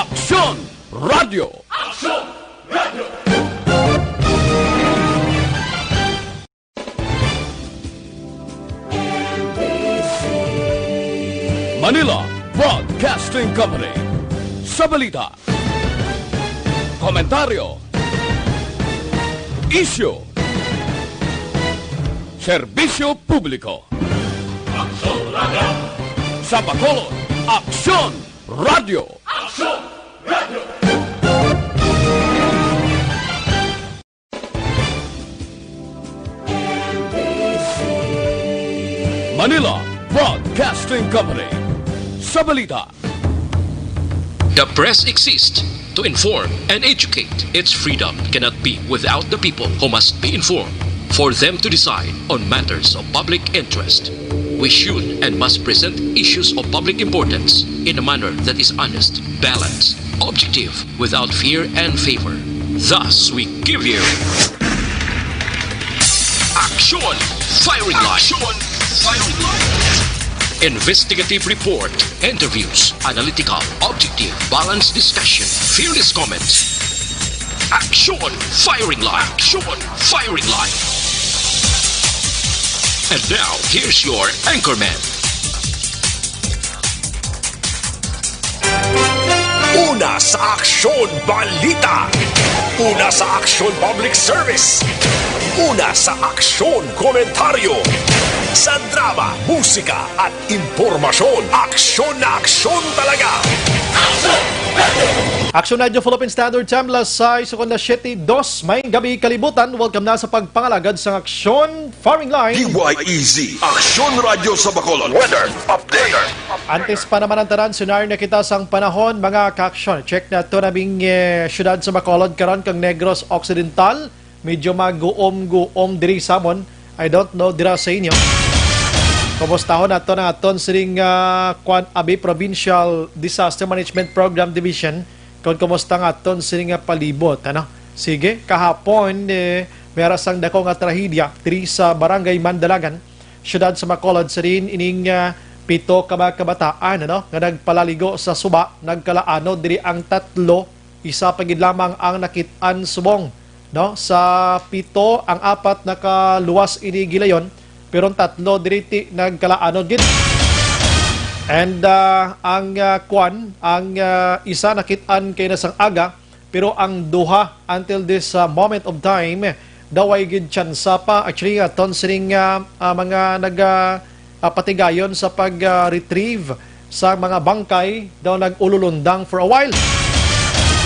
Aksyon Radio! Aksyon Radio! Manila Broadcasting Company. Sa balita, komentaryo, isyu, serbisyo publiko. Aksyon Radio! Sa Bacolod, Aksyon Radio! Aksyon Radio! Manila Broadcasting Company. Sa balita, The press exists to inform and educate. Its freedom cannot be without the people who must be informed for them to decide on matters of public interest. We should and must present issues of public importance in a manner that is honest, balanced, objective, without fear and favor. Thus, we give you Action Firing Line. Action Firing Line. Investigative report, interviews, analytical, objective, balanced discussion, fearless comments. Action Firing Line. Action Firing Line. And now, here's your anchorman. Una sa Aksyon Balita. Una sa Aksyon Public Service. Una sa Aksyon Komentaryo. Sa drama, musika at impormasyon. Aksyon na aksyon talaga. Aksyon Radio Philippine Standard Time, alas 6 na 7:02. May gabi kalibutan. Welcome na sa pagpangalagad sa Aksyon Firing Line. DYEZ, Aksyon Radio sa Bacolod. Weather Update. Antes pa naman ang tanan, sunar na kita sang panahon, mga ka-aksyon. Check na ito naming syudad sa Bacolod karon kang Negros Occidental. Medyo mag-guom-guom diri samon. I don't know dira sa inyo. Kumustahon nato na aton siring Kwan Abi Provincial Disaster Management Program Division. Kung kumusta nga aton siring palibot, ano? Sige, kahapon meron sang dako nga trahedya diri sa Barangay Mandalagan, syudad sa Bacolod, sirin ining 7 kabataan, ano? Nga nagpalaligo sa suba, nagkalaano diri ang 3, isa pagid lamang ang nakit-an subong, no? Sa 7 ang 4 nakaluwas ini gilayon, pero ang 3 diriti nagkalaano gid. And ang isa nakit-an kay nasang aga, pero ang duha until this moment of time daway gid tsansa pa actually aton sining mga patigayon sa pag-retrieve sa mga bangkay daw nag-ululundang for a while.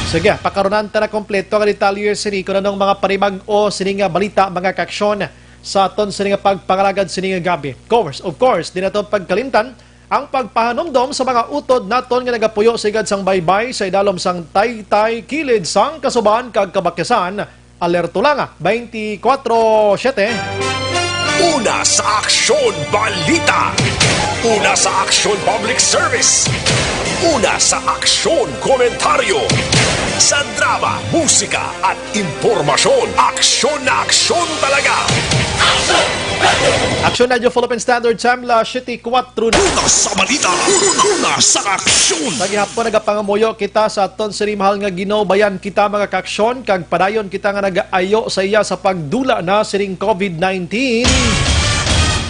Sige, pakaronan ta na kompleto nga detalye sini kuno nang mga panibag-o sining balita, mga kaksyon sa aton sining pagpangalagad sining gabi. Of course, di naton pagkalimtan ang pagpahanomdom sa mga utod naton nga nagapuyo sa igad sang baybay sa idalom sang Taytay kilid sang kasuban kag kabakyasan. Alerto lang 24/7. Una sa Aksyon Balita. Una sa Aksyon Public Service. Una sa Aksyon Komentaryo. Sa drama, musika at impormasyon. Aksyon na aksyon talaga. Aksyon Radio Philippine Standard Time, la 7:04 na. Una sa balita. Una sa aksyon. Sa gihapon nagapangamuyo kita sa aton siri mahal nga Ginoo, bayan kita mga kaksyon kag padayon kita nga nagaayo sa iya sa pagdula na siring COVID-19.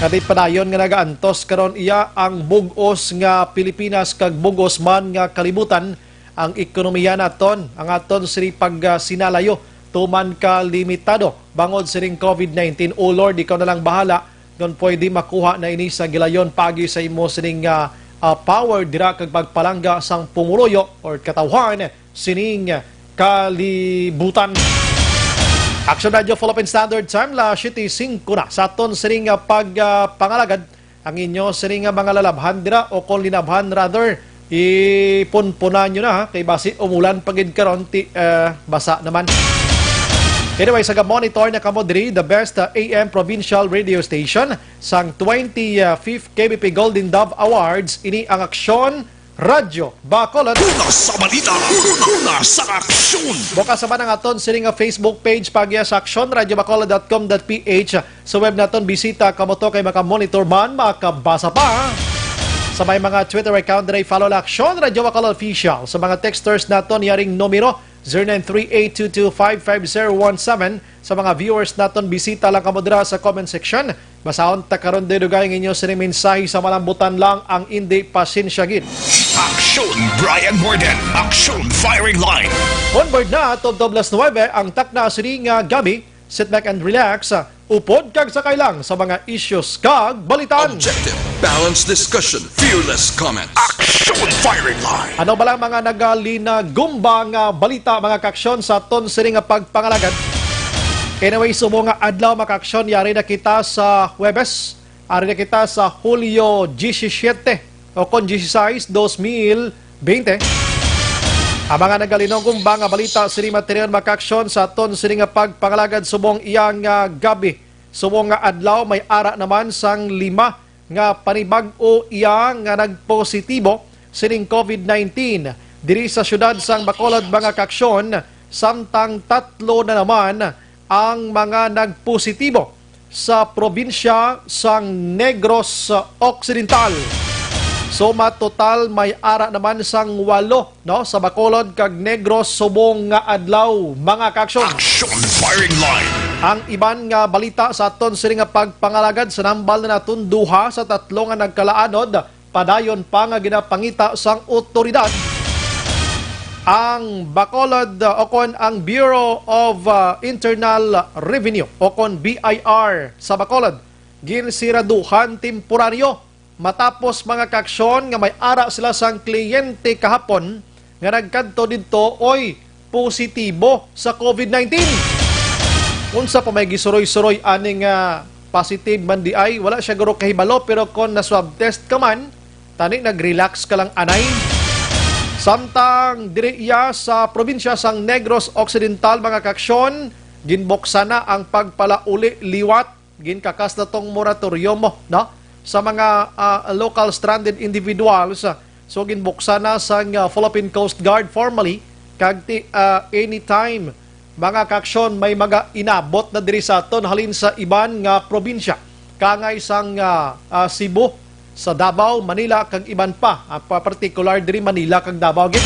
Kadi padayon nga nagaantos karon iya ang bug-os nga Pilipinas kag bug-os man nga kalibutan ang ekonomiya naton, ang aton siri pag sinalayo tuman ka limitado bangod siring COVID-19. O Lord, ikaw na lang bahala kung pwede makuha na ini sa gilayon pagi sa imo sining power dira kag pagpalangga sang pumuloyo or katawhan sining kalibutan. Action Radio Philippine Standard Time, la 7:05 na sa aton siring pagpangalagad ang inyo siring mga lalabhan dira o kung linabhan rather ipunpunan nyo na ha, kay basi umulan pagid karon basa naman. Anyway, sa monitor na kamo diri the best AM provincial radio station sang 25th KBP Golden Dove Awards, ini ang Aksyon Radio Bacolod. Una sa balita. Una sa aksyon. Bukas naman ang aton sining Facebook page pagya sa aksyon.radiobacolod.com.ph. Sa web naton bisita kamo to kay makamonitor man makabasa pa. Sa may mga Twitter account na follow la Aksyon Radio Bacolod Official. Sa mga texters naton yaring numero 0938225517. Sa mga viewers naton bisita lang kamodra sa comment section. Basahon ta karon dedugay ng inyo sa mensahe sa malambutan lang ang hindi pasensya gid. Aksyon Brian Morden. Aksyon Firing Line. On board na atong 9 ang takna sini nga gabi. Sit back and relax. Upod kag sakay lang sa mga issues kag balitan. Objective, balanced discussion, fearless comments. Aksyon Firing Line. Ano ba lang mga nagalinagumbang balita mga kaksyon sa ton sini nga pagpangalagad? Anyway, sumo nga adlaw mga kaksyon, yari na kita sa Huwebes, yari na kita sa Hulyo 17 o kon 16, 2020. Ang mga nagalinong-gumbang balita sini material mga kaksyon sa ton sini nga pagpangalagad subong iyang gabi. Subong nga adlaw may ara naman sang 5 nga panibag-o iyang nga nagpositibo sining COVID-19 diri sa syudad sang Bacolod mga kaksyon, samtang 3 na naman ang mga nagpositibo sa probinsya sang Negros Occidental. So total may ara naman sang 8 no sa Bacolod kag Negros subong nga adlaw mga kaksyon. Aksyon Firing Line. Ang iban nga balita sa aton sini nga pagpangalagad sa nambal na naton duha sa 3 nga nagkalaanod padayon pa nga ginapangita sang otoridad. Ang Bacolod o kon ang Bureau of Internal Revenue o kon BIR sa Bacolod ginsiraduhan temporaryo matapos mga kaksyon nga may ara sila sang kliyente kahapon nga nagkadto didto oy positibo sa COVID-19. Unsa pa may gisuroy-suroy aning positive man di ay wala siya guro kahibalo, pero kon na swab test ka man tani nag-relax ka lang anay. Samtang diri iya sa probinsya sang Negros Occidental mga kaksyon, ginbuksa na ang pagpalauli liwat, ginkakas na tong moratorium mo no sa mga local stranded individuals. So ginbuksa na sa Philippine Coast Guard formally kag anytime mga kaksyon may mga inabot na diri sa aton halin sa iban nga probinsya kangay sang Cebu, sa Davao, Manila kag iban pa, particular diri Manila kag Davao gid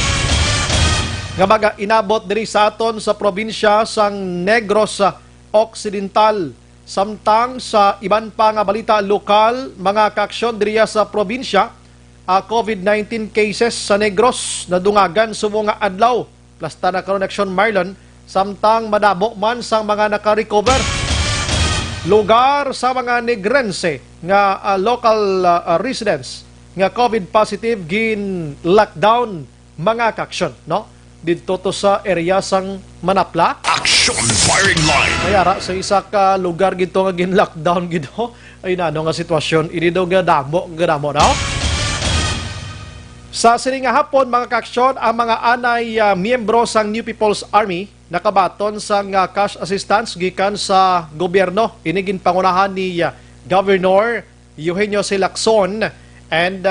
nga mga inabot diri sa aton sa probinsya sang Negros Occidental. Samtang sa iban pa nga balita lokal, mga kaksyon diriya sa probinsya, COVID-19 cases sa Negros nadungagan sumo nga adlaw. Plasta na karon action Marlon, samtang madabo man sang mga naka-recover. Lugar sa mga Negrense nga local residents nga COVID positive gin lockdown mga kaksyon, no? Dito to sa area sang Manapla. Aksyon Firing Line. Mayara sa isa ka lugar gito nga gin-lockdown gito. Ay nano nga sitwasyon ini daw gadamo no? Sa sining nga hapon mga kaksyon, ang mga anay miyembro sang New People's Army nakabaton sang cash assistance gikan sa gobyerno. Ini ginpangunahan ni Governor Eugenio C. Lacson, and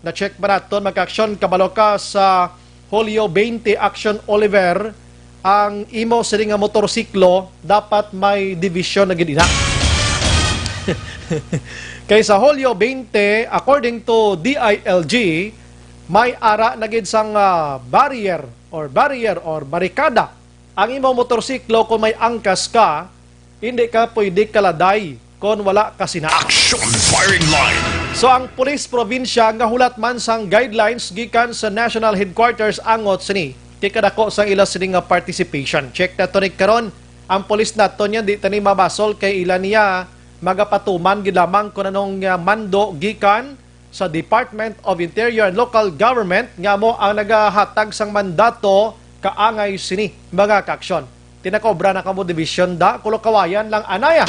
na-check ba naton mga kaksyon kabalo ka sa Hulyo 20 Action Oliver, ang imo sini nga motorsiklo dapat may division na gid ina. Kaysa Hulyo 20, according to DILG, may ara na gid sang barrier or barikada. Ang imo motorsiklo kung may angkas ka, hindi ka pwede kaladay kung wala ka sina. Aksyon Firing Line. So ang pulis probinsya nga hulat man sang guidelines gikan sa national headquarters angot sini kikadako sang ila sini nga participation. Check na to ni karon ang pulis nato niya di tani mabasol kay ila niya magapatuman gid lamang kun anong mando gikan sa Department of Interior and Local Government nga mo ang nagahatag sang mandato kaangay sini mga kaksyon. Tinakobra na kamo division da kulo kawayan lang anaya.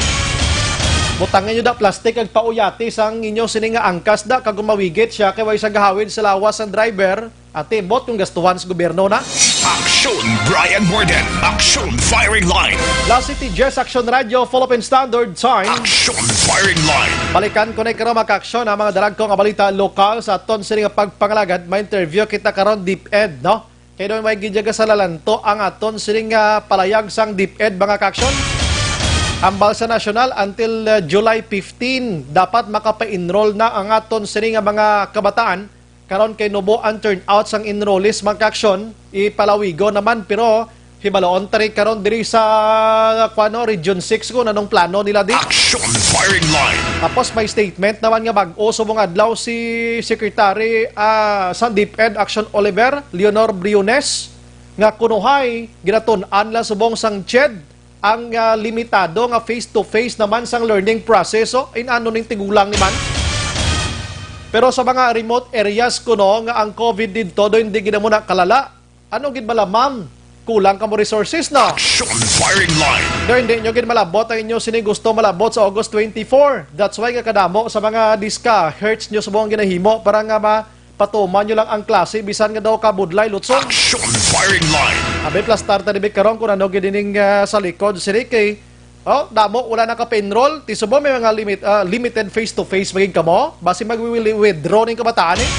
Butangan nyo da plastic ag pauyati sang inyo sini nga angkas da kag gumawigit siya kay way sa gahawid sa lawas ang driver at bot yung gastuhan sa gobyerno na. Aksyon Brian Morden. Aksyon Firing Line. La City Jazz Action Radio Philippine Standard Time. Aksyon Firing Line. Balikan ko na karon maka-aksyon ang mga dalag ko nga balita lokal sa aton sini nga pagpangalagad. May interview kita karon Deep Ed no. Kay doon may gidyaga sa lalanto ang aton sini nga palayag sang Deep Ed mga ka-aksyon. Ambal sa nasyonal until July 15 dapat makapa-enroll na ang aton sini nga mga kabataan karon kay nubo ang turnout sang enrollees magka-aksyon ipalawigo naman pero hibaloon tari karon diri sa Region 6 ko nanong plano nila di. Action firing line. Tapos may statement naman nga bag-o subong adlaw si Secretary sa DepEd Action Oliver Leonor Briones nga kunuhay ginatun-an la subong sang CHED ang limitado nga face-to-face naman sang learning proseso in ano ning tigulang ni man. Pero sa mga remote areas kuno nga ang COVID dito do hindi gid mo na kalala. Ano gid bala ma'am? Kulang ka mo resources na. Action firing line. Do hindi nyo gid malabot ang inyo sini gusto malabot sa August 24. That's why nga kadamo sa mga diska hertz nyo subong ginahimo para nga patuman nyo lang ang klase bisan nga daw ka budlay lutson. Action firing line. Abe plus starta ni karon kun ano gidining sa likod sini kay damo wala na ka pa-enroll ti subo may mga limited face to face maging kamo basi mag-withdraw ning kabataan eh.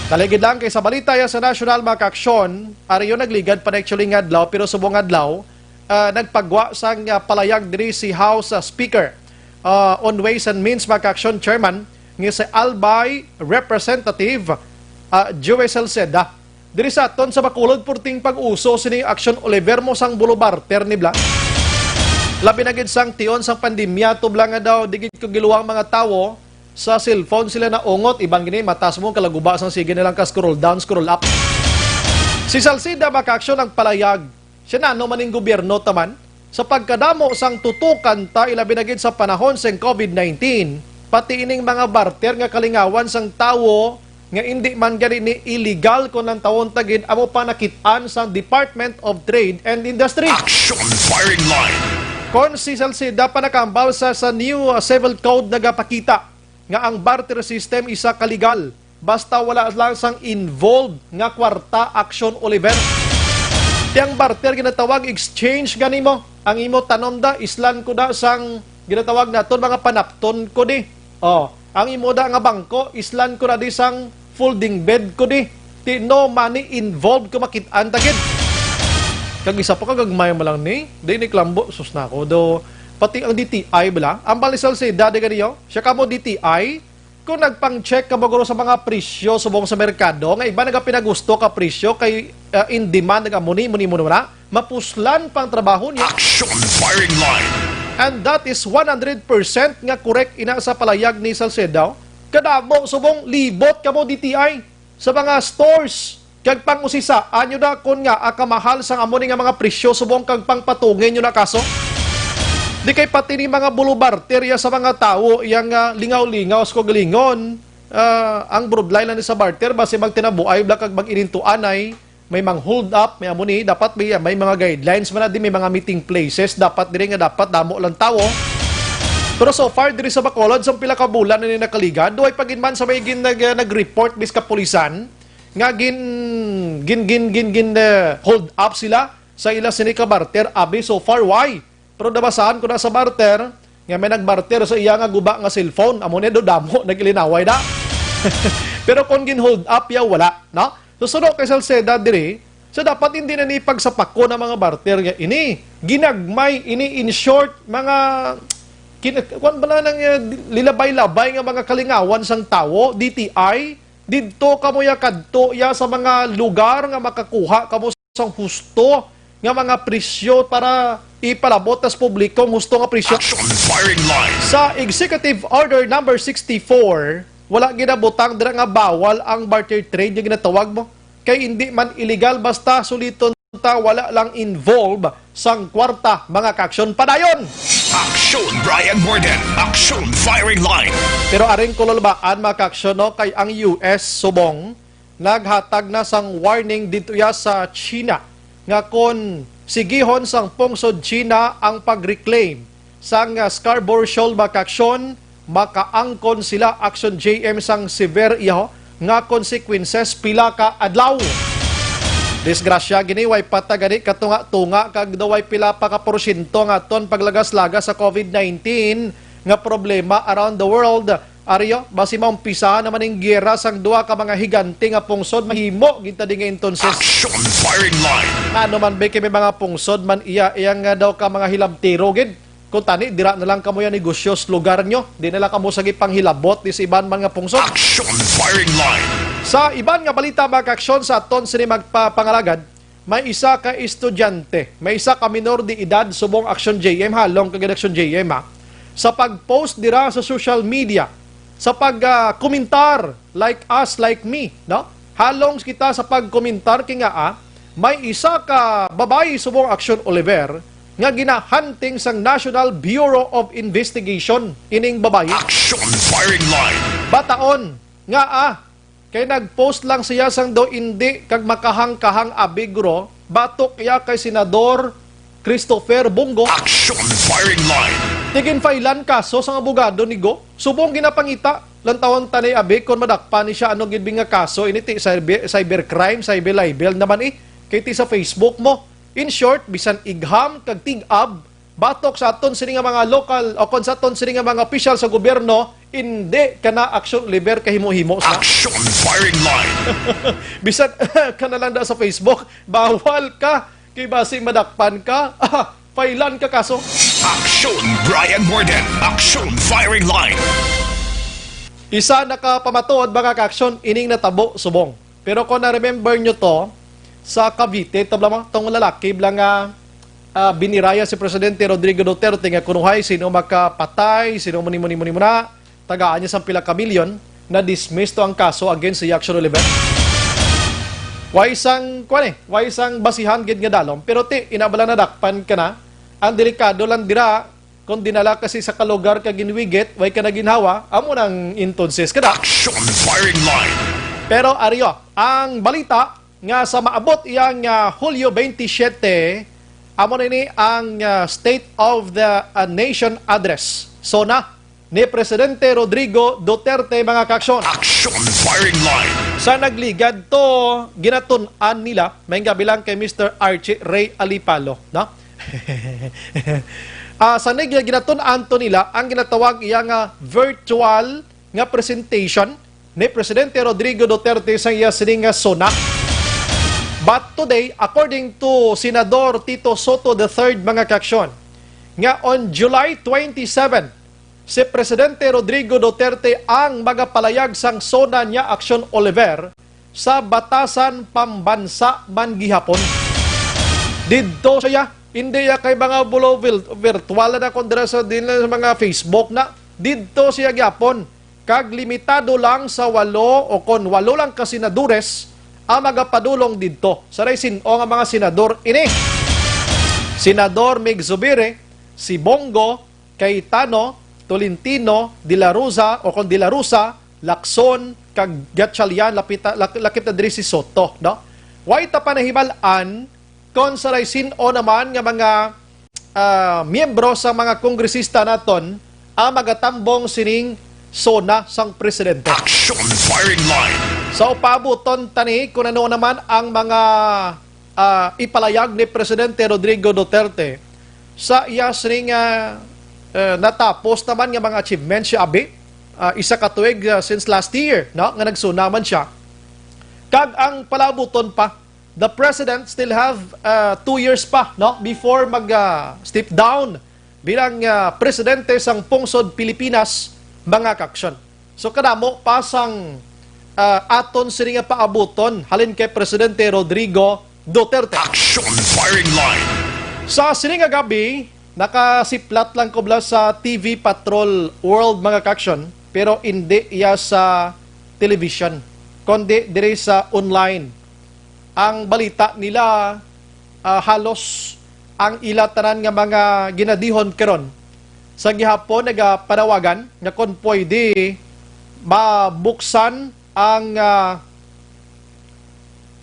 Taligid lang kay sa balita ya sa national maka-aksyon ariyo nagligad pa actually nga adlaw pero subong adlaw nagpagwa sang palayag diri si House Speaker on Ways and Means maka-aksyon chairman nga si Albay Representative Joey Salceda. Diri sa aton sa Bacolod purting pag-uso sini Action Oliver mo sang Boulevard Ternibla. Labi na gid sang tion sang pandemya tubla nga daw digid ko giluwang mga tawo sa cellphone sila na ungot ibang gini matas mo kalaguba sang sige nilang ka scroll down scroll up. Si Salceda maka-aksyon ang palayag. Siya na no maning gobyerno taman sa pagkadamo sang tutukan ta ilabi na gid sa panahon sang COVID-19. Pati ining mga barter nga kalingawan sang tawo nga hindi man gani ni illegal kon ang tawon tagid amo pa nakit-an sa Department of Trade and Industry. Action firing line. Kon si Salceda pa nakambal sa new civil code nagapakita nga ang barter system isa kaligal basta wala lang sang involved nga kwarta. Action Oliver. Tiyang barter ginatawag exchange ganimo ang imo tanom da islan ko da sang ginatawag naton mga panapton ko di. Ang imo da nga bangko islan ko na di sang folding bed ko di. Ti no money involved ko makit-an tagid. Kag isa pa kagagmay mo lang ni. Di ni klambo sus na ko do. Pati ang DTI bala. Ang balisal si dade ganiyo. Siya kamo DTI. Kung nagpang-check ka maguro sa mga presyo subong sa merkado, nga iba naga pinagusto ka presyo kay in demand naga muni mo na mapuslan pang trabaho niya. Action firing line. And that is 100% nga correct ina sa palayag ni Salceda. Kadamo subong libot kamo DTI sa mga stores kag pang-usisa anyo da kon nga akamahal sang amo ni nga mga presyo subong kag pangpatungin nyo na kaso. Di kay pati ni mga bulubarterya sa mga tao yang lingaw-lingaw sa kagalingon ang broadline lang ni sa barter basi magtinabuay bla kag mag-inintuan ay may mang hold up may amo ni dapat may mga guidelines man di may mga meeting places dapat diri nga dapat damo lang tao. Pero so far diri sa Bacolod sa pila ka bulan na ni nakaligad duay paginman sa may nag-report bis kapulisan nga hold up sila sa ila sini ka barter abi so far why. Pero nabasahan ko na sa barter, nga may nagbarter sa iya nga guba nga cellphone, amo ne do damo nagilinaway da. Pero kung gin-hold up ya wala, no? Susunod kay Salceda diri, so dapat hindi na ni pagsapako ng mga barter nga ini, ginagmay ini in short mga kwan bala nang lilabay-labay nga mga kalingawan sang tawo, DTI, didto kamo ya kadto ya sa mga lugar nga makakuha kamo sang husto nga mga presyo para ipalabot tas publiko gusto nga presyo. Action firing line. Sa Executive Order number 64, wala ginabutang dira nga bawal ang barter trade yung ginatawag mo. Kay hindi man illegal basta suliton ta wala lang involve sang kwarta mga kaaksyon padayon. Action Brian Morgan. Action firing line. Pero aring kulolbaan mga kaaksyon no, kay ang US subong naghatag na sang warning dito ya sa China nga kon sigihon sang pungsod China ang pag-reclaim sang Scarborough Shoal makaksyon, makaangkon sila action JM sang severe iho nga consequences pila ka adlaw. Disgrasya gini way patagani katunga-tunga kag daway pila pa ka porsyento nga ton paglagas-lagas sa COVID-19 nga problema around the world. Ariyo, basi maumpisa naman ang giyera sang duwa ka mga higante nga pungsod mahimo ginta di nga entonces. Action firing line. Ano man ba kay may mga pungsod man iya nga daw ka mga hilabtero gid Kung tani, dira na lang kamo yan negosyos lugar nyo. Di na lang kamo sagi panghilabot di sa iban mga pungsod. Action firing line. Sa iban nga balita mga kaaksyon sa aton sini magpapangalagad, may isa ka estudyante, may isa ka minor di edad subong Action JM, halong kagad Action JM sa pag-post dira sa social media, sa pag-komentar, like us, like me, no? Halong kita sa pag-komentar kinga may isa ka babae subong Action Oliver nga ginahunting sang National Bureau of Investigation ining babae. Action firing line. Bataon nga kay nagpost lang siya sang do hindi kag makahang-kahang abigro batok iya kay Senador Christopher Bongo. Action firing line. Tigin failan kaso sang abogado ni Go. Subong ginapangita lantawon tani abi kon madakpan ni siya ano gid nga kaso initi cybercrime, cyber libel naman kay ti sa Facebook mo. In short, bisan igham kag tig-ab batok sa aton sini nga mga local o kon sa aton sini nga mga opisyal sa gobyerno, hindi kana Action Oliver kahimo-himo sa. Action firing line. Bisan kana lang da sa Facebook, bawal ka kay basi madakpan ka. Failan ka kaso. Action Brian Borden. Action firing line. Isa nakapamatuod mga ka-aksyon ining natabo subong. Pero kung na-remember nyo to, sa Cavite, tabla tong lalaki bilang biniraya si Presidente Rodrigo Duterte nga kunuhay sino makapatay, sino muni na, tagaan niya sa pila ka milyon, na dismiss to ang kaso against si Action Oliver. Waisang basihan gid nga dalom, pero inabala na dakpan ka na, ang delikado lang dira, kung dinala kasi sa kalugar ka ginwigit, way ka na ginhawa, amo nang intonses ka na. Action firing line. Pero ariyo, ang balita, nga sa maabot iyang Hulyo 27, amo nini ang State of the Nation Address. So ni Presidente Rodrigo Duterte mga kaaksyon. Action firing line. Sa nagligad to, ginatun-an nila, may gabilang kay Mr. Archie Ray Alipalo. No? Sa ginatun-an to nila, ang ginatawag iyang virtual nga presentation ni Presidente Rodrigo Duterte sa iya sining SONA. But today, according to Senador Tito Soto III, mga kaaksyon, nga on July 27, si Presidente Rodrigo Duterte ang magapalayag sang SONA niya Action Oliver sa batasan pambansa man gihapon. Didto siya, hindi ya kay mga bulo virtual na kondra sa mga Facebook na, didto siya gihapon, kag limitado lang sa 8 o kon 8 lang ka senadores ang magapadulong didto. Saray sino nga mga senador ini. Senador Mig Zubiri, si Bongo, Cayetano, Tolentino, De La Rosa, o kon De La Rosa, Lacson, kag Gatchalian, lakip na diri si Soto. No? Way ta panahibalan kon saray sino naman nga mga miyembro sa mga kongresista naton ang magatambong sining SONA sang presidente. Action firing line. So, pabuton tani kung ano naman ang mga ipalayag ni Presidente Rodrigo Duterte sa iya sining natapos naman nga mga achievements siya abi. Isa katuig since last year, no? Nga nagsunaman siya. Kag ang palabuton pa, the President still have 2 years pa, no? Before mag-step down bilang Presidente sang pungsod Pilipinas, mga kaaksyon. So, kadamo pasang aton sini nga paabuton halin kay Presidente Rodrigo Duterte. Action firing line. Sa sini nga gabi, nakasiplat lang ko sa TV Patrol World mga kaaksyon, pero hindi iya sa television, kundi dire sa online. Ang balita nila halos ang ilatanan nga mga ginadihon karon sa gihapon nagapanawagan nga kon pwede mabuksan ang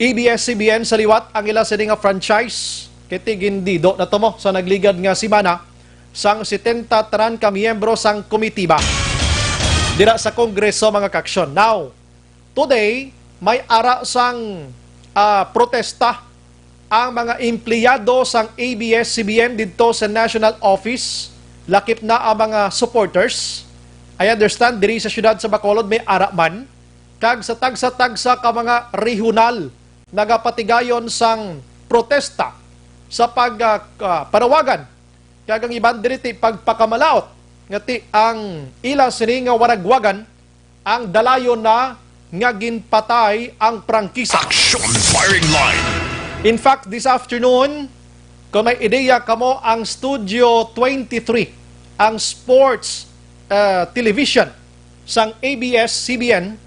ABS-CBN sa liwat ang ila sa nga franchise kiti gindido na to mo sa nagligad nga simana sang 70 tanan ka miyembro sang komitiba dira sa Kongreso mga kaaksyon. Now, today may ara sang protesta ang mga empleyado sang ABS-CBN dito sa National Office, lakip na ang mga supporters. I understand, diri sa syudad sa Bacolod may ara man, kag sa tagsa-tagsa ka mga regional nagapatigayon sang protesta sa panawagan kagang iban diri ti pagpakamalaot nga ti ang ila sini nga waragwagan ang dalayon na nga ginpatay ang prangkisa. Action firing line. In fact, this afternoon, kung may ideya kamo ang Studio 23, ang sports television sang ABS-CBN,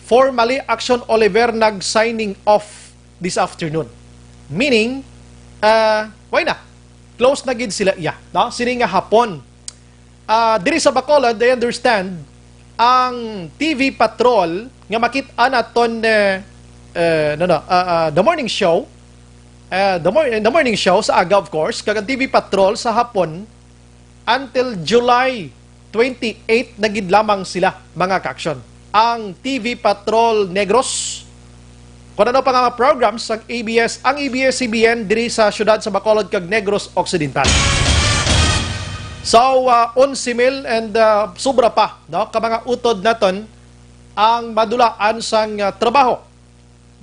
formally Action Oliver nag-signing off this afternoon. Meaning, why na? Close na gid sila iya. No? Sini nga hapon. Diri sa Bacolod, I understand, ang TV Patrol, nga makita naton the morning show, the morning show sa aga, of course, kag TV Patrol sa hapon, until July 28 na gid lamang sila, mga ka-aksyon. Ang TV Patrol Negros, kung ano pa nga programs ang ABS-CBN diri sa syudad sa Bacolod kag Negros Occidental. So, 11,000 and sobra pa, no? Ka mga utod naton ang madulaan sang trabaho.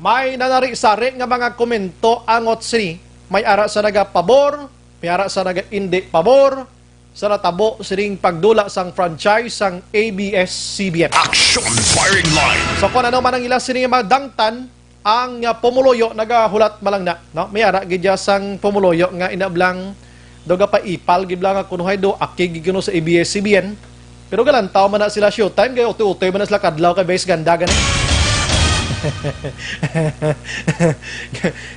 May nanari-sari nga mga komento angot sini, may ara sa naga-pabor, may ara sa naga-indi pabor, sa natabo sining pagdula sang franchise sang ABS-CBN. Action firing line. So kung ano man ang ila sini madangtan, ang pumuloyo nagahulat malang na, no? May ara gidya sang pumuloyo nga inablang doga pa ipal giblang nga kunuhay do akig gino sa ABS-CBN. Pero galantaw man na sila showtime kay utoy man na sila kadlaw kay base ganda ganin.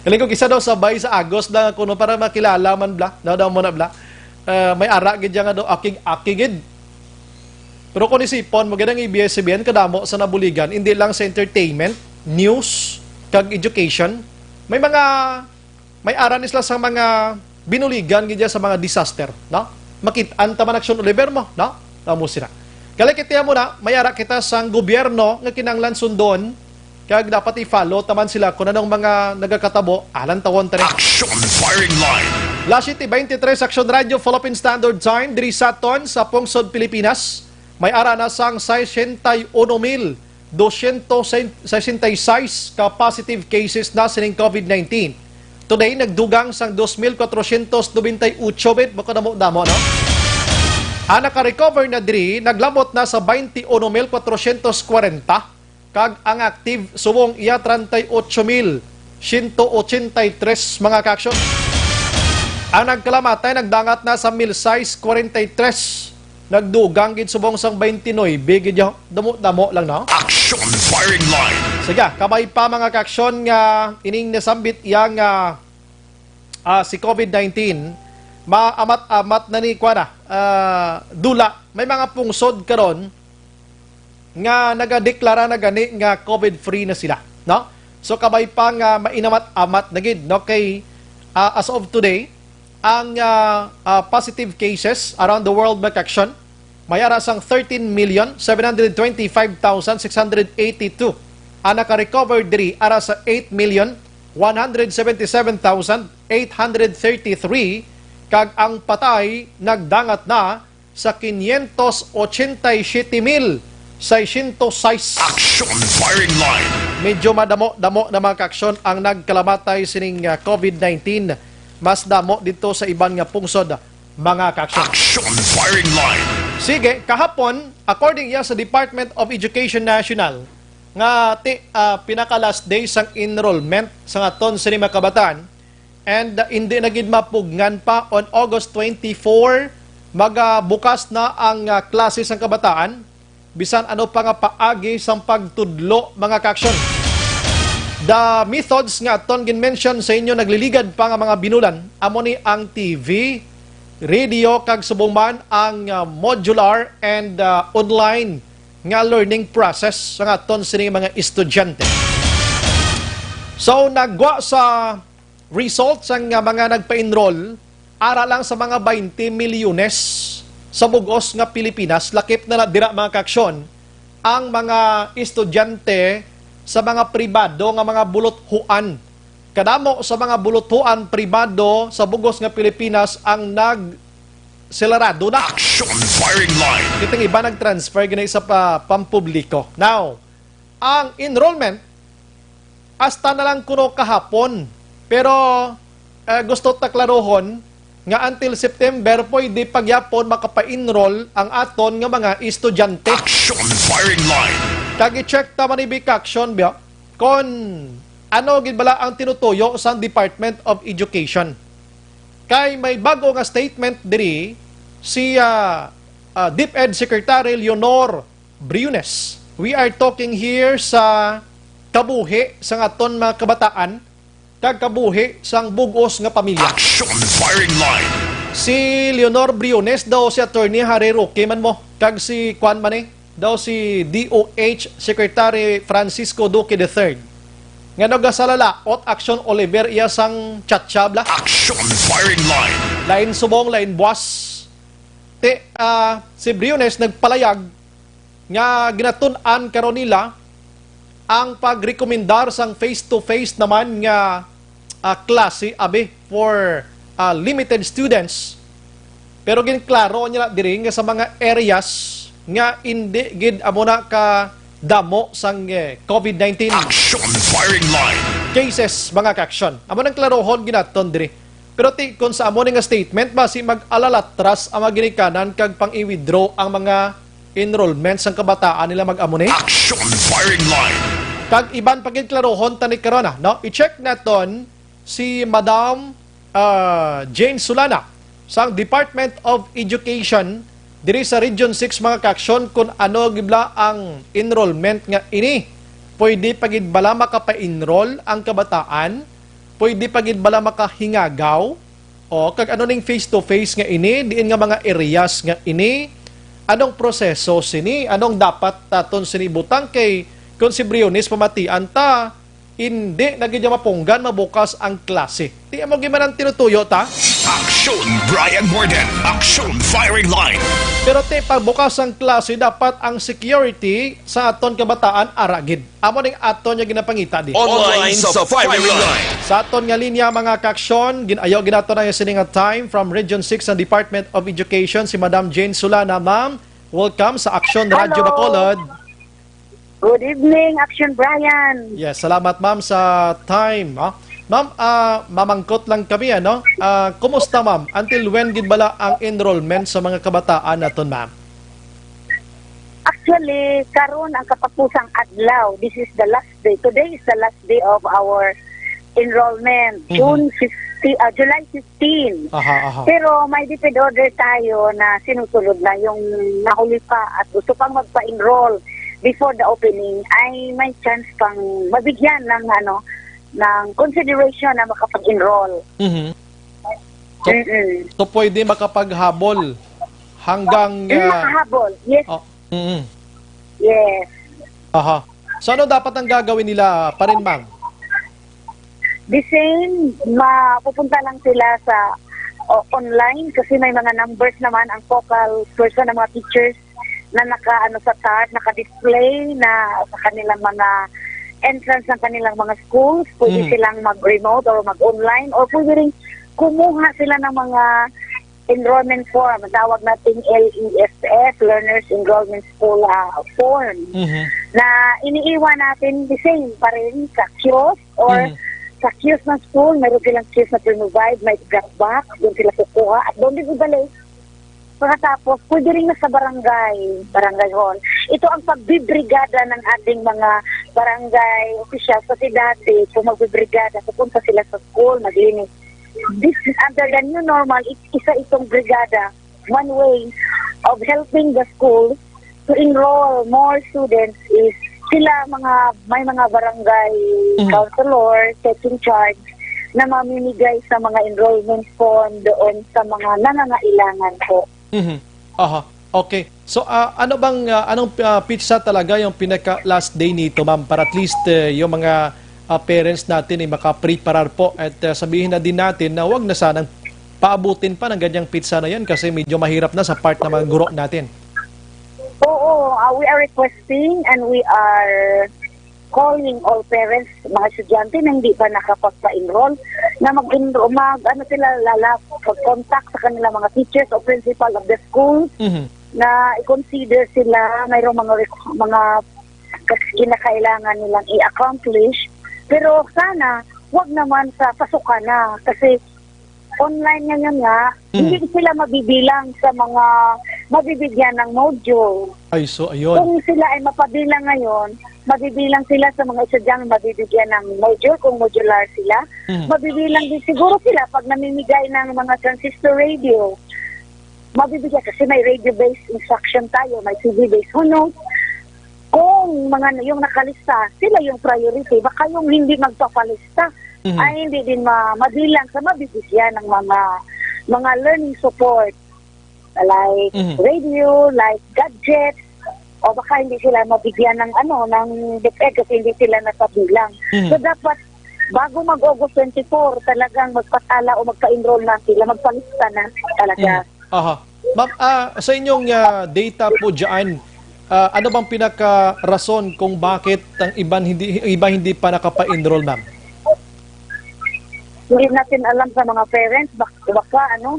Kaling ko kisa daw sabay sa Agos lang kuno para makilala man bla. Daw mo na bla. May ara gid nga daw akig. Pero kung isipon mo ganang ABS-CBN kadamo sa nabuligan, hindi lang sa entertainment, news, kag education, may ara ni sila sa mga binuligan gid sa mga disaster, no? Makit-an ta man Action Oliver mo, no? Amo sila. Kaya kitiya mo na, may ara kita sang gobyerno nga kinanglan sundon, kag dapat i-follow taman sila kung anong mga nagakatabo, alan tawon ta rin. Action firing line. Last City 23 Action Radio Philippine Standard Time diri sa Ton sa Pungsod, Pilipinas. May ara na sang 61,266 ka positive cases na sining COVID-19. Today nagdugang sang 2,498 bit baka damo, no? Ang naka-recover na diri naglamot na sa 21,440 kag ang active subong iya 38,183 mga ka-aksyon. Ang nagkalamatay nagdangat na sa 1,643. Nagdugang gid subong sang 29 gid damo lang, no? Action firing line. Sige, kabay pa mga ka-aksyon nga ining nasambit yang si COVID-19, maamat-amat na ni kuana dula. May mga pungsod karon nga nagadeklara na gani nga COVID-free na sila, no? So kabay pa nga mainamat-amat na gid, no? Kay as of today, ang positive cases around the world mga ka-aksyon, may ara sang 13,725,682. Ang naka-recover diri ara sa 8,177,833 kag ang patay nagdangat na sa 587,606. Action firing line. Medyo madamo-damo na mga ka-aksyon ang nagkalamatay sining COVID-19. Mas damo dito sa iban nga pungsod mga ka-aksyon. Action firing line. Sige, kahapon, according sa Department of Education National, nga pinaka last day sang enrollment sa aton sa mga kabataan, and hindi na gid mapugngan pa on August 24 magabukas na ang klase sang kabataan bisan ano pa nga paagi sang pagtudlo mga ka-aksyon. The methods nga aton gin-mention sa inyo nagliligad pa nga mga binulan amo ni ang TV, radio kag subong man ang modular and online nga learning process sa aton sining mga estudyante. So nagwa sa results ang mga nagpa-enroll ara lang sa mga 20 milyones sa bugos nga Pilipinas, lakip na dira mga ka-aksyon ang mga estudyante sa mga pribado nga mga bulothuan. Kadamo sa mga bulothuan pribado sa bugos nga Pilipinas ang nagselarado na. Action firing line. Kitang iba nag-transfer ganay sa pampubliko. Now, ang enrollment hasta na lang kuno kahapon. Pero gusto taklarohon nga until September pwede pagyapon makapa-enroll ang aton nga mga estudyante. Action firing line. Kag i-check ta man ni Action biya kon ano gid bala ang tinutuyo sa Department of Education. Kay may bago nga statement diri si DepEd Secretary Leonor Briones. We are talking here sa kabuhi sa aton mga kabataan kag kabuhi sang bugos nga pamilya. Action firing line. Si Leonor Briones daw si Attorney Harry Roque man mo kag si Kwan man daw si DOH Secretary Francisco Duque III. Nga nagasalala ot Action Oliver iya sang chatchabla. Action firing line. Lain subong, lain buwas. Si Briones nagpalayag nga ginatun-an karon nila ang pagrekomendar sang face-to-face naman nga klase abi for limited students. Pero ginklaro niya diri nga sa mga areas nga hindi gid amo na ka damo sang COVID-19 Action firing line. cases mga ka-action. Amo nang klarohon ginaton diri. Pero kung sa amo nga statement basi mag-alalatras ang mga ginikanan kag pang-i-withdraw ang mga enrollments sang kabataan nila mag-amo ni. Action firing line. Kag iban pagid klarohon tani karon no? I-check naton si Madam Jane Sulana sang Department of Education diri sa Region 6 mga ka-action kung ano gibla ang enrollment nga ini. Pwede pagid bala makapa-enroll ang kabataan, pwede pagid bala makahingagaw, o kag ano ning face-to-face nga ini, diin nga mga areas nga ini, anong proseso sini, anong dapat taton sini butang kay kung si Briones pamatian ta, hindi nagidya mapunggan mabukas ang klase. Di mo giman tinutuyo ta? Action Brian Morden. Action firing line. Pero pagbukas ang klase, dapat ang security sa aton kabataan aragid. Amo ning aton nga ginapangita di. Online sa firing line. Sa aton nga linya mga ka-aksyon, ginayo ginato na yung sininga time from Region 6 ng Department of Education, si Madam Jane Sulana. Ma'am, welcome sa Action Radio Hello. Bacolod. Good evening, Action Brian. Yes, salamat ma'am sa time. Ma'am, mamangkot lang kami, ano? Kumusta ma'am? Until when gid bala ang enrollment sa mga kabataan naton ma'am? Actually, karon ang katapusang adlaw. This is the last day. Today is the last day of our enrollment. July 15. Aha. Pero may DepEd order tayo na sinusunod na yung nahuli pa at gusto pang magpa-enroll before the opening ay may chance pang mabigyan ng ng consideration na makapag-enroll. So pwede makapaghabol hanggang Makahabol. Yes. Yes. Aha. So ano dapat ang gagawin nila pa rin ma'am? The same, mapupunta lang sila sa online kasi may mga numbers naman ang focal person ng mga teachers na sa card, naka-display na sa kanilang mga entrance ng kanilang mga schools. Pwede silang mag-remote or mag-online or pwede rin kumuha sila ng mga enrollment form. Tawag natin LESF, Learners Enrollment School form. Na iniiwan natin the same pa rin sa kiosk or sa kiosk ng school. Meron silang kiosk na provide, may drop box, doon sila kukuha at doon din ibalik. Pagkatapos, pwede rin na sa barangay hall. Ito ang pagbibrigada ng ating mga barangay officials. Kasi dati, kung magbibrigada, pupunta sila sa school, maglinis. This is under the new normal, isa itong brigada. One way of helping the school to enroll more students is sila may mga barangay counselor taking charge na mamimigay sa mga enrollment form doon sa mga nangangailangan po. Aha. Okay. So anong pizza talaga yung pinaka last day nito ma'am para at least yung mga parents natin ay makapreparar po at sabihin na din natin na wag na sanang paabutin pa ng ganyang pizza na yan kasi medyo mahirap na sa part ng mga guro natin. Oo, we are requesting and we are calling all parents, mga estudyante na hindi pa nakapagpa-enroll, na mag-contact sa kanila mga teachers o principal of the school, na i-consider sila, mayroong mga kinakailangan nilang i-accomplish. Pero sana, wag naman sa pasukan na, kasi online ngayon nga, hindi sila mabibilang sa mga mabibigyan ng module. Ay, so ayun. Kung sila ay mapabilang ngayon, mabibilang sila sa mga estudyang mabibigyan ng module, kung modular sila. Mabibilang din siguro sila pag namimigay ng mga transistor radio. Mabibigyan kasi may radio-based instruction tayo, may CD-based. Who knows? Kung mga yung nakalista, sila yung priority. Baka yung hindi magpapalista ay hindi din mabilang sa mabibigyan ng mga learning support like radio, like gadgets, o baka hindi sila mabigyan ng ng DepEd kasi hindi sila napabilang. So dapat bago mag-August 24 talagang magpatala o magpa-enroll na sila, magpalista na talaga. Aha. Ma'am, sa inyong data po diyan, ano bang pinaka-rason kung bakit ang iba hindi pa nakapa-enroll, ma'am? Hindi natin alam sa mga parents, baka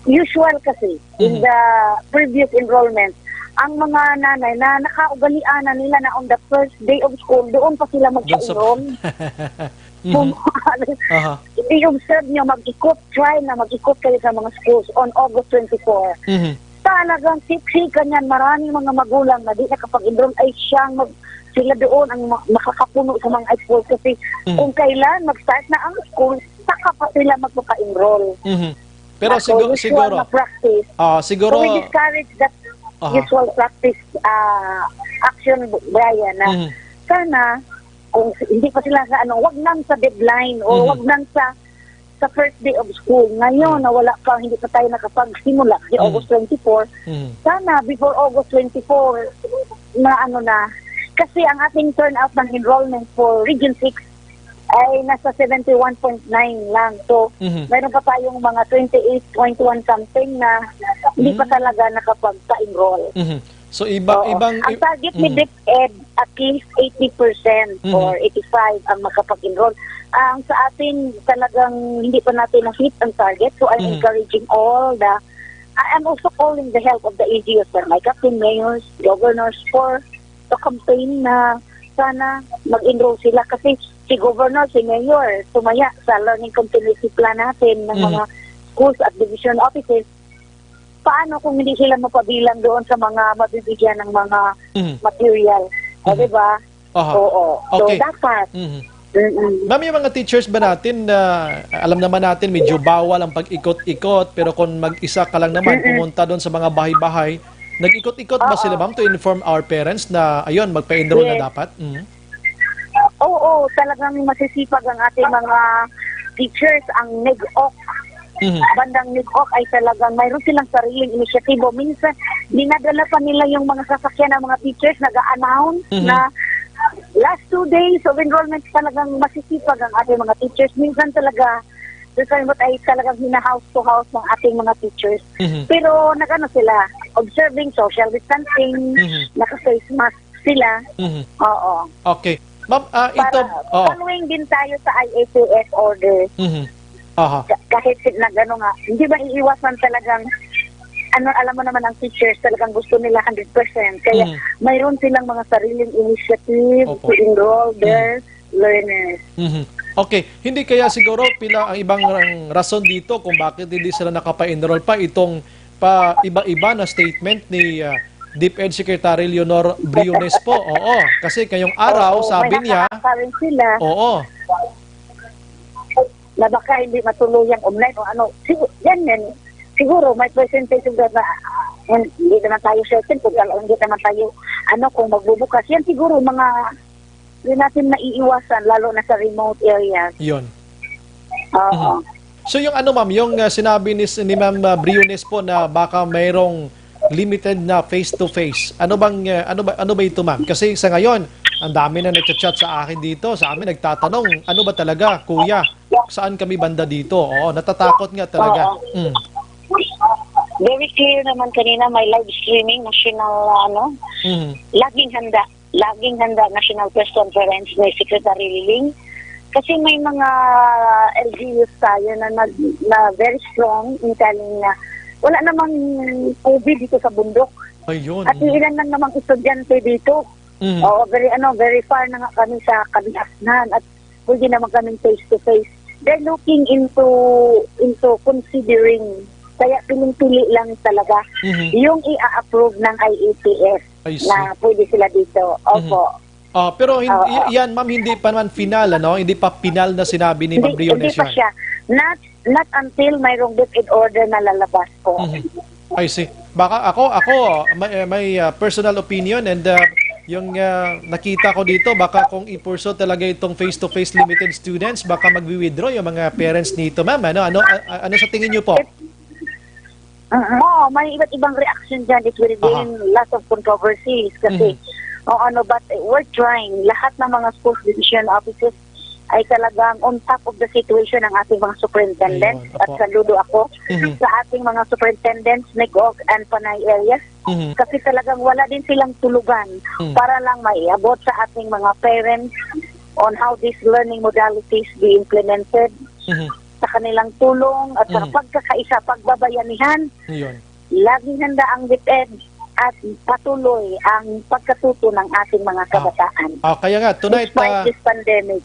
usual kasi in the previous enrollment, ang mga nanay na nakaugalian na nila na on the first day of school, doon pa sila magpa-enroll. I-observe nyo, try na mag-ikot kayo sa mga schools on August 24. Talagang siksikan yan, maraming mga magulang na di nakapag-enroll ay sila doon ang makakapuno sa mga schools kasi kung kailan mag-start na ang school, saka pa sila magpapa-enroll. Pero siguro na practice. Siguro so we discourage that usual practice action, Brian, na sana kung hindi pa sila sa wag nang sa deadline o wag nang sa first day of school. Ngayon, na wala pa, hindi pa tayo nakapagsimula kasi August 24. Sana before August 24 na kasi ang ating turnout ng enrollment for Region 6 ay nasa 71.9 lang. So, mayroon pa tayong mga 28.1 something na hindi pa talaga nakapagpa-enroll. So, ibang... Ang target ni DepEd, at least 80% or 85% ang makapag-enroll. Ang sa atin, talagang hindi pa natin na-hit ang target. So, I'm encouraging all I'm also calling the help of the AGOs, my captain mayors, governors to campaign na sana mag-enroll sila kasi si governor, si mayor, sumaya sa learning continuity plan natin ng mga schools at division offices. Paano kung hindi sila mapabilang doon sa mga mabibigyan ng mga material? O, diba? Oo. Okay. So, dapat. Ma'am, yung mga teachers ba natin, alam naman natin medyo bawal ang pag-ikot-ikot, pero kung mag-isa ka lang naman, pumunta doon sa mga bahay-bahay, nag-ikot-ikot ba sila, ma'am, to inform our parents na, ayun, magpa-enroll na dapat? Oo, talagang masisipag ang ating mga teachers, ang NEG-OC. Bandang NEG-OC ay talagang mayroon silang sariling inisyatibo. Minsan, dinadala pa nila yung mga sasakyan ng mga teachers, nag-a-announce na last 2 days of enrollment, talagang masisipag ang ating mga teachers. Minsan talaga, ay talagang hina-house to house ng ating mga teachers. Pero nag-ano sila, observing social distancing, naka-face mask sila. Oo. Okay. Ma'am, ito... Following din tayo sa IAPS order. Kahit na gano'n nga, hindi ba iiwasan talagang alam mo naman ang teachers talagang gusto nila 100%. Kaya mayroon silang mga sariling initiative to enroll their learners. Okay, hindi kaya siguro ang ibang rason dito kung bakit hindi sila nakapa-enroll pa itong iba-iba na statement ni DepEd Secretary Leonor Briones po. Oo, kasi kayong araw sabi niya, sila. Oo. Na baka hindi matuluyang online o ano. Siguro may presentation na hindi naman tayo certain kung hindi naman tayo kung magbubukas. Yan siguro mga hindi natin naiiwasan lalo na sa remote areas. Yun. Oo. So yung ma'am, yung sinabi ni Ma'am Briones po na baka mayroong limited na face-to-face. Ano ba ito, ma'am? Kasi sa ngayon, ang dami na nagchat-chat sa akin dito. Sa amin nagtatanong, ano ba talaga, kuya? Saan kami banda dito? Oo, natatakot nga talaga. Very clear naman kanina, may live streaming, national, laging handa national press conference ni Secretary Liling. Kasi may mga LGUs tayo na very strong in telling na wala namang COVID dito sa bundok. Ayun. At ilan lang namang estudyante dito. Oo, very far na nga kami sa kabihasnan at pwede naman kaming face-to-face they're looking into considering, kaya piling-pili lang talaga yung i-approve ng IETS I see. na pwede sila dito. Opo. Pero yan, ma'am, hindi pa naman final, ano? Hindi pa final na sinabi ni Ma'am Hindi Briones pa yan. siya. Not until mayroong DepEd order na lalabas po. I see. Baka ako may personal opinion and yung nakita ko dito, baka kung i-pursue talaga itong face-to-face limited students, baka magwi-withdraw yung mga parents nito, ma'am. Ano sa tingin niyo po? May iba't ibang reaction dyan. It will bring lots of controversies kasi but we're trying. Lahat ng mga school division offices ay talagang on top of the situation ng ating mga superintendents. Ayun, At saludo ako sa ating mga superintendents, Negog and Panay areas. Kasi talagang wala din silang tulugan para lang maiabot sa ating mga parents on how these learning modalities be implemented sa kanilang tulong at sa pagkakaisa, pagbabayanihan. Yun. Laging handa ang DepEd at patuloy ang pagkatuto ng ating mga kabataan. Kaya nga, tonight, despite this pandemic.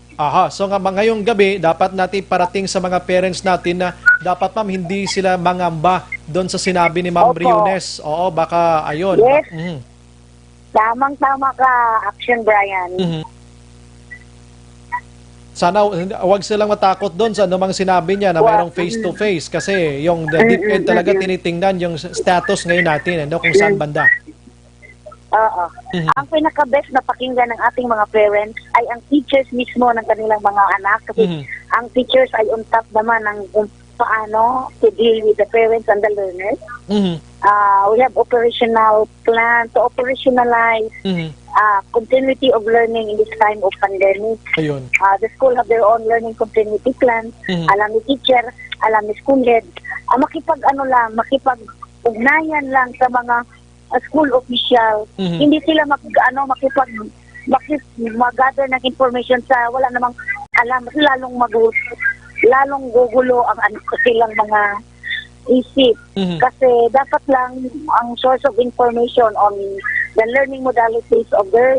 so ngayong gabi, dapat natin parating sa mga parents natin na dapat, ma'am, hindi sila mangamba doon sa sinabi ni Ma'am Briones. Oo, baka, ayun. Yes. Tamang-tama ka, Action Brian. Sana wag silang matakot doon sa anumang sinabi niya na mayroong face-to-face kasi yung DepEd talaga tinitingnan yung status ngayon natin, kung saan banda. Ang pinaka-best na pakinggan ng ating mga parents ay ang teachers mismo ng kanilang mga anak kasi ang teachers ay on top naman ng kung paano to deal with the parents and the learners. We have operational plan to operationalize continuity of learning in this time of pandemic. Ayun. The school have their own learning continuity plan. Alam ni teacher, alam ni school head. Makipag-ugnayan lang sa mga school official. Hindi sila mag-gather ng information sa wala namang alam. Lalong gugulo ang silang mga isip. Kasi dapat lang ang source of information on the learning modalities of their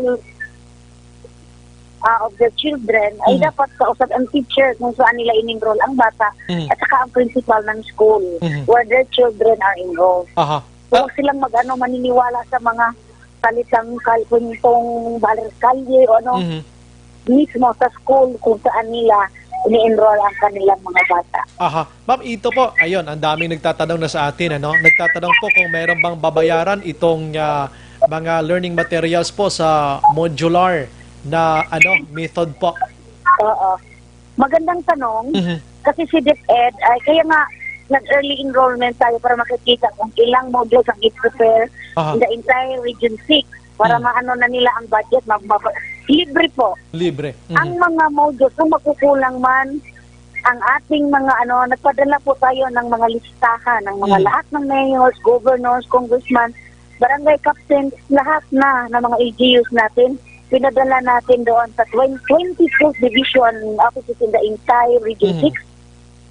children ay dapat kausap ang teacher kung saan nila in-enroll ang bata at saka ang principal ng school where their children are enrolled. Huwag silang maniniwala sa mga salitang kwentong balerkalye o mismo sa school kung saan nila ini-enroll ang kanilang mga bata. Ma'am, ito po, ayun, ang daming nagtatanong na sa atin, Nagtatanong po kung meron bang babayaran itong mga learning materials po sa modular na method po. Magandang tanong kasi si DepEd ay kaya nga nag-early enrollment tayo para makikita kung ilang modules ang i-prepare in the entire Region 6 para maano na nila ang budget. Libre po. Libre. Ang mga modules, kung makukulang man, ang ating mga nagpadala po tayo ng mga listahan ng mga lahat ng mayors, governors, congressman, barangay captains, lahat na ng mga LGUs natin. Pinadala natin doon sa 24th Division offices in the entire Region 6.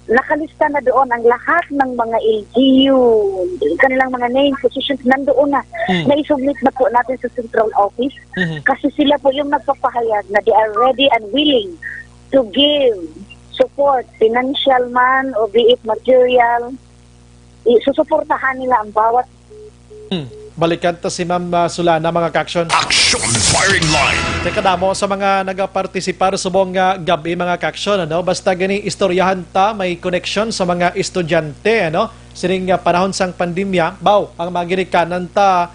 Nakalista na doon ang lahat ng mga LGU, kanilang mga name, positions, nandoon na. Na-submit na po natin sa central office kasi sila po yung nagpapahayag na they are ready and willing to give support, financial man o be it material. Susuportahan nila ang bawat Balikan to si Ma'am Sulana, mga kaksyon. Action Firing Line. Teka damo sa mga nagapartisipar sa buong gabi, mga kaksyon, basta gani istoryahan ta, may connection sa mga estudyante, sining panahon sang pandemya, ang magirikanan ta,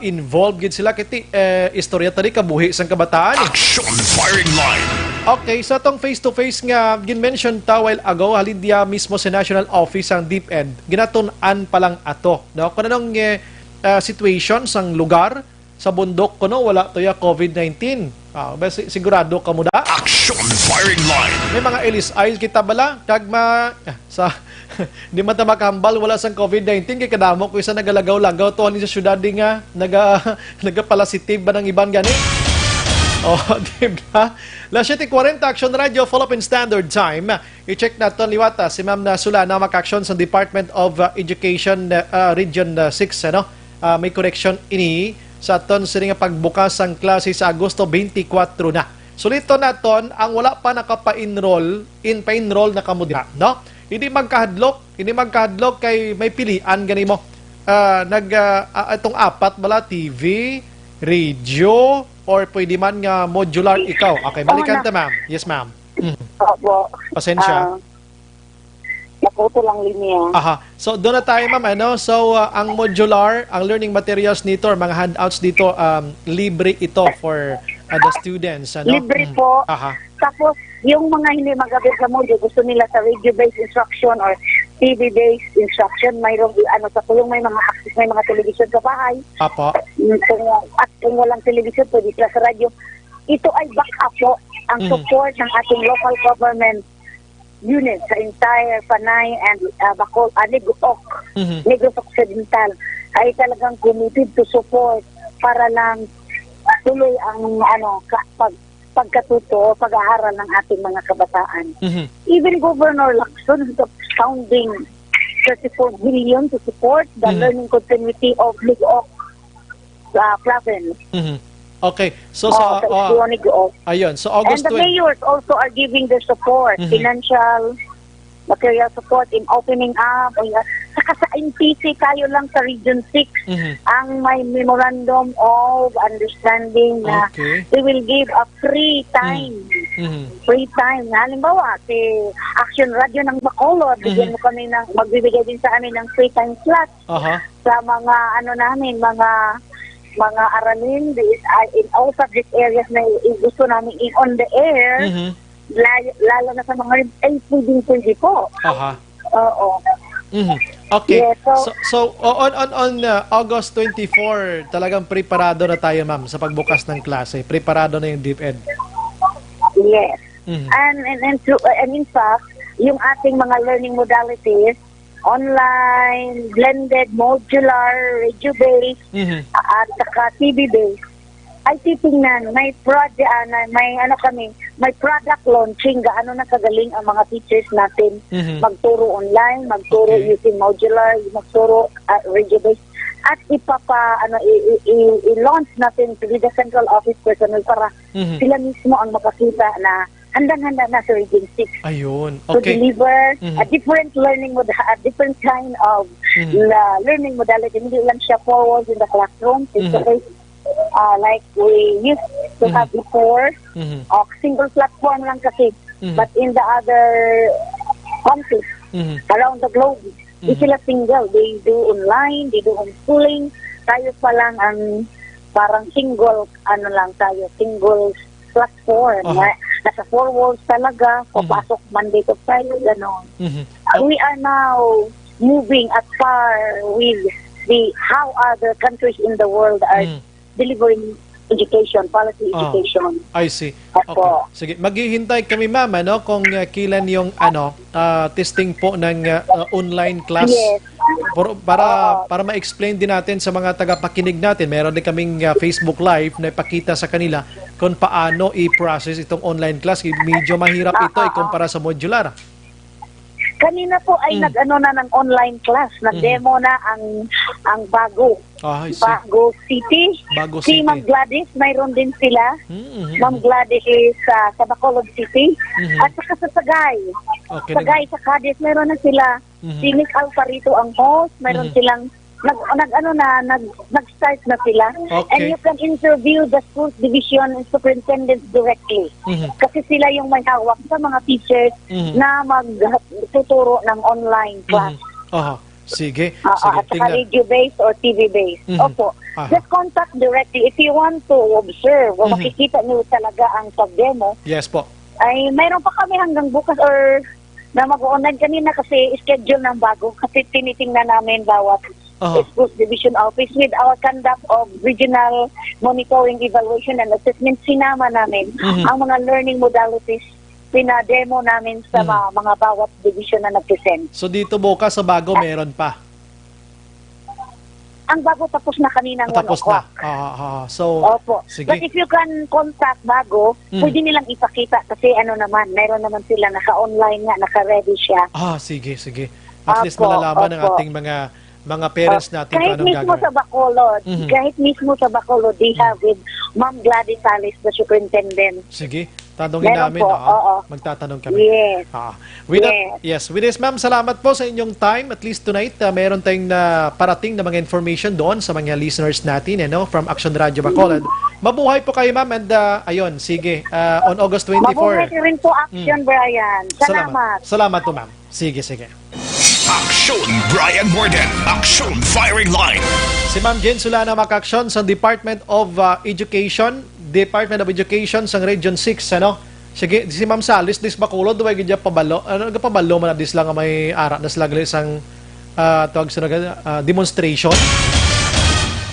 involved gid sila kiti istorya tadi kabuhi sang kabataan. Action Firing Line. Okay, sa tong face-to-face nga gin-mention ta while ago, halin dia mismo sa National Office ang DepEd, ginatun-an pa lang ato. Kung anong situation sang lugar sa bundok wala to ya COVID-19. Sigurado ka mo da? Action Firing Line. May mga LSI kita bala kag sa di man ta makahambal wala sang COVID-19 kay kadamo ko isa nagalagaw-lagaw to sa syudad nga nagapositive ba ng ibang gani. Diba? Las 7:40 Action Radio, Philippine Standard Time. I-check natin liwata si Ma'am Sulana, maka-action sa Department of Education Region 6, may correction ini sa aton sa nga pagbukas ang klase sa Agosto 24 na. Sulito naton ang wala pa nakapa-enroll na kamudra, no? Hindi magkahadlok kay may pilian gani mo. Itong apat bala TV, radio, or pwede man nga modular ikaw. Okay, balikan ta, ma'am. Yes, ma'am. Opo. Pasensya. Naputo lang linya. Aha. So, doon na tayo, ma'am. Ano? So, ang modular, ang learning materials nito, or mga handouts dito, libre ito for the students. Ano? Libre po. Aha. Tapos, yung mga hindi magabit sa module, gusto nila sa radio-based instruction or TV-based instruction, mayroong sa yung may mga access, may mga television sa bahay. Apo. Kung walang television, pwede sila sa radio. Ito ay backup po ang support ng ating local government unit sa entire Panay and Negros Occidental ay talagang committed to support para lang tuloy ang pagkatuto o pag-aaral ng ating mga kabataan. Even Governor Lacson is founding 34 billion to support the learning continuity of Ligok province. Okay. So, ayun. So, And August the mayors also are giving their support, financial, material support in opening up. Saka sa NPC, tayo lang sa Region 6 ang may memorandum of understanding na they will give a free time. Free time. Halimbawa, si Action Radio ng Bacolod, bigyan mo kami magbibigay din sa amin ng free time slot sa mga mga aralin in all subject areas na gusto namin on the air, lalo na sa mga pwede po. Oo. Okay. Yes, so on August 24, talagang preparado na tayo, ma'am, sa pagbukas ng klase. Preparado na yung DepEd. Yes. And in fact, yung ating mga learning modalities, online, blended, modular, radio-based, at saka TV-based, ay titingnan, may product launching, gaano na kagaling ang mga teachers natin magturo online, magturo using modular, magturo radio-based, at i-launch natin to the central office personnel para sila mismo ang makakita na handang-handa na sa Region 6. Ayun. To Okay. deliver a different a different kind of learning modality. Hindi lang siya 4 walls in the classroom. It's like we used to have before. Single platform lang kasi. But in the other countries around the globe, di sila single. They do online, they do homeschooling. Tayo pa lang ang parang single platform. Nasa 4 walls talaga, papasok Monday to Friday, gano'n. We are now moving at par with how other countries in the world are delivering education, policy education. I see. Okay. Sige, maghihintay kami, ma'am, kung kailan yung testing po ng online class. Yes. Para ma-explain din natin sa mga tagapakinig natin. Meron din kaming Facebook Live na ipakita sa kanila kung paano i-process itong online class. Medyo mahirap ito ikumpara sa modular. Kanina po ay ng online class. Nag-demo na ang Bago. Bago City. Si Ma'am Gladys, mayroon din sila. Ma'am Gladys is sa Bacolod City. At saka sa Sagay. Sagay sa Cadiz, mayroon na sila. Si Nick Alfarito ang host. Mayroon silang nag-start na sila. And you can interview the school division and superintendents directly. Kasi sila yung may hawak sa mga teachers na magtuturo ng online class. Sige. At saka radio-based or TV-based. Opo. Just contact directly. If you want to observe o makikita niyo talaga ang pag-demo. Yes po. Ay mayroon pa kami hanggang bukas or na mag-online kanina kasi schedule ng Bago. Kasi tinitingnan namin bawat school division office with our conduct of regional monitoring, evaluation, and assessment. Sinama namin ang mga learning modalities. Pinademo namin sa mga bawat division na nag-present. So dito bukas sa Bago meron pa? Ang Bago tapos na kaninang 1 o'clock. So, opo. sige. But if you can contact Bago, pwede nilang ipakita kasi meron naman sila naka-online nga, naka-ready siya. Sige. At least malalaman ng ating mga parents natin kung kahit anong mismo gagawin. sa Bacolod, Mhm. kahit mismo sa Bacolod, they have with Ma'am Gladys Salis, the superintendent. Sige, tanongin Meron namin. po, oo. Magtatanong kami. Yes. With that, Yes. with this, ma'am, salamat po sa inyong time. At least tonight, meron tayong parating na mga information doon sa mga listeners natin, from Action Radio Bacolod. Mabuhay po kayo, ma'am. And ayun, sige, on August 24. Mabuhay rin po Action, Brian. Salamat. Salamat po, ma'am. Sige, sige. Aksyon Brian Morden. Aksyon Firing Line. Si Ma'am Jen Solana Makaksyon sa Department of Education sa Region 6, Sige, si Ma'am Salis dis Bacolod duway gid pabalo. Pabalo man dis lang nga may ara na sila isang tawag sa demonstration.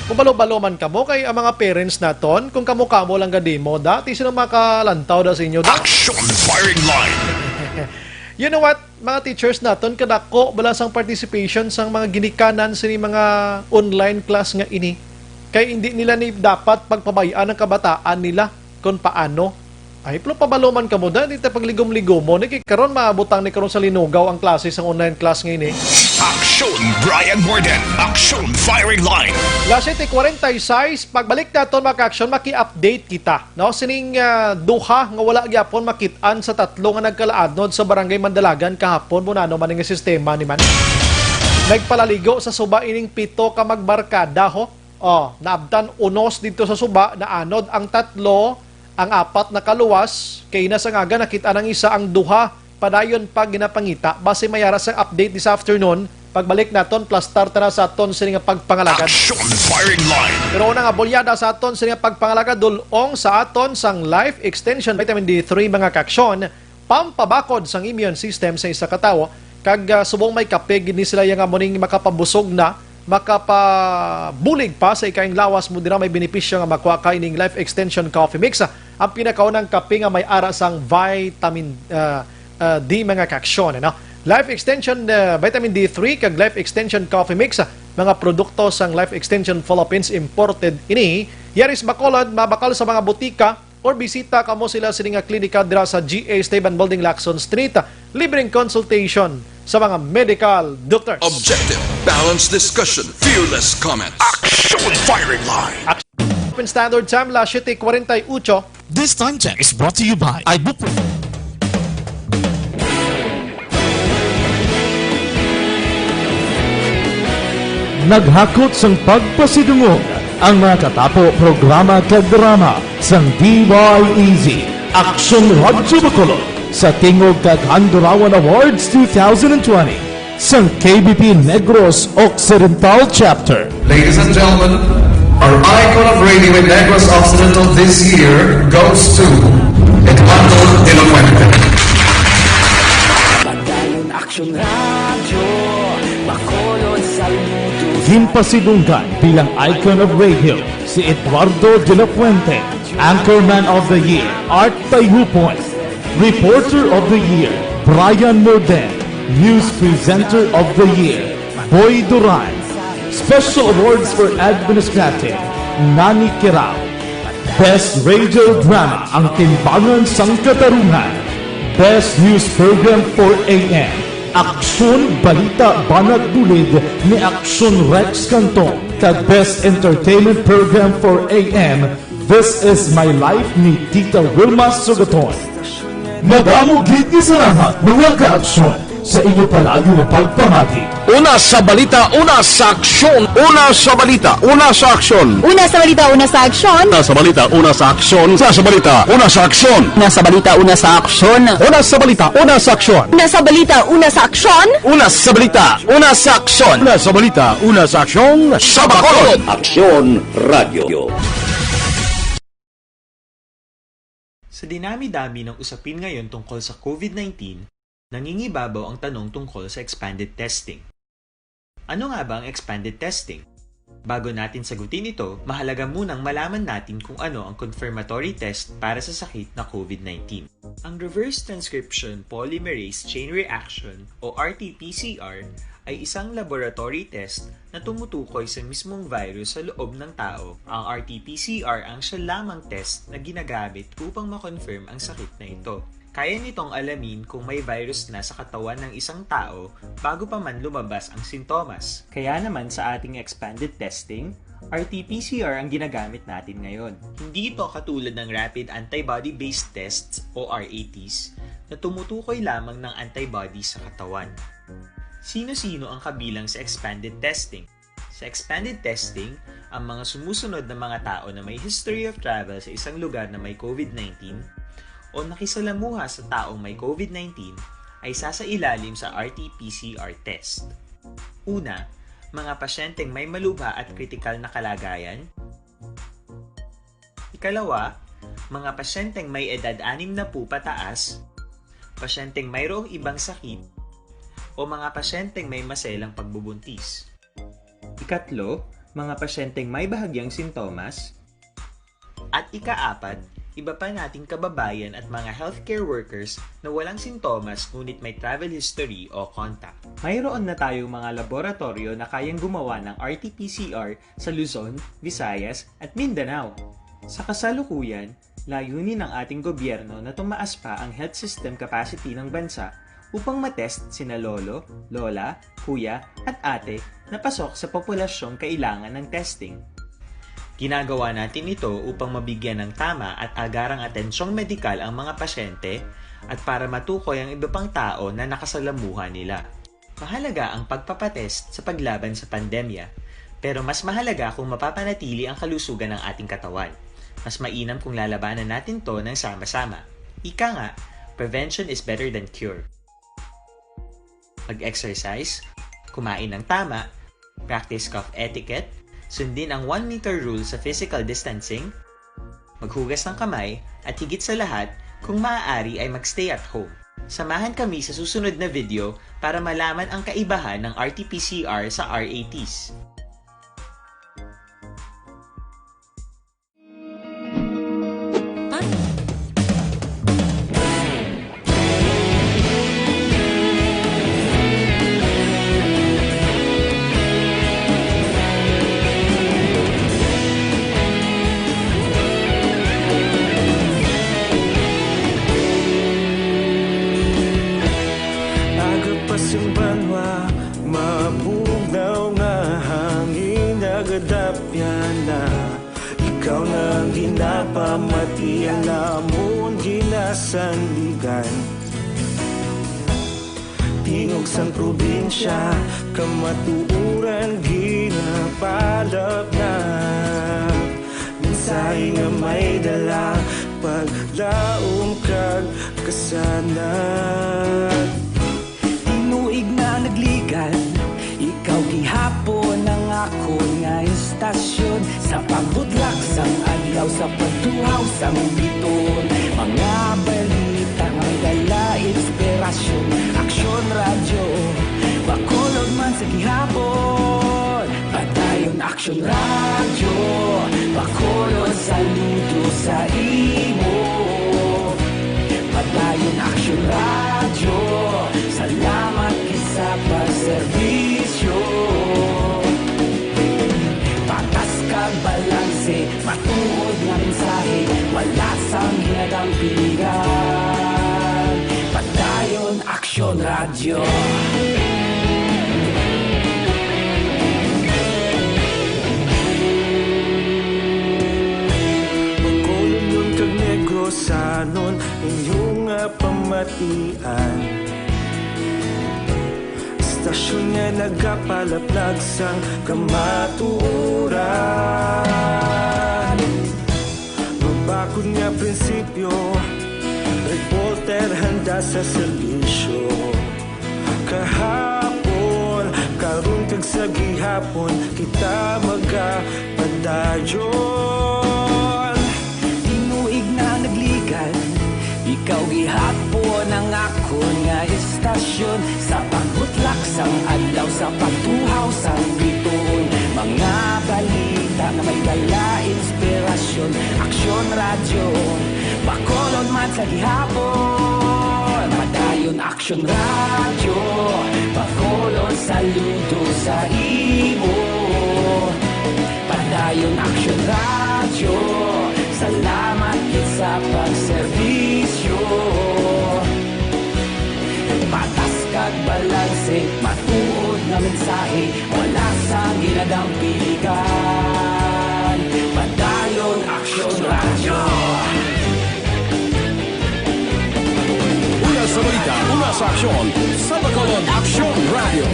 Pabalo-balo man kamo kay ang mga parents naton kung kamo lang ga demo dati sino makalantaw da sa inyo da. Aksyon Firing Line. You know what, mga teachers naton kadako balasang participation sang mga ginikanan sa mga online class nga ini. Kay hindi nila ni dapat pagpabayaan ng kabataan nila kung paano. Ay, pero pabaluman ka mo da, hindi tayo pagligom-ligom mo. Karon maabutang ni karon sa linugaw ang klase sa online class ngayon Aksyon Brian Morden. Aksyon Firing Line. Last 46, pagbalik naton maka-action, maki-update kita. Sining duha nga wala gyapon makitaan sa tatlo nga nagkalaadnod sa Barangay Mandalagan kahapon muna man nga sistema ni man. Nagpalaligo sa suba ining 7 ka magbarkada naabtan unos dito sa suba na anod ang tatlo, ang 4 na kaluwas, kay nasa ngaga nakita ng isa ang duha, padayon pag ginapangita, base mayara sa update this afternoon, pagbalik naton, plus start na sa aton sa nga pagpangalagad. Aksyon Firing Line. Pero una nga, bolyada sa aton sa nga pagpangalagad, dulong sa aton sang life extension, vitamin D3 mga kaksyon, pampabakod sang immune system sa isa katawo, kag subong may kapeg, ni sila yung amuning makapabusog na, makapabulig pa sa ikaing lawas mo dira may benepisyo nga makuha kaining life extension coffee mix. Ang pinakaunang kape nga may ara sang vitamin D mga kaksyon. Life extension vitamin D3 kag life extension coffee mix, mga produkto sang Life Extension Philippines imported ini. Yaris Bacolod, mabakal sa mga butika or bisita kamo sila sa nga klinika dira sa GA Esteban Building, Lacson Street. Libreng consultation sa mga medical doctors. Objective, balanced discussion, fearless comments. Aksyon Firing Line. Open Standard Time, las 7:48. This time check is brought to you by ibuprofen. Naghakot sang pagpasidungog ang mga katapo programa kag drama sang DYEZ Action Radio Bacolod sa Tingog kag Handurawan Awards 2020 sang KBP Negros Occidental Chapter. Ladies and gentlemen, our icon of radio in Negros Occidental this year goes to Eduardo De La Fuente. Himpasidunggan bilang icon of radio si Eduardo De La Fuente, Anchorman of the Year, Art Tayhupoy, Reporter of the Year, Brian Morden, News Presenter of the Year, Boy Duran, Special Awards for Administrative, Nani Kirao, Best Radio Drama, Ang Timbangan sang Katarungan, Best News Program for AM, Aksyon Balita Banat Bulid ni Aksyon Rex Canton, kag Best Entertainment Program for AM, This Is My Life ni Tita Wilma Sugaton. Madamo gid ni salamat mga ka-aksyon sa inyo palagi na pagpamati. Una sa balita, una sa aksyon. Una sa balita, una sa aksyon. Una sa balita, una sa aksyon. Una sa balita, una sa aksyon. Una sa balita, una sa aksyon. Una sa balita, una sa aksyon. Una sa balita, una sa aksyon. Una sa balita, una sa aksyon. Una sa balita, una sa aksyon. Una sa balita, una sa aksyon. Sa Bacolod. Aksyon Radio. Sa dinami-dami ng usapin ngayon tungkol sa COVID-19, nangingibabaw ang tanong tungkol sa expanded testing. Ano nga ba ang expanded testing? Bago natin sagutin ito, mahalaga munang malaman natin kung ano ang confirmatory test para sa sakit na COVID-19. Ang Reverse Transcription Polymerase Chain Reaction o RT-PCR ay isang laboratory test na tumutukoy sa mismong virus sa loob ng tao. Ang RT-PCR ang siya lamang test na ginagamit upang makonfirm ang sakit na ito. Kaya nitong alamin kung may virus na sa katawan ng isang tao bago pa man lumabas ang sintomas. Kaya naman sa ating expanded testing, RT-PCR ang ginagamit natin ngayon. Hindi ito katulad ng Rapid Antibody-Based Tests o RATs na tumutukoy lamang ng antibodies sa katawan. Sino-sino ang kabilang sa expanded testing? Sa expanded testing, ang mga sumusunod na mga tao na may history of travel sa isang lugar na may COVID-19 o nakisalamuha sa taong may COVID-19 ay sasailalim sa RT-PCR test. Una, mga pasyenteng may malubha at kritikal na kalagayan. Ikalawa, mga pasyenteng may edad 60 pataas, pasyenteng mayroong ibang sakit, o mga pasyenteng may maselang pagbubuntis. Ikatlo, mga pasyenteng may bahagyang sintomas. At ikaapat, iba pa nating kababayan at mga healthcare workers na walang sintomas ngunit may travel history o contact. Mayroon na tayong mga laboratorio na kayang gumawa ng RT-PCR sa Luzon, Visayas at Mindanao. Sa kasalukuyan, layunin ng ating gobyerno na tumaas pa ang health system capacity ng bansa upang matest sina lolo, lola, kuya at ate na pasok sa populasyong kailangan ng testing. Ginagawa natin ito upang mabigyan ng tama at agarang atensyong medikal ang mga pasyente at para matukoy ang iba pang tao na nakasalamuha nila. Mahalaga ang pagpapatest sa paglaban sa pandemya, pero mas mahalaga kung mapapanatili ang kalusugan ng ating katawan. Mas mainam kung lalabanan natin to ng sama-sama. Ika nga, prevention is better than cure. Mag-exercise, kumain ng tama, practice cough etiquette, sundin ang 1 meter rule sa physical distancing, maghugas ng kamay, at higit sa lahat, kung maaari ay magstay at home. Samahan kami sa susunod na video para malaman ang kaibahan ng RT-PCR sa RATs. Ikaw na ginapamati ang namon ginasandigan. Tingog sang probinsya, kamatuuran ginapalap na. Mensahe nga may dala, paglaom kag kasanan. Tinuig na nagligan, ikaw gihapon ang ako nga istasyon. Sa pagbudlak sang adlaw, sa pagtuhaw sang biton. Mga balita nga dala inspirasyon. Aksyon radyo, bakolod man sa gihapon. Padayon aksyon radyo, bakolod saludo sa imo. Padayon aksyon radyo, salamat kisa pagserbisyo. Patas kag balanse, matuod nga mensahe, wala sang hinagang piligan. Padayon aksyon radyo. Bakolod nun kag Negrosanon, inyong pamatian. Stasyon nga nagapalaplag sang kamatuuran. Magbakod nga prinsipyo, reporter handa sa serbisyo. Kahapon, karon kag sa gihapon, kita magapadayon. Tinuig na nagligan, ikaw gihapon ang ako nga istasyon. Sa pagbutlak sang adlaw, sa pagtuhaw sang biton. Mga balita na may dala inspirasyon. Aksyon radyo, bakolod man sa gihapon. Padayon aksyon radyo, bakolod saludo sa imo. Padayon aksyon radyo, salamat sa pagserbisyo. Patas kag balanse, matuod nga mensahe, wala sang ginadang piligan. Padayon Aksyon Radyo. Una sa balita, una sa aksyon. Sa Bacolod, Aksyon Radio.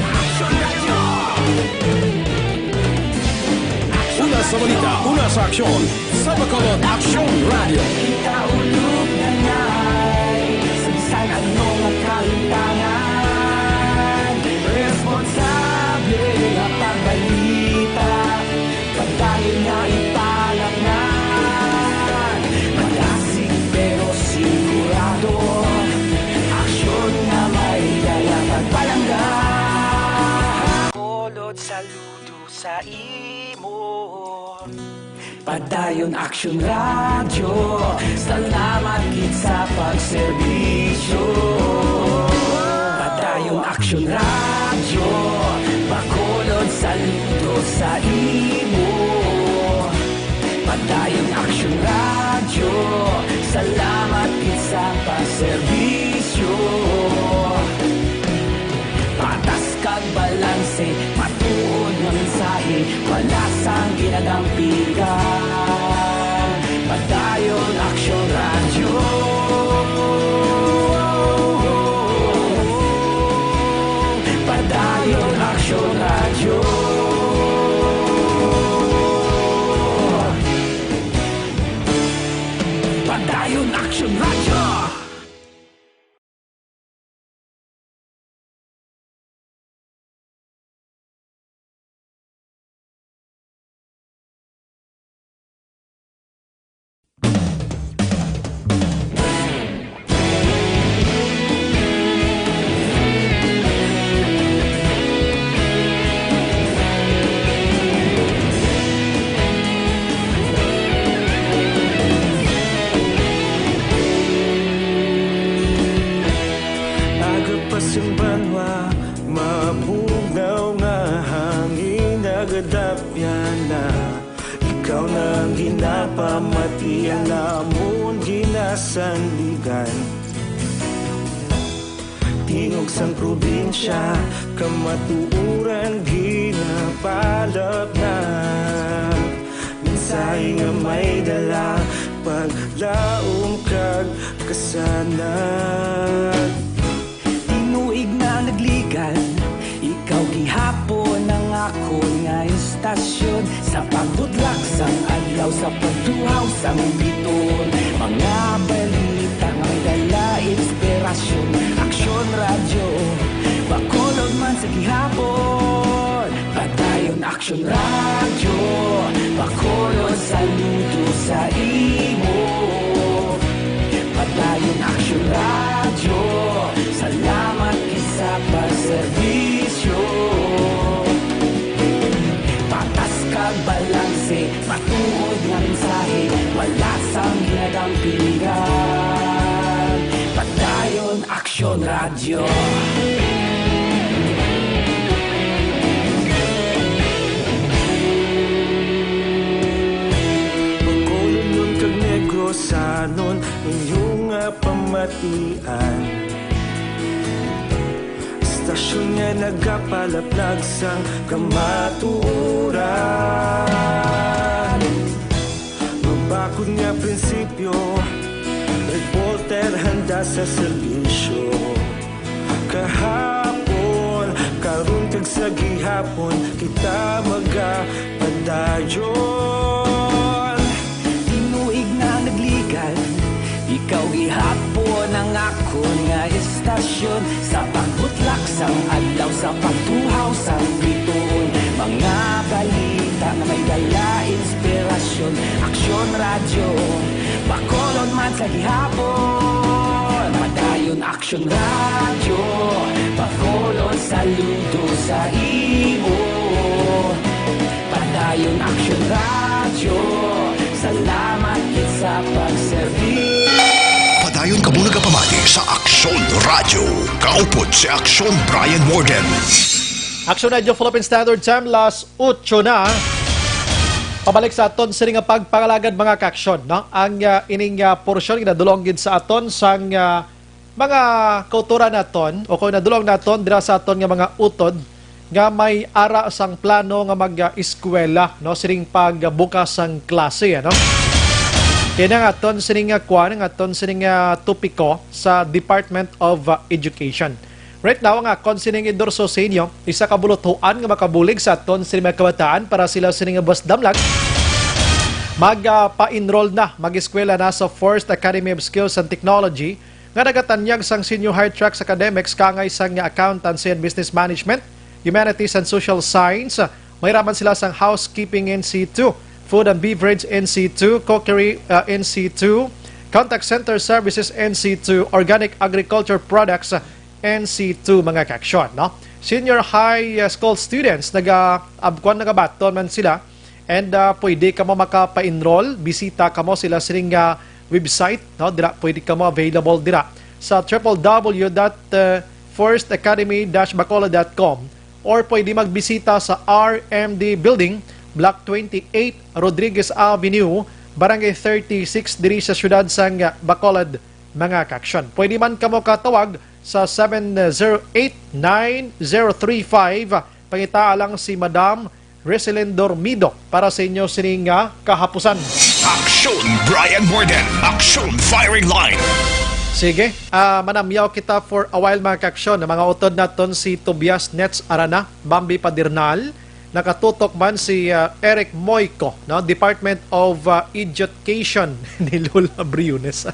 Una sa balita, una sa aksyon. Sa Bacolod, Aksyon Radio. Ikaulog na ngay, sa ano nga kahintangan. Responsable nga pagbalita, pagdayon nga ipalangan. Malasig pero sigurado, aksyon nga may dala pagpalanggan. Kolod saludo sa imo, Padayon Aksyon Radyo, salamat gid sa pagserbisyo. Padayon Aksyon Radyo, Bacolod saludo sa imo. Padayon Aksyon Radyo, salamat gid sa pagserbisyo. Patas kag balanse, matuod nga mensahe, wala sang ginadampigan. Padayon Aksyon Radyo. Padayon Aksyon Radyo. Padayon Aksyon Radyo. Agapasang banwa, mabugaw nga hangin agadapyan na. Ikaw na ang ginapamatian namon ginasandigan. Tingog sang probinsya, kamatuuran ginapalap na. Minsay nga may dala, paglaom kag kasanan. Tinuig na nagligan, ikaw gihapon ang ako nga istasyon. Sa pagbudlak sang adlaw, sa pagduhaw sang biton. Mga balita nga may dala inspirasyon. Aksyon Radyo, Bacolod man sa gihapon. Padayon Aksyon Radyo, Bacolod saludo sa imo. Padayon Aksyon Radyo, salamat sa pagserbisyo. Patas kag balanse, matuod nga mensahe, wala sang ginadampigan. Padayon Aksyon Radyo. Bacolod nun kag Negros anon inyong pamatian. Istasyon nga nagapalaplag sang kamatuuran. Mabakod nga prinsipyo, reporter handa sa serbisyo. Kahapon, karon kag sa gihapon, kita magapadayon. Tinuig na nagligan, ikaw gihapon ang ako nga istasyon. Sa pagbutlak sang adlaw, sa pagtuhaw sang biton. Mga balita na may dala inspirasyon. Aksyon Radyo, Bacolod man sa gihapon. Padayon Aksyon Radyo, Bacolod saludo sa imo. Padayon Aksyon Radyo, salamat gid sa pagserbisyo. Padayon ka muna kapamati sa Aksyon Radio. Kaupod si Aksyon Brian Morgan. Aksyon Radio Philippine Standard Time, last 8 na. Pabalik sa aton sa nga pagpangalagad mga kaaksyon. No? Ang ining porsyon ginadulong gid sa aton sang mga kauturan naton o kung nadulong naton dira sa aton nga mga utod nga may ara sang plano nga mag-eskwela no sining pagbukas sang klase ano. Kaya nga aton sining kuan nga aton sining topiko sa Department of Education. Right now nga kon sining idorso sa inyo isa ka bulutuan nga makabulig sa aton sining mga kabataan para sila sining bus damlag magpa-enroll na mag-eskwela na sa First Academy of Skills and Technology nga nagatanyag sang senior high tracks academics kangay sang accountancy and business management, humanities and social science. May raman sila sang housekeeping NC2, food and beverage NC2, cookery NC2, contact center services NC2, organic agriculture products NC2 mga kaksyon. No? Senior high school students nag-abkuan nagabaton man sila and pwede ka mo makapa-enroll, bisita ka mo sila sining website, no? Dira pwede ka mo available dira sa www.firstacademy-bacolod.com or pwede magbisita sa RMD Building, Block 28, Rodriguez Avenue, Barangay 36 diri sa siyudad sang Bacolod mga kaksyon. Pwede man ka mo katawag sa 708-9035. Pangita lang si Madam Resilén Dormido para sa inyo sining kahapusan. Aksyon Brian Borden, Aksyon Firing Line. Sige, manamyaw kita for a while mga kaksyon. Mga utod naton si Tobias Nets Arana, Bambi Padernal, nakatutok man si Eric Moico, no? Department of Education ni Lola Briones.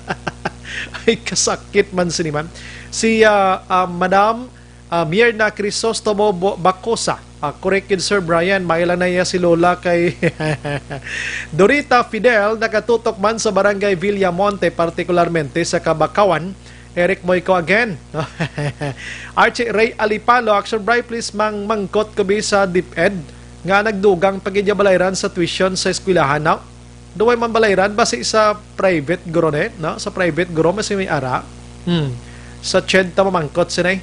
Ay kasakit man siniman. Si Madam Mierna Crisostomo Bacosa. Correct yun, Sir Brian. Mailan na iya si Lola kay Dorita Fidel, nakatutok man sa Barangay Villamonte, partikularmente sa Kabakawan. Eric Moico again. Archie Ray Alipalo, Action Bright, please mangkot kabi sa DepEd nga nagdugang pagidyabalayran sa tuition sa eskwelahan. No? Duway man balayran ba sa private guro no? Sa private guro mas may ara. Sa CHED ta mamangkot sinay.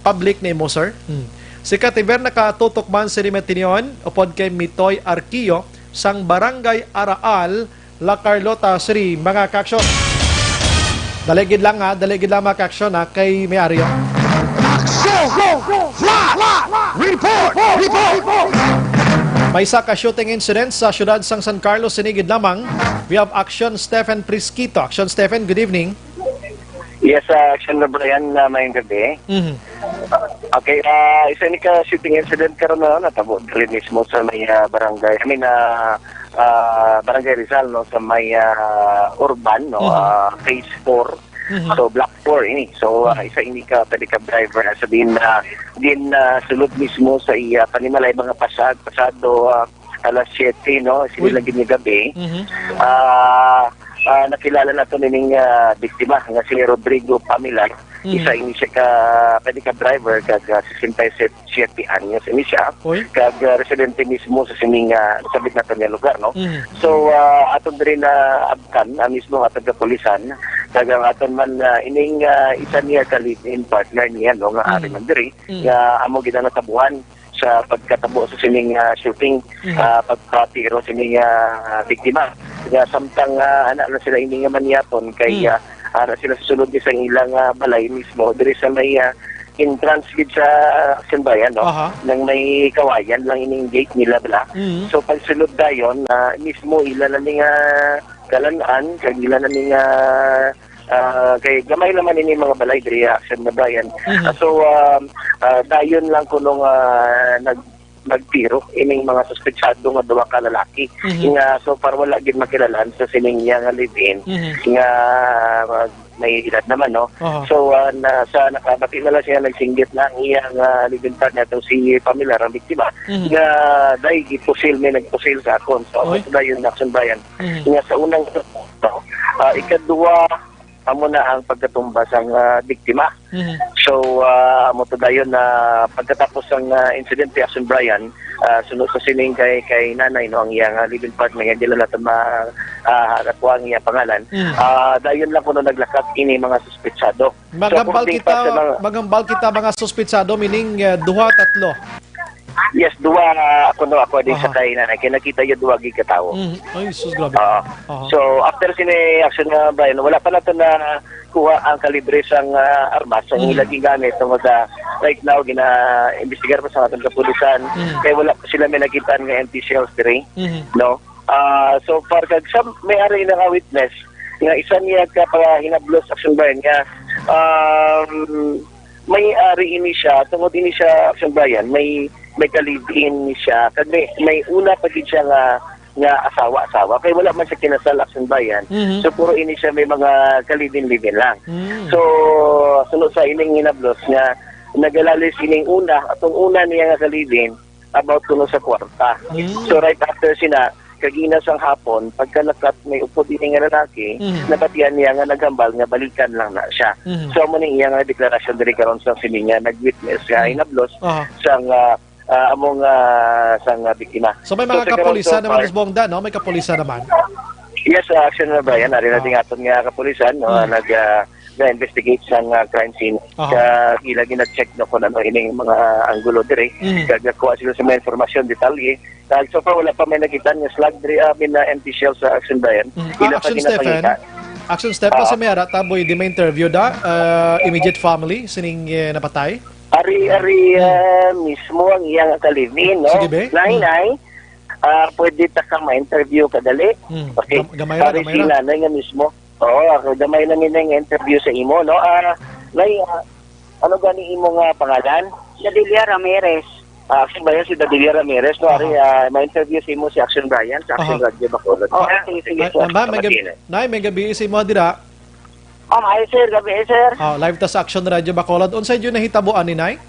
Public name mo, sir. Si Kativer nakatutok man sa Rimetinion upod kay Mitoy Arquillo sang Barangay Araal, La Carlota Sri, mga kaksyon. Daligid lang mga kaksyon kay may Aryo. Aksyon! Report! May isa ka shooting incident sa syudad sang San Carlos, sinigid lamang. We have Action Stephen Prisquito. Action Stephen, good evening. Yes, Action na Brian, mayang gabi. Okay, isa ni ka shooting incident karon na natabo diri mismo sa may barangay. Barangay Rizal no sa may urban no phase 4. So block 4 ini. So isa ini ka pedicab driver sa din sulod mismo sa panimalay mga pasado alas 7 no sila gini gabi. Nakilala nato ning biktima nga si Rodrigo Pamilar. Isa ini siya ka pedicab driver kag 67 anyos ini siya kag residente mismo sa sining sabit nato nga lugar no. So aton diri na abkan mismo aton ka pulisan kag aton man ining isa niya ka live-in partner niya no nga ari man diri nga amo gid natabuhan sa pagkatabo sa sining shooting pagpatiro sining biktima nga samtang anak na sila ini nga manyapon kay sila susunod sa ilang balay mismo diri sa may entrance gid sa Simbayan no nang may kawayan lang ining gate nila bala. So pagsulod dayon mismo ila na ning kalanaan kag ila na ning kay gamay naman ini mga balay diri Action na Brian. So dayon lang kunong nagtiro ining mga suspetsado nga duha ka lalaki nga so far wala gid makilalan sa sining nga live-in nga may edad naman no. So sa nakabati na lang siya nagsinggit na ang iyang live-in partner to si Pamela ang biktima nga dai gipusil may nagpusil sa akon so dayon Action Brian nga sa unang ikadua amo na ang pagkatumba sang biktima. So amo to dayon na pagkatapos ang incident ni Action Brian sunod sa sining kay nanay no ang iyang live-in partner nga dila nato nakuha ang iyang pangalan. Dayon lang kuno naglakat ini mga suspetsado. Magambal kita mga suspetsado meaning duha tatlo. Yes, duwa ako din sa kay nanay. Kaya nakita yung duwa gig katao. Ay, sus, grabe. So, after sini-action na Brian, wala pa na ito na kuha ang kalibre sang armas. Ang ilaging gamit. So, right now, gina-investigar pa sa atong kapulisan. Kaya wala pa sila may nakita ng empty shells dire. No? So, far, kag sa may-ari na witness, nga isa niya ka para hinablos action Brian nga, may-ari ini siya, tungod ini siya action Brian, may kalibin siya, kag may una pa gid siya nga asawa. Kaya wala man siya kinasal action bayan. So puro ini siya may mga kalibin-libin lang. So sunod sa ining hinablos nga nagalalis ining una, atong una niya nga kalibin about kuno sa kwarta. So right after sina kaginas ang hapon, pagkalakat may upo din nga lalaki, nabatian niya nga naghambal nga balikan lang na siya. So mo ning iya nga deklarasyon diri karon sa sini nga nag-witness nga hinablos sang among sang biktima. So may mga kapulisan naman sa Bongda, no? May kapulisan naman. Yes, action na Brian, ari nating aton nga kapulisan, no, nag-investigate sa crime scene. Kaya ila gina-check no kung ano ining mga anggulo dire. Kaya nakuha sila sa mga informasyon detalye. Dahil so far wala pa may nakita nga slag dire na empty shell sa action Brian. Action Stephen sa Mera taboy di may interview da immediate family sining napatay. Ari mismo ang iyang kalibin, no? Nay, pwede ta kang ma-interview kadali. Okay. Gamay si nanay nga mismo. Oo, ako gamay na nila nga interview sa imo, no? Nay, ano gani imo nga pangalan? Dadilia Ramirez. Action Brian si Dadilia Ramirez, no? Ari, ma-interview sa imo si Action Brian sa Action Radio Bacolod. Nay, may gabi si mo dira. Ay, sir, gabi, sir. Live ta sa Action Radio Bacolod. Unsay jud nahitabuan ni Nay?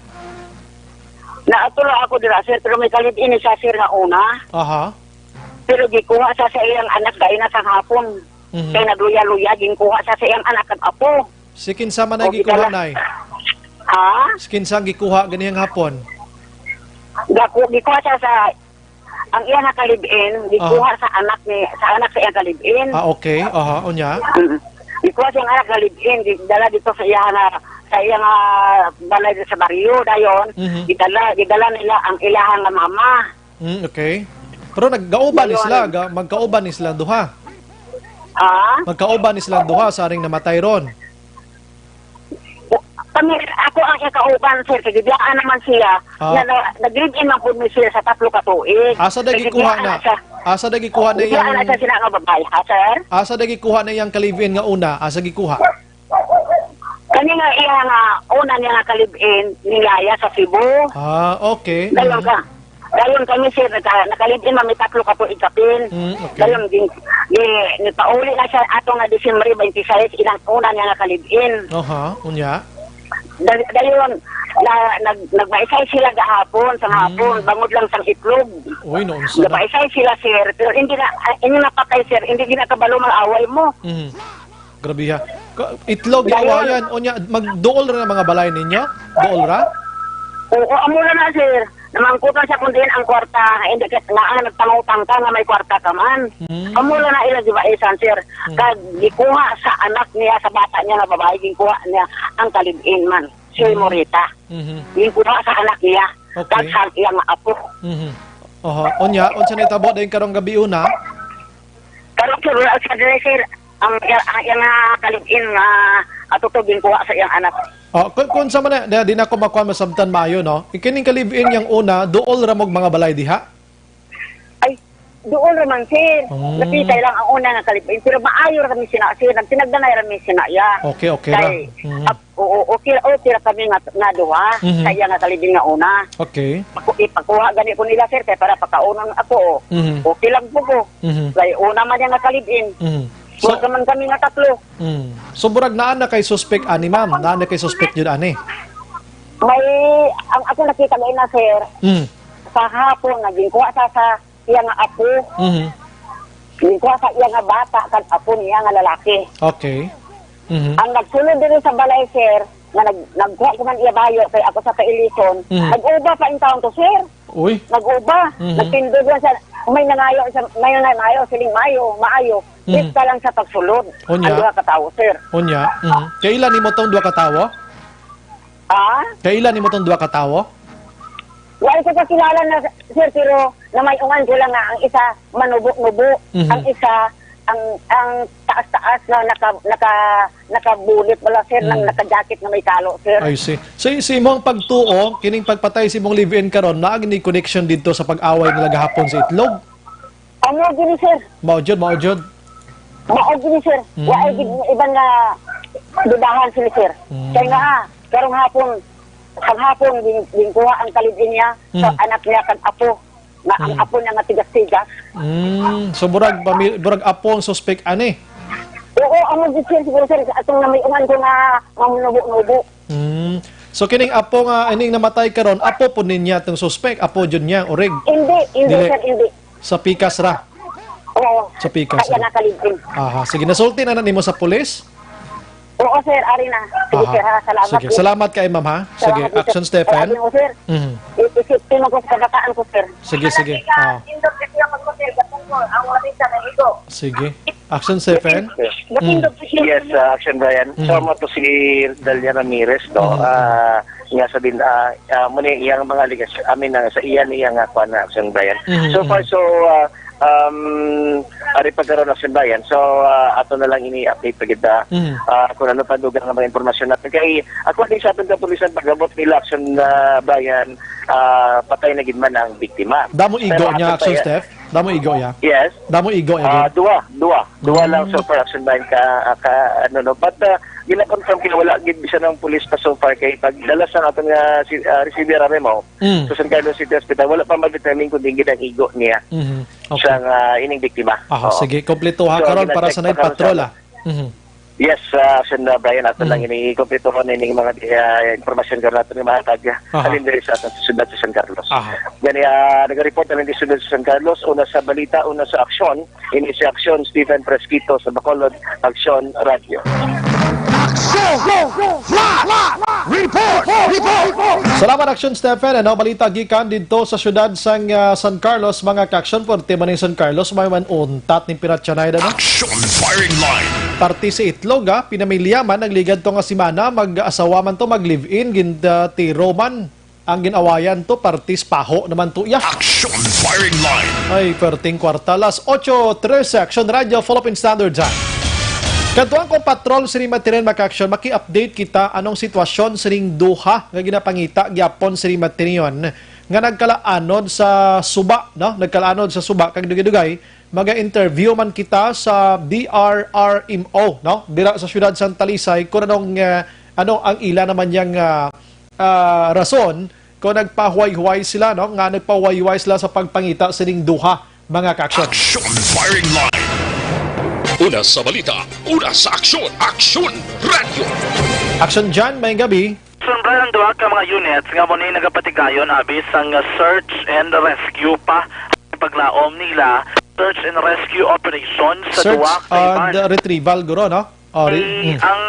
Naatulo ako dira, sir, pero may kalibin siya, sir, na una. Pero gikuha sa iyang anak dahil na sa hapon. Kaya nagluya-luya, ginkuha sa iyang anak at apo. Si kinsa man nagikuha, Nay? Si kinsa gikuha ganihang hapon? Gikuha siya sa ang iyang nakalibin, gikuha sa anak sa iyang kalibin. Okay. Unya. Ikuha siyang anak galibin, dala dito sa iyang balay sa baryo dayon, gidala nila ang ilahang na mama. Okay. Pero nagkauban sila, magkauban sila duha. Magkauban sila duha sa aring namatay ron. Ako ang ikauban, sir, kaya biyaan naman siya, nag-live-in man po sila sa 3 ka tuig. Asa dagi kuha na? Asa dagi kuha na yung... Biyaan na siya sila nga babae, ha, sir? Asa dagi kuha na yung kalibin nga una? Asa dagi kuha? Kani nga iya nga, una niya nga kalibin, nilaya sa Cebu. Okay. Dayon kami, sir, nakalibin mami 3 ka tuig kapin. Dayon, nipauli na siya ato nga December 26, ilang una niya nga kalibin. Unya? Dayon, nagbaisay sila gahapon, sa hapon, bangod lang sang itlog. Uy, noon sa nagbaisay sila, sir, pero hindi na patay, sir, hindi ginakabalo mga away mo. Grabe ha. Itlog yung awayan, unya, magdool ra na mga balay ninyo? Dool ra? Oo, amula na, sir. Namangkutan siya kung din ang kwarta, hindi ka nga nagtangutang ka nga may kwarta ka man. Amula na ilang dibaisan, sir. Kag gikuha sa anak niya, sa bata niya na babae, gikuha niya ang kalibin man. Si Morita. Gikuha sa anak niya. Kag sa iyang apo. Unya, unsa nitabo dayon karong gabi una? Karong sir, ang iyang kalibin nga atutugin kuha sa iyang anak. Kung sa man na di na ko makuha masabtan maayo, no? Ikining kalibin yang una, dool ra mog mga balay diha? Ay, dool ra man, sir. Napitay lang ang una nga kalibin. Pero maayo ra kami sina, sir. Tinagdanay ra kami sina, ya. Okay ra. Okay ra kami nga duha sa iya nga kalibin nga una. Okay. Ipakuha gani ko nila, sir, kaya para pakaunon ako. Okay lang po ko. Kaya una man yung nga kalibin. So, man kami na 3. So, burag naan na kay suspect ani, ma'am? Naan na kay suspect yun, ani? Ang ako nakita ngayon na, sir, sa hapon, naging kuha sa iya nga apo. Naging kuha sa iya nga bata, kag apo niya nga lalaki. Okay. Ang nagsunod din sa balay, sir, na nagkuha ko man iya bayo, kaya ako sa kailison, nag-uba pa yung taon to, sir. Uy. Nag-uba. Nagtindog lang sa, may nangayo, siling maayo. Bis ka lang sa pagsulod. Ang 2 ka tawo, sir. Unya. Kailan ni mo tong 2 ka tawo? Kailan ni mo tong 2 ka tawo? Wala ko kakilala na, sir, pero namayungan ko lang nga ang isa manubo-nubo, ang isa ang taas-taas na nakabulit wala, sir, ng naka-jacket na may kalo, sir. I see. So, si imong pagtuo, kining pagpatay si imong live-in karon, na ang connection dito sa pag-away nila gahapon sa itlog? Ano gini, sir? Maujod. Maog gini, sir. Wala ibang nga dudahan sila, sir. Kaya nga, karong hapon, kuha ang kalibin niya sa anak niya kag apo. Na ang apo niya nga tigas-tigas. So, burag apo ang suspect, ani? Oo, ano din, sir, siguro, sir, atong namayungan ko nga mamunubo-nubo. So, kining apo nga, ining namatay karon, apo po niya itong suspect, apo dyan niya, orig? Hindi, sir, hindi. Sa pikas ra? Oo. Sa pikas Kaya ra? nakalibin. Aha, sige, nasulti na nimo sa pulis? Oo, sir, ari na. Sige, sir, ha, salamat. Sige, salamat kay ma'am, ha? Sige, Salamat, Action sir. Stephen. Ari mo, sir. Isipin mo ko sa kabataan ko, sir. Sige. Sige. Action Stephen. Yes, Action Brian. So, mo to si Dalia Ramirez, no? Nga sabihin, muna iyang mga ligasyon, sa iyan nga kuha na Action Brian. So far, ari pagkaroon ng Bayan. So, ato na lang ini-update pa kita kung ano pa dugang ng mga informasyon natin. Kaya ako din sa ating kapulisan, pag-abot nila Action Bayan, patay na gidman ang biktima. Damo igo niya, Action Steph? Damo igo niya? Yes. Damo igo niya? Dua lang so far Action Bayan But, gina-confirm kaya wala gid bisa ng pulis pa so far kay pagdalas sa aton nga receiver mo sa San Carlos City Hospital wala pa ma-determine kung gid ang igo niya siyang ining biktima. Sige, kompleto ha karon para sa night patrol. Yes, Action Brian, ato lang ini-kompleto ko na ining mga informasyon karon nato ni mga tagya alin diri sa aton siyudad sa San Carlos. Gani nag-report na din siyudad sa San Carlos, una sa balita, una sa aksyon, ini si Action Stephen Fresquito sa Bacolod, Action Radio. Salamat Action Stephen. Balita gikan dito sa syudad sang San Carlos, mga ka-action for tema ng San Carlos may man untat ni Piratsanay na. Action firing line. Parti sa itlog pinamilyaman nagligad to nga simana mag-asawa man to mag-live-in ginda ti Roman ang ginawayan to partis paho naman to iya. Action firing line. Ay perting kwartalas 8:13 Action Radio Philippine Standard Time. Kantuan ko patrol sining material maka-action, maki-update kita anong sitwasyon sining duha nga ginapangita gyapon sining material nga nagkalaanod sa suba, no? Nagkalaanod sa suba kag dugay-dugay, maga-interview man kita sa DRRMO, no? Dira sa siyudad Santa Lisay kung ano ang ila naman yang rason kung nagpahuway-huway sila, no? Nga nagpahuway-huway sila sa pagpangita sining duha, mga ka-action. Action firing line. Una sa balita, una sa aksyon, Aksyon Radio. Action dyan, may gabi. Sunbrayan duha ka mga units nga mo ni nagapatigayon abis ang search and rescue pa paglaom nila search and rescue operation sa search duha ka and retrieval guro, no? Ang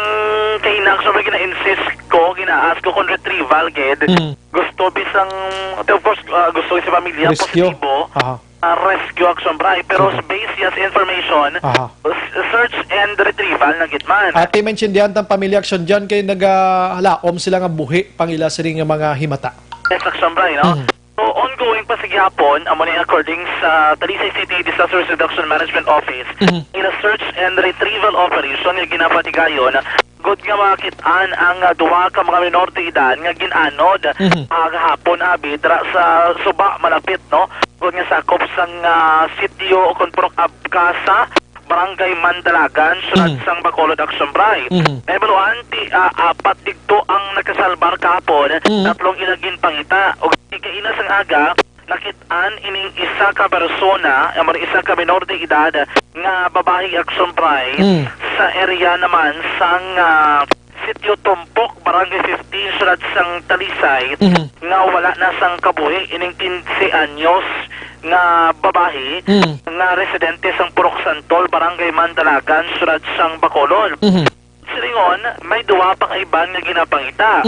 kainang sabi gina-insist ko, gina-ask ko kung retrieval gid. Gusto bisang of course gusto sa pamilya rescue. Positibo. Rescue action bray pero based sa information search and retrieval na gitman. Ate mention diyan tang pamilya action diyan kay nagalaom sila nga buhi pangila sining mga himata. Yes, action bray, no? So ongoing pa sa gihapon amo ni according sa Talisay City Disaster Reduction Management Office in a search and retrieval operation nga ginapatigayon good nga makitaan ang duha ka mga minor de edad nga ginanod gahapon dra sa suba malapit, no? Good nga sakop sang sitio o konprok Abkasa Barangay Mandalagan sulad sang Bacolod Action Bray. Evaluan ti apat digto ang nakasalbar kahapon, tatlong ilagin pangita ug kaina sang aga nakitaan ining isa ka persona, isa ka minor de edad nga babae Action Bray sa area naman sang sitio Tumpok, Barangay 15 sulad sang Talisay nga wala na sang kabuhi ining 15 anyos nga babae nga residente sang Purok Santol, Barangay Mandalagan sulad sang Bacolod. Siringon may duwa pang iban nga ginapangita.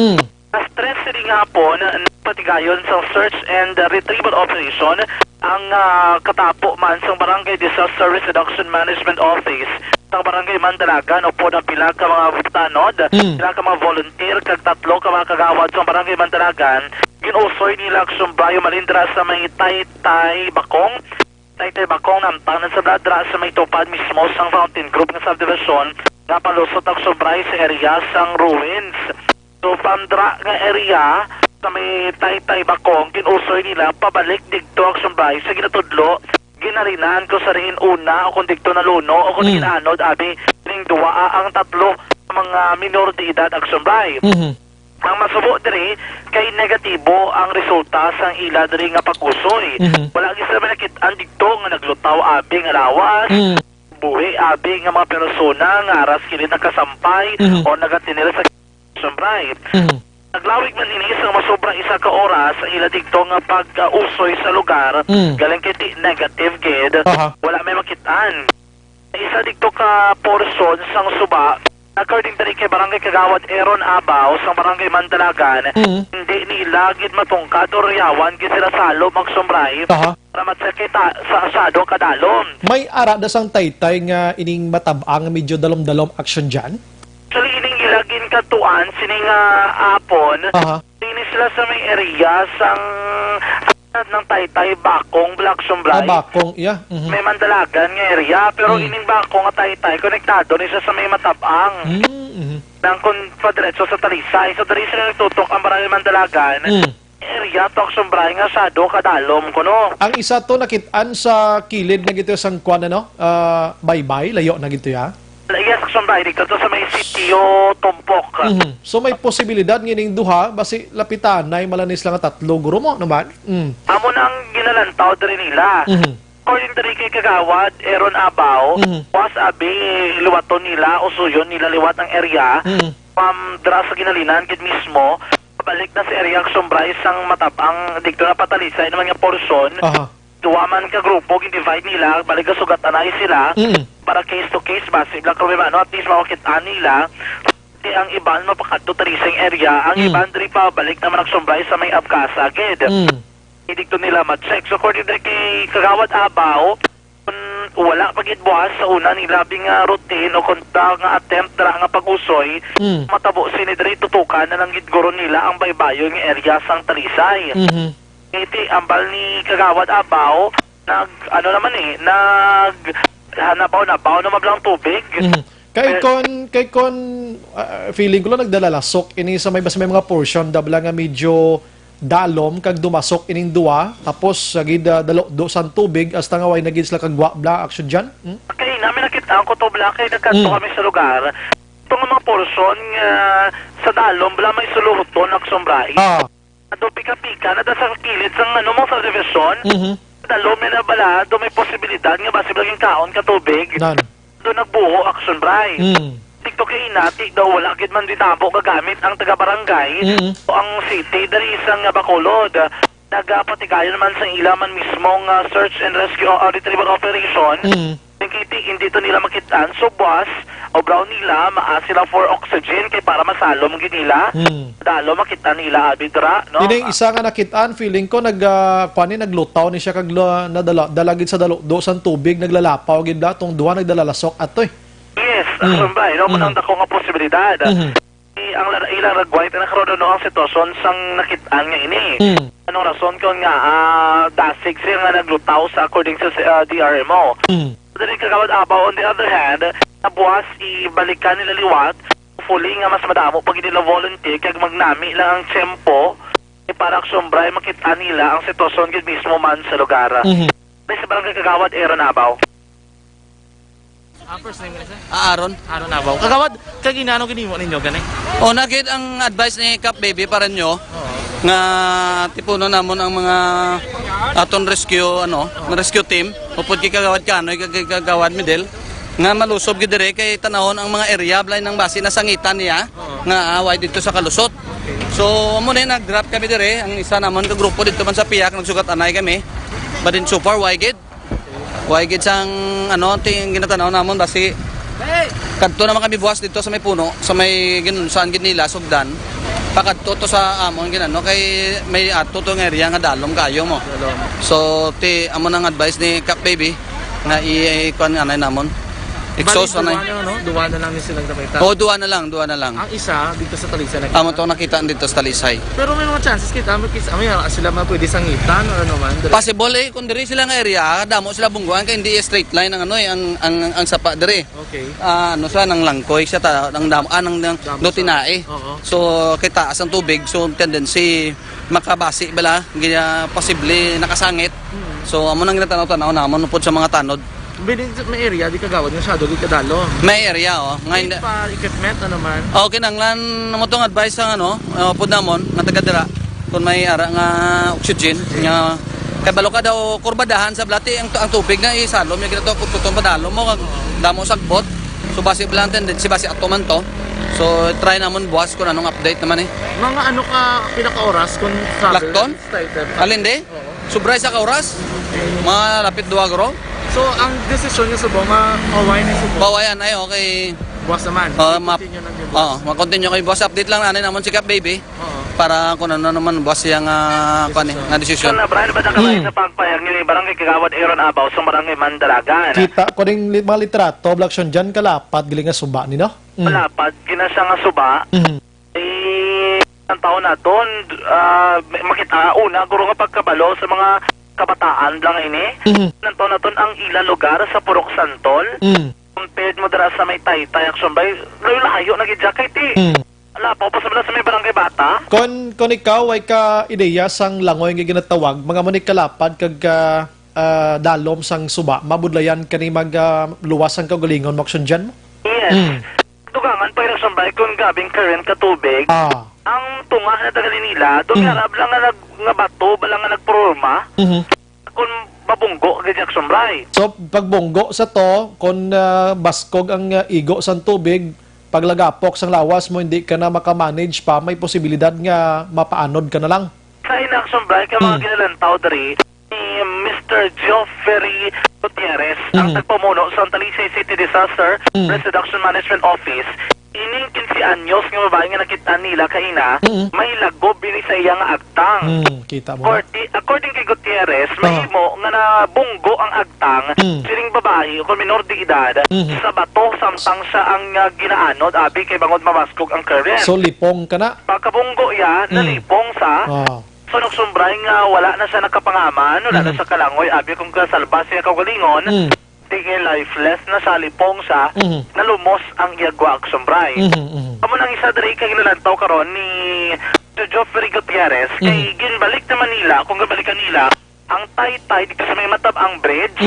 Stress siring hapon patigayon sa search and retrieval operation ang katapo man sa Barangay Disaster Reduction Management Office sa barangay Mandalagan o po ng pila ka mga tanod, pila ka mga volunteer, kag tatlo ka mga kagawad sa barangay Mandalagan, ginusoy nila Aksyon-Bayo malindra sa may Taytay Bakong namtang sa dadra sa may tupad mismo sang Fountain Group ng subdivision nga palusot Aksyon-Bayo sa area sang ruins. So pandra nga area sa may Taytay Bakong, ginusoy nila pabalik digto Aksyon-Bayo sa ginatudlo ginarinan ko sa rin una o kung dikto na luno o kung ginanod abi ning duwa ang tatlo mga minor de edad Aksyon-Bayo. Ang masubo diri kay negatibo ang resulta sang ila diri nga pag-usoy. Wala gyud sila nakit-an dikto nga naglutaw abi nga lawas. Buhi abi nga mga persona nga aras kini nakasampay o nagatinira sa Aksyon-Bayo. Naglawig man ini isang masobra isa ka oras sa ila dikto nga pag-usoy sa lugar galing kay negative gid wala may makitaan. Isa dikto ka portion sang suba according tani kay barangay Kagawad Aaron Abaw sang barangay Mandalagan hindi nila gid matungkad or yawan gid sila salo Aksyon-Bayo para matsakita sa asado kadalom. May ara da sang Taytay nga ining matab-ang medyo dalom-dalom aksyon dyan? Actually, ining ilagin katuan, sining apon, ini sila sa may area sang ng Taytay Bakong, Aksyon-Bayo. Bakong, yeah. May Mandalagan nga area, pero ining Bakong at Taytay, konektado ni siya sa may matabang. Nang konfederetso sa Talisay. So, dari sila nagtutok ang barangay Mandalagan. Area to Aksyon-Bayo nga sado kadalom kuno. Ang isa to nakitaan sa kilid na gito sang kwan ano? Baybay, layo na gito ya? Yes, Aksyon-Bayo dito sa may sitio Tumpok. So may posibilidad ngining duha basi lapitan nay malanis lang nga tatlo guro mo naman. Amo nang ginalantaw diri nila. According diri kay Kagawad Aaron Abaw, was abi liwaton nila o suyon nila liwat ang area. Dra sa ginalinan kid mismo balik na sa area Aksyon-Bayo sang matabang dikto na patalisay naman nga portion. Duwaman ka grupo, gin-divide nila, balik ka sugat anay sila, para case to case base, blang krumimano, at least mawakitaan nila, di ang iban mapakadto tarising area, ang iban diri pa balik naman Aksyon-Bayo sa may Abkasa, gid. Idikto nila ma-check. So, according diri kay Kagawad Abaw, wala pagid buwas sa una nila bing routine o konta nga attempt dra nga pag-usoy, matabo sini diri tutukan na lang gid guro nila ang baybayo nga area sang Talisay. Iti ambal ni Kagawad Abaw nabaw na mablang tubig. Kay kon feeling ko lang nagdalalasok ini sa may mga portion dabla nga medyo dalom kag dumasok ining duwa tapos sagid do san tubig hasta nga way nagid sila kag bla action dyan. Kay namin nakita ang kutubla kay nagkanto kami sa lugar. Itong mga portion sa dalom bla may suluhuton Aksyon-Bayo. Do pika-pika na sa kilid sang mo sa division. Dalom na bala, do may posibilidad nga base laging kaon ka tubig. Do nagbuho Aksyon-Bayo. Tikto kay inati daw wala gid man ditabo gagamit ang taga-barangay o ang city dari isang Bacolod. Nagapatigayon naman sa ilaman mismong search and rescue or retrieval operation. Hindi to nila makitaan. So, boss, o brown nila, maa sila for oxygen kay para masalom gid nila. Dalo makita nila abidra, no? Ini isa nga nakitaan, feeling ko naglutaw ni siya kag dalagid sa do san tubig, naglalapaw gid da tong duha nagdalalasok atoy. Yes, Aksyon-Bayo, no, manang dako nga posibilidad. Ang ilang ragway na karoon ang sitwasyon sang nakitaan nga ini. Anong rason ko nga dasig siya nga naglutaw sa according sa DRMO. Dili Kagawad Abaw, on the other hand, nabuwas ibalikan nila liwat, hopefully nga mas madamo pag nila volunteer kag magnami lang ang tempo para Aksyon-Bayo makita nila ang sitwasyon gid mismo man sa lugar. Sa barangay Kagawad Aaron Abaw. First name nila Aaron Abaw. Kagawad, kaginano ginimo ninyo gani? O nagid ang advice ni Cap Baby para nyo nga tipuno namon ang mga aton rescue rescue team upod kay Kagawad Kanoy kay Kagawad Midel nga malusob gid dire kay tanahon ang mga area blay nang base na sangitan niya nga away dito sa kalusot. So amo ni nag-drop kami dire ang isa namon ka grupo dito man sa Piak nagsugat anay kami. But in so far why gid sang ting ginatanaw namon basi kadto naman kami buwas dito sa may puno sa may saan gid nila sugdan pakadto to sa amon ginano kay may ato to nga area nga dalom kayo mo. So amo nang advice ni Cap Baby nga i-kuan anay namon Exhaust Bali, na. duwa na lang yung silang nakita. Oo, duwa na lang. Ang isa, dito sa Talisay nakita. Amo to nakita dito sa Talisay. Pero may mga chances kita, sila pwede sangitan o ano man. Possible kung diri sila nga area, damo sila bungguan kay hindi straight line ang ang sapa diri. Okay. Ano siya nang langkoy siya ta nang damo nang dotinae. So kay taas ang tubig, so tendency makabasi bala, gaya posible nakasangit. So amo nang ginatanaw-tanaw namon pud sa mga tanod. May area, di kagawad ng shadow, di kadalo. May area, Ngayon pa, equipment, ano man? Okay, nanglan mo itong advice ang pud namon, nga taga-dira, kung may ara nga oxygen, nga, kay balo ka daw kurbadahan sa blati, ang tubig na isalom, yung ginagawa kututong padalo mo, damo sagbot, so base blang tendency, base atoman to, so try namon buwas kung anong update naman Mga ano ka, pinaka-oras, kung travel? Lakton? Alin di? Subray sa ka-oras? Mga lapit 2 gro? So, ang desisyon niyo sa maway na subo? Bawayan ay okay. Buwas naman. Mag-continue kayo boss. Update lang namin naman si Cap Baby. Para kung ano naman boss yung nga desisyon. So, Brian, ba nakabay sa pagpayag niyo ni Barangay Kagawad Aaron Abaw sa Barangay Mandalagan? Kita ko ring mga litrato, blaksyon dyan kalapat, giling nga suba ni no? Kalapat, ginasa nga suba. Ang taon na doon, makita, una, guro nga pagkabalo sa mga kabataan lang ini. Nanto na ton ang ila lugar sa Purok Santol. Compared mo dara sa may Taytay Action Bay, layo na gid jacket Ala pa sa may barangay bata. Kon ikaw ay ka ideya sang langoy nga ginatawag, mga munik kalapad kag dalom sang suba, mabudlayan kani mag luwas ang kagalingon maksyon dyan mo? Yes. Tugangan pa Action Bay kung gabing current ka tubig. Ang tunga na taga nila, doon harap lang nga bato, balang nga nagprorma. Kung babunggo, ganyan sumbray. So, pagbunggo sa to, kung baskog ang igo sa tubig, paglagapok sa lawas mo, hindi ka na makamanage pa, may posibilidad nga mapaanod ka na lang. Sa inang sumbray, ka mga ginalantaw dari, ni Mr. Geoffrey Gutierrez, ang nagpamuno sa Talisay City Disaster Risk Reduction Management Office. Ining 15 anyos nga babae nga nakita nila kaina, may lagob bini sa iyang agtang. Kita mo. According kay Gutierrez, may mo nga nabunggo ang agtang, siring babae o minor de edad, sa bato samtang siya ang ginaanod, abi kay bangod mabaskog ang current. So lipong ka na? Pagkabunggo ya, nalipong sa, so nagsumbray nga wala na siya nakapangaman, wala na siya kalangoy, abi kung kasalbas siya kagalingon, tingin lifeless na sa lipong sa nalumos ang iyagwa ang sumbray. Amo nang isa dari kay ginalantaw karon ni Geoffrey Gutierrez kay ginbalik na Manila, kung gabalikan nila ang Taytay dito sa may Matabang Bridge.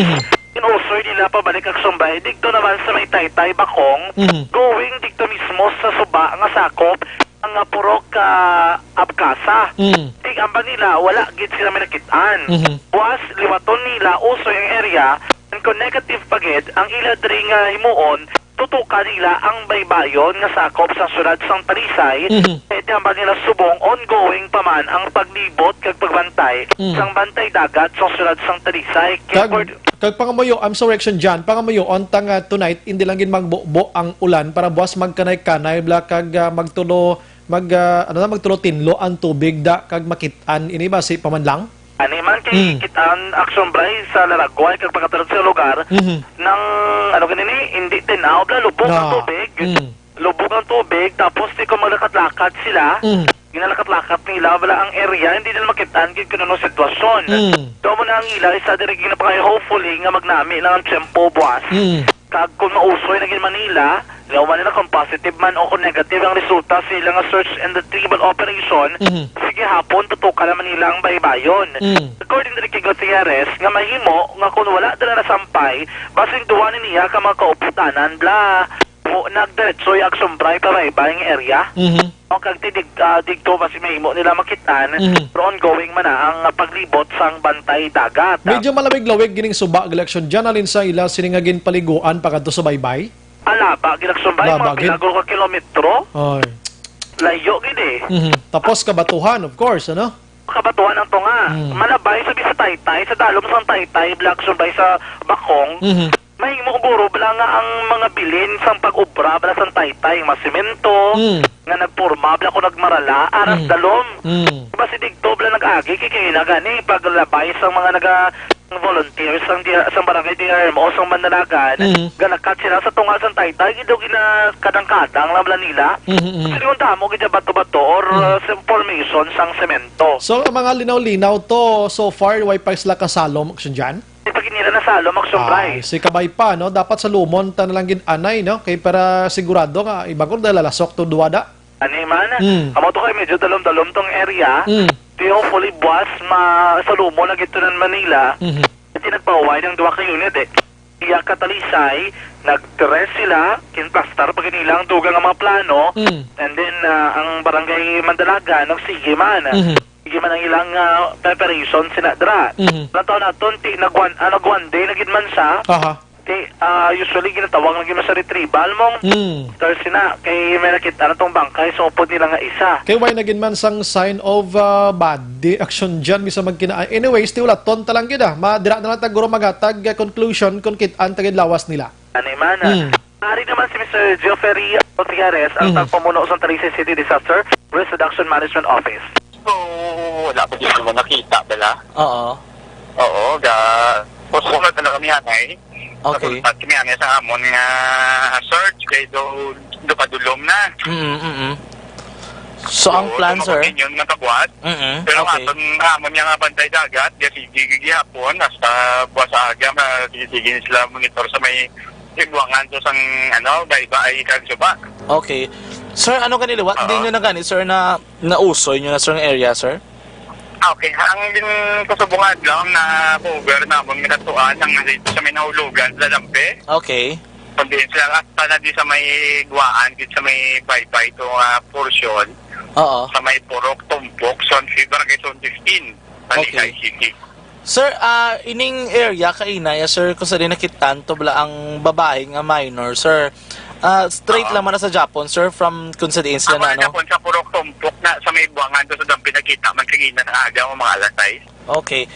Inusoy nila pabalik ang sumbray dito naman sa may Taytay Bakong, going dito mismo sa suba nga sakop ang Purok Abkasa. Tigamba nila wala gid sila may nakitaan. Buwas liwaton nila usoy ang area. Kung negative pagid, ang ila diri nga himuon, tutukan nila ang baybayon nga sakop sa syudad sang Talisay. Pwede ba nila subong ongoing pa man ang paglibot kag pagbantay sang bantay dagat sa syudad sang Talisay. Kag pangamuyo, I'm sorry action dyan, pangamuyo, ontang tonight, hindi lang gin magbubo ang ulan para buwas magkanay-kanay, bla kag magtulo tinlo ang tubig da kag makitaan ini ba si paman lang? Ani man kay kitaan action bray sa Laragway kag pagkatulog sa lugar nang ano ganini hindi tinaw bla lubog ang tubig. Lubog ang tubig tapos di ko maglakat-lakad sila. Ginalakat-lakat nila wala ang area hindi nila makitaan gid kuno sitwasyon. Do mo na ang ila isa diri ginapakay hopefully nga magnami lang ang tempo buwas. Kag kung mausoy na gin Manila, lawan nila kung positive man o kung negative ang resulta sa ilang search and retrieval operation, sige hapon tutukan naman nila ang baybayon. According to kay Gutierrez, nga mahimo nga kung wala dala na sampay, basin duwanin niya ka mga kauputanan bla mo nagdiretso yung aksumbray pa baybayang area. O kag digto basi mahimo nila makitaan, pero ongoing man na ang paglibot sang bantay dagat. Medyo malamig-lawig gining suba election dyan alin sa ila siningagin paliguan pagadto sa baybay. Alaba, ginagsumbay, mga pinaguro ka kilometro. Ay. Layo, gini. Tapos kabatuhan, of course, ano? Kabatuhan ang tunga. Malabay, sabi sa Taytay, sa dalom sa Taytay, sumbay sa Bakong. May mukuro, bala nga ang mga bilin sa pag-ubra, bala sa Taytay, masimento, nga nagpurma, bala ko nagmarala, aras dalom. Diba si Digto, bala nag-agi, kikina gani, paglabay sa mga volunteers sang barangay DRMO sang Manalagan ganakat sila sa tungasan taytay gido gina kadang-kadang lamla nila kasi yung tamo gina bato-bato or sa formation sang semento. So ang mga linaw-linaw to so far wifi sila kasalom action dyan? Pag nila nasalo magsumbray. Si kabay pa no dapat sa lumon ta na lang ginanay no kay para sigurado nga ibagor dala lasok to duwada. Ani man. Amo to kay medyo dalom-dalom tong area. Hopefully buwas sa lumon na gito ng Manila. Kasi nagpaway ng duwa ka unit Iya katalisay, nag-dress sila, kinplastar pag nilang dugang ang mga plano, and then ang barangay Mandalaga, nagsige man. Sige man ang ilang preparation sinadra. Nataw naton, nag-one day, nagidman sa, usually ginatawag naging sa retrieval mong Thursday na kay may nakita na tong bangkay so upod nila nga isa kay why naging man sang sign of body action dyan bisa magkina anyways ti wala ton talang gida madira na lang taguro magatag conclusion kung kitaan tagid lawas nila ano man Hari naman si Mr. Geoffrey Otigares ang tagpamuno sa Talisay City Disaster Risk Reduction Management Office. So wala pa din mo nakita bala oo pusunod na kami hanay. Okay. At kami ang sa amon nga search kay do padulom na. So ang plan sir yun nga kabuat. Pero aton amon nga bantay dagat, di gigihapon hasta buwas aga sige sila monitor sa may ibuangan to sang baybay kag suba. Okay. Sir, ano kaniliwat? Hindi nyo na gani, sir, na nausoy nyo na sir ng area, sir? Okay, ang kasubungan lang na cover na mong minatuan ang dito sa may nahulugan sa Lampe. Okay. Kundi sila at na di sa may guwaan, dito sa may baybay to portion. Sa may Purok, Tumpok, Son Fever, Quezon 15, Talisay City. Sir, ining area kainaya, sir, kung saan nakitan to bala ang babae nga minor, sir. Straight lang man na sa Japon, sir, from kung saan sila na, ano? Japon, sa Purok, Tumpok, na sa may buwangan to sa dang pinakita, magkagina ng aga o mga alas 6. Okay.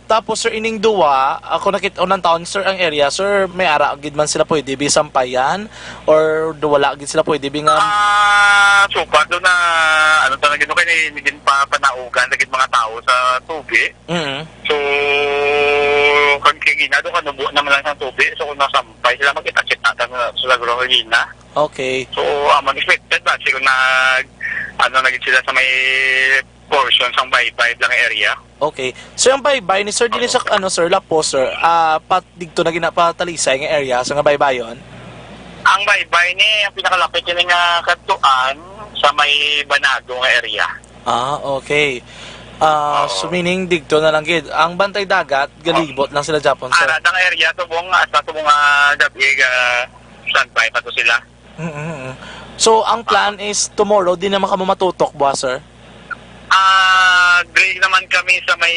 Tapos, sir, ining duwa, ako nakita unang taon, sir, ang area, sir, may ara, agad man sila pwede, bi sampayan, or wala agad sila pwede, bi nga... Supa, doon na, talaga, doon kayo naging panaugan, naging mga tao sa tubig. So, kung kagina, doon kanubo naman lang sa tubig, so kung nasampay, sila magkita-kita sila gulong kagina. Okay. So, unexpected ba? Kasi kung naging sila sa may portion sa baybay lang area. Okay. So yung baybay ni sir dili sa sir Lapo sir, digto na ginapatalisay nga area sa nga baybayon. Ang baybay ni ang pinakalapit ni nga katuan sa may Banago nga area. Okay. So meaning digto na lang gid. Ang bantay dagat galibot lang sila Japon sir. Ang area tubong gabi standby pa to sila. So ang plan is tomorrow din naman kamo matutok ba sir? Break naman kami sa may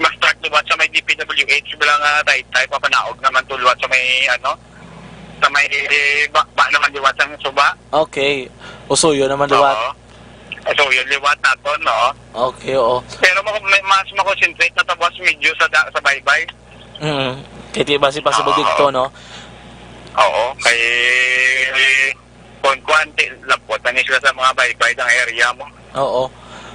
start luwat sa may DPWH bilang taytay papanaog naman tulwat sa may sa may ba naman liwat sa suba. Okay. Usuyo naman liwat. So yun liwat nato no. Okay, oo. Pero mas makonsentrate na tabas medyo sa baybay. Kaya di ba si possible dito no? Oo, kay konkwante lapot na sila sa mga baybay ng area mo. Oo.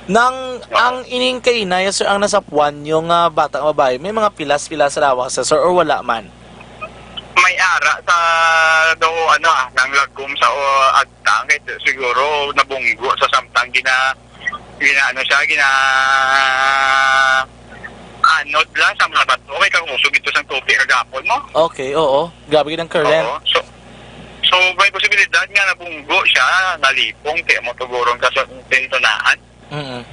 Ang ining kainaya sir ang nasa puwan yung batang babae, may mga pilas-pilas sa lawak sa sir or wala man? May ara sa nang lagom sa agtang kahit siguro nabunggo sa samtang anod lang sa mga bato kay kang usog ito sa tubig kagapon mo. Okay, oo. Grabe ng current. So may posibilidad nga nabunggo siya, nalipong, kaya mo tugurong kasuntintunaan.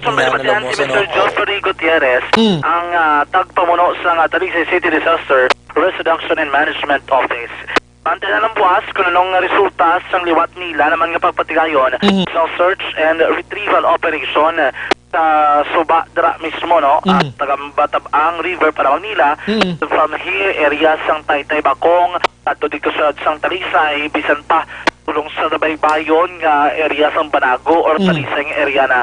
So may matihan si Mr. Geoffrey Gutierrez, ang tagpamuno sa Talisay City Disaster Risk Reduction and Management Office. Bante na ng buwas kung anong resulta sa liwat nila naman nga pagpatigayon sa search and retrieval operation sa Suba dra mismo no at tagambatabang river para nila from here area sang Taytay Bakong at dito sa sang Talisay bisan pa tulong sa baybayon nga area sang Banago or Talisay nga area na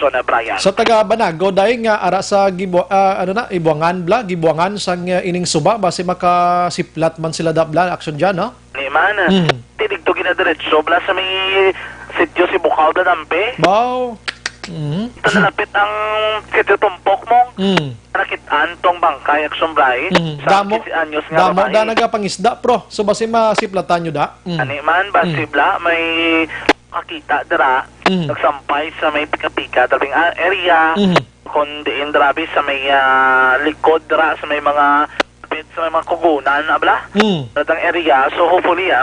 Sona Brian. Sa taga Banago dahil nga ara sa Ibuangan Gibuangan sang ining Suba base makasiplat man sila dabla action diyan no? Ni man. Tidigto ginadiretso bla sa may sitio si Bukaw da Dampe. Wow. Nalapit ang sitio Tumpok mo. nakitaan tong bangkay action bray sa 15 anyos nga Damo babae. da nagapangisda pro. So basi masiplatan nyo da. Ani man basibla may makita dira nagsampay sa may pika-pika tabing area kundi indrabi sa may likod dira sa may mga sa may mga kugunan abla datang area. So hopefully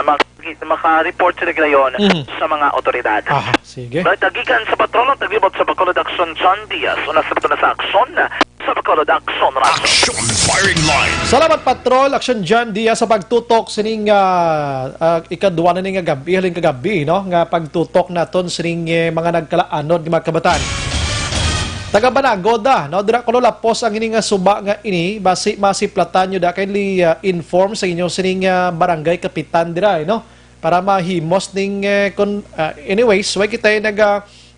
maka-report sila ngayon sa mga otoridad. Sige. Tagikan sa patrono taglibot sa Bacolod Action John Diaz una sa sa aksyon sa Bacolod Action Radio. Firing line. Salamat Patrol, Action John Diaz sa pagtutok sining ikadwa na ning gabi, halin kagabi, no? Nga pagtutok naton sining mga nagkalaanod ng mga kabataan. Taga Banago da, no? Dira ko lapos ang ining suba nga ini, basi masiplatan nyo da, kindly inform sa inyo sining barangay kapitan dira, no? Para mahimos ning, anyways, way kita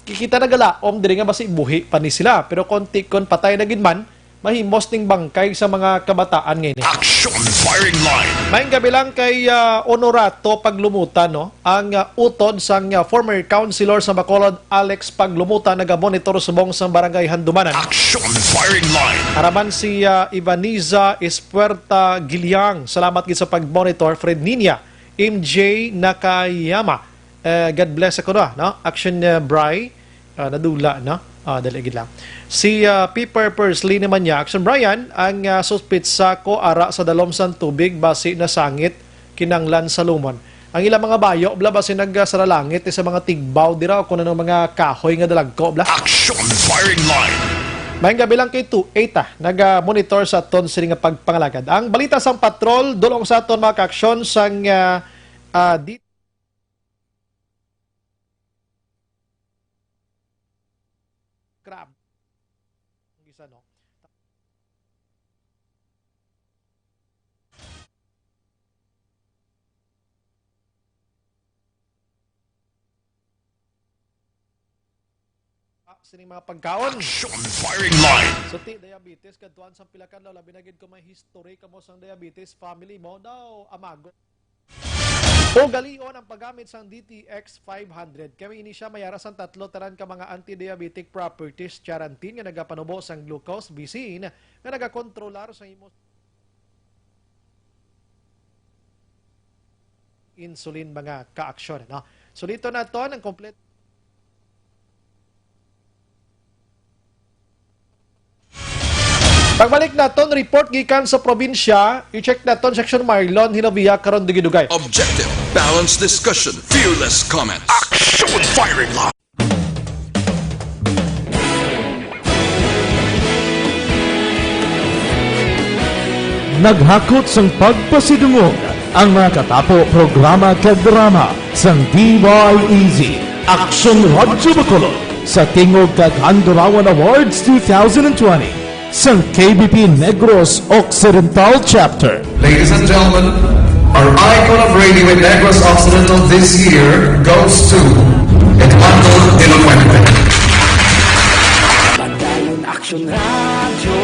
kikita nagalaom diri nga basi buhi pa ni sila, pero konti kon patay na ginman, mahimos ning bangkay sa mga kabataan ngayon. Action firing line. Mayang gabi lang kay Honorato Paglumutan, no? Ang utod sang former councilor sa Bacolod, Alex Paglumutan, nagamonitor subong sa barangay Handumanan. Action firing line. Haraman si Ivaniza Espuerta Giliang. Salamat gid sa pagmonitor. Fred Ninya, MJ Nakayama. God bless ako na, no? Action Bry, nadula, no? Daligid lang. Si Piper Persley naman niya, Action Brian, ang suspitsa ko ara sa dalom sang tubig basi na sangit kinanglan sa lumon. Ang ilang mga bayo, bla basi nagsaralangit sa mga tigbaw dira o kuno ng mga kahoy nga dalagko, bla. Action firing line. Mayang gabi lang kay 28 nag-monitor sa ton sila nga pagpangalagad. Ang balita sang patrol, dulong sa ton mga ka-aksyon sang dito. Crab. Isa, no? Sining mga pagkaon. Firing line. Suti diabetes kadtuan sa pilakan law labi na gid ko may history kamo sang diabetes family mo daw amago. O galion ang paggamit sang DTX 500. Kami ini siya mayara sang tatlo taran ka mga anti-diabetic properties charantin nga nagapanubo sang glucose bisin nga nagakontrolar sa imo insulin mga ka-aksyon, no? So dito na to ang complete. Pagbalik naton report gikan sa probinsya, i-check naton section Marlon Hinoviya karon dugay-dugay. Objective, balanced discussion, fearless comments. Action firing line. Naghakot sang pagpasidungog ang mga katapo programa kag drama sang DYEZ Action Radyo Bacolod sa Tingog kag Handurawan Awards 2020 sang KBP Negros Occidental Chapter. Ladies and gentlemen, our icon of radio in Negros Occidental this year goes to Eduardo de la Fuente. Padayon Action Radio,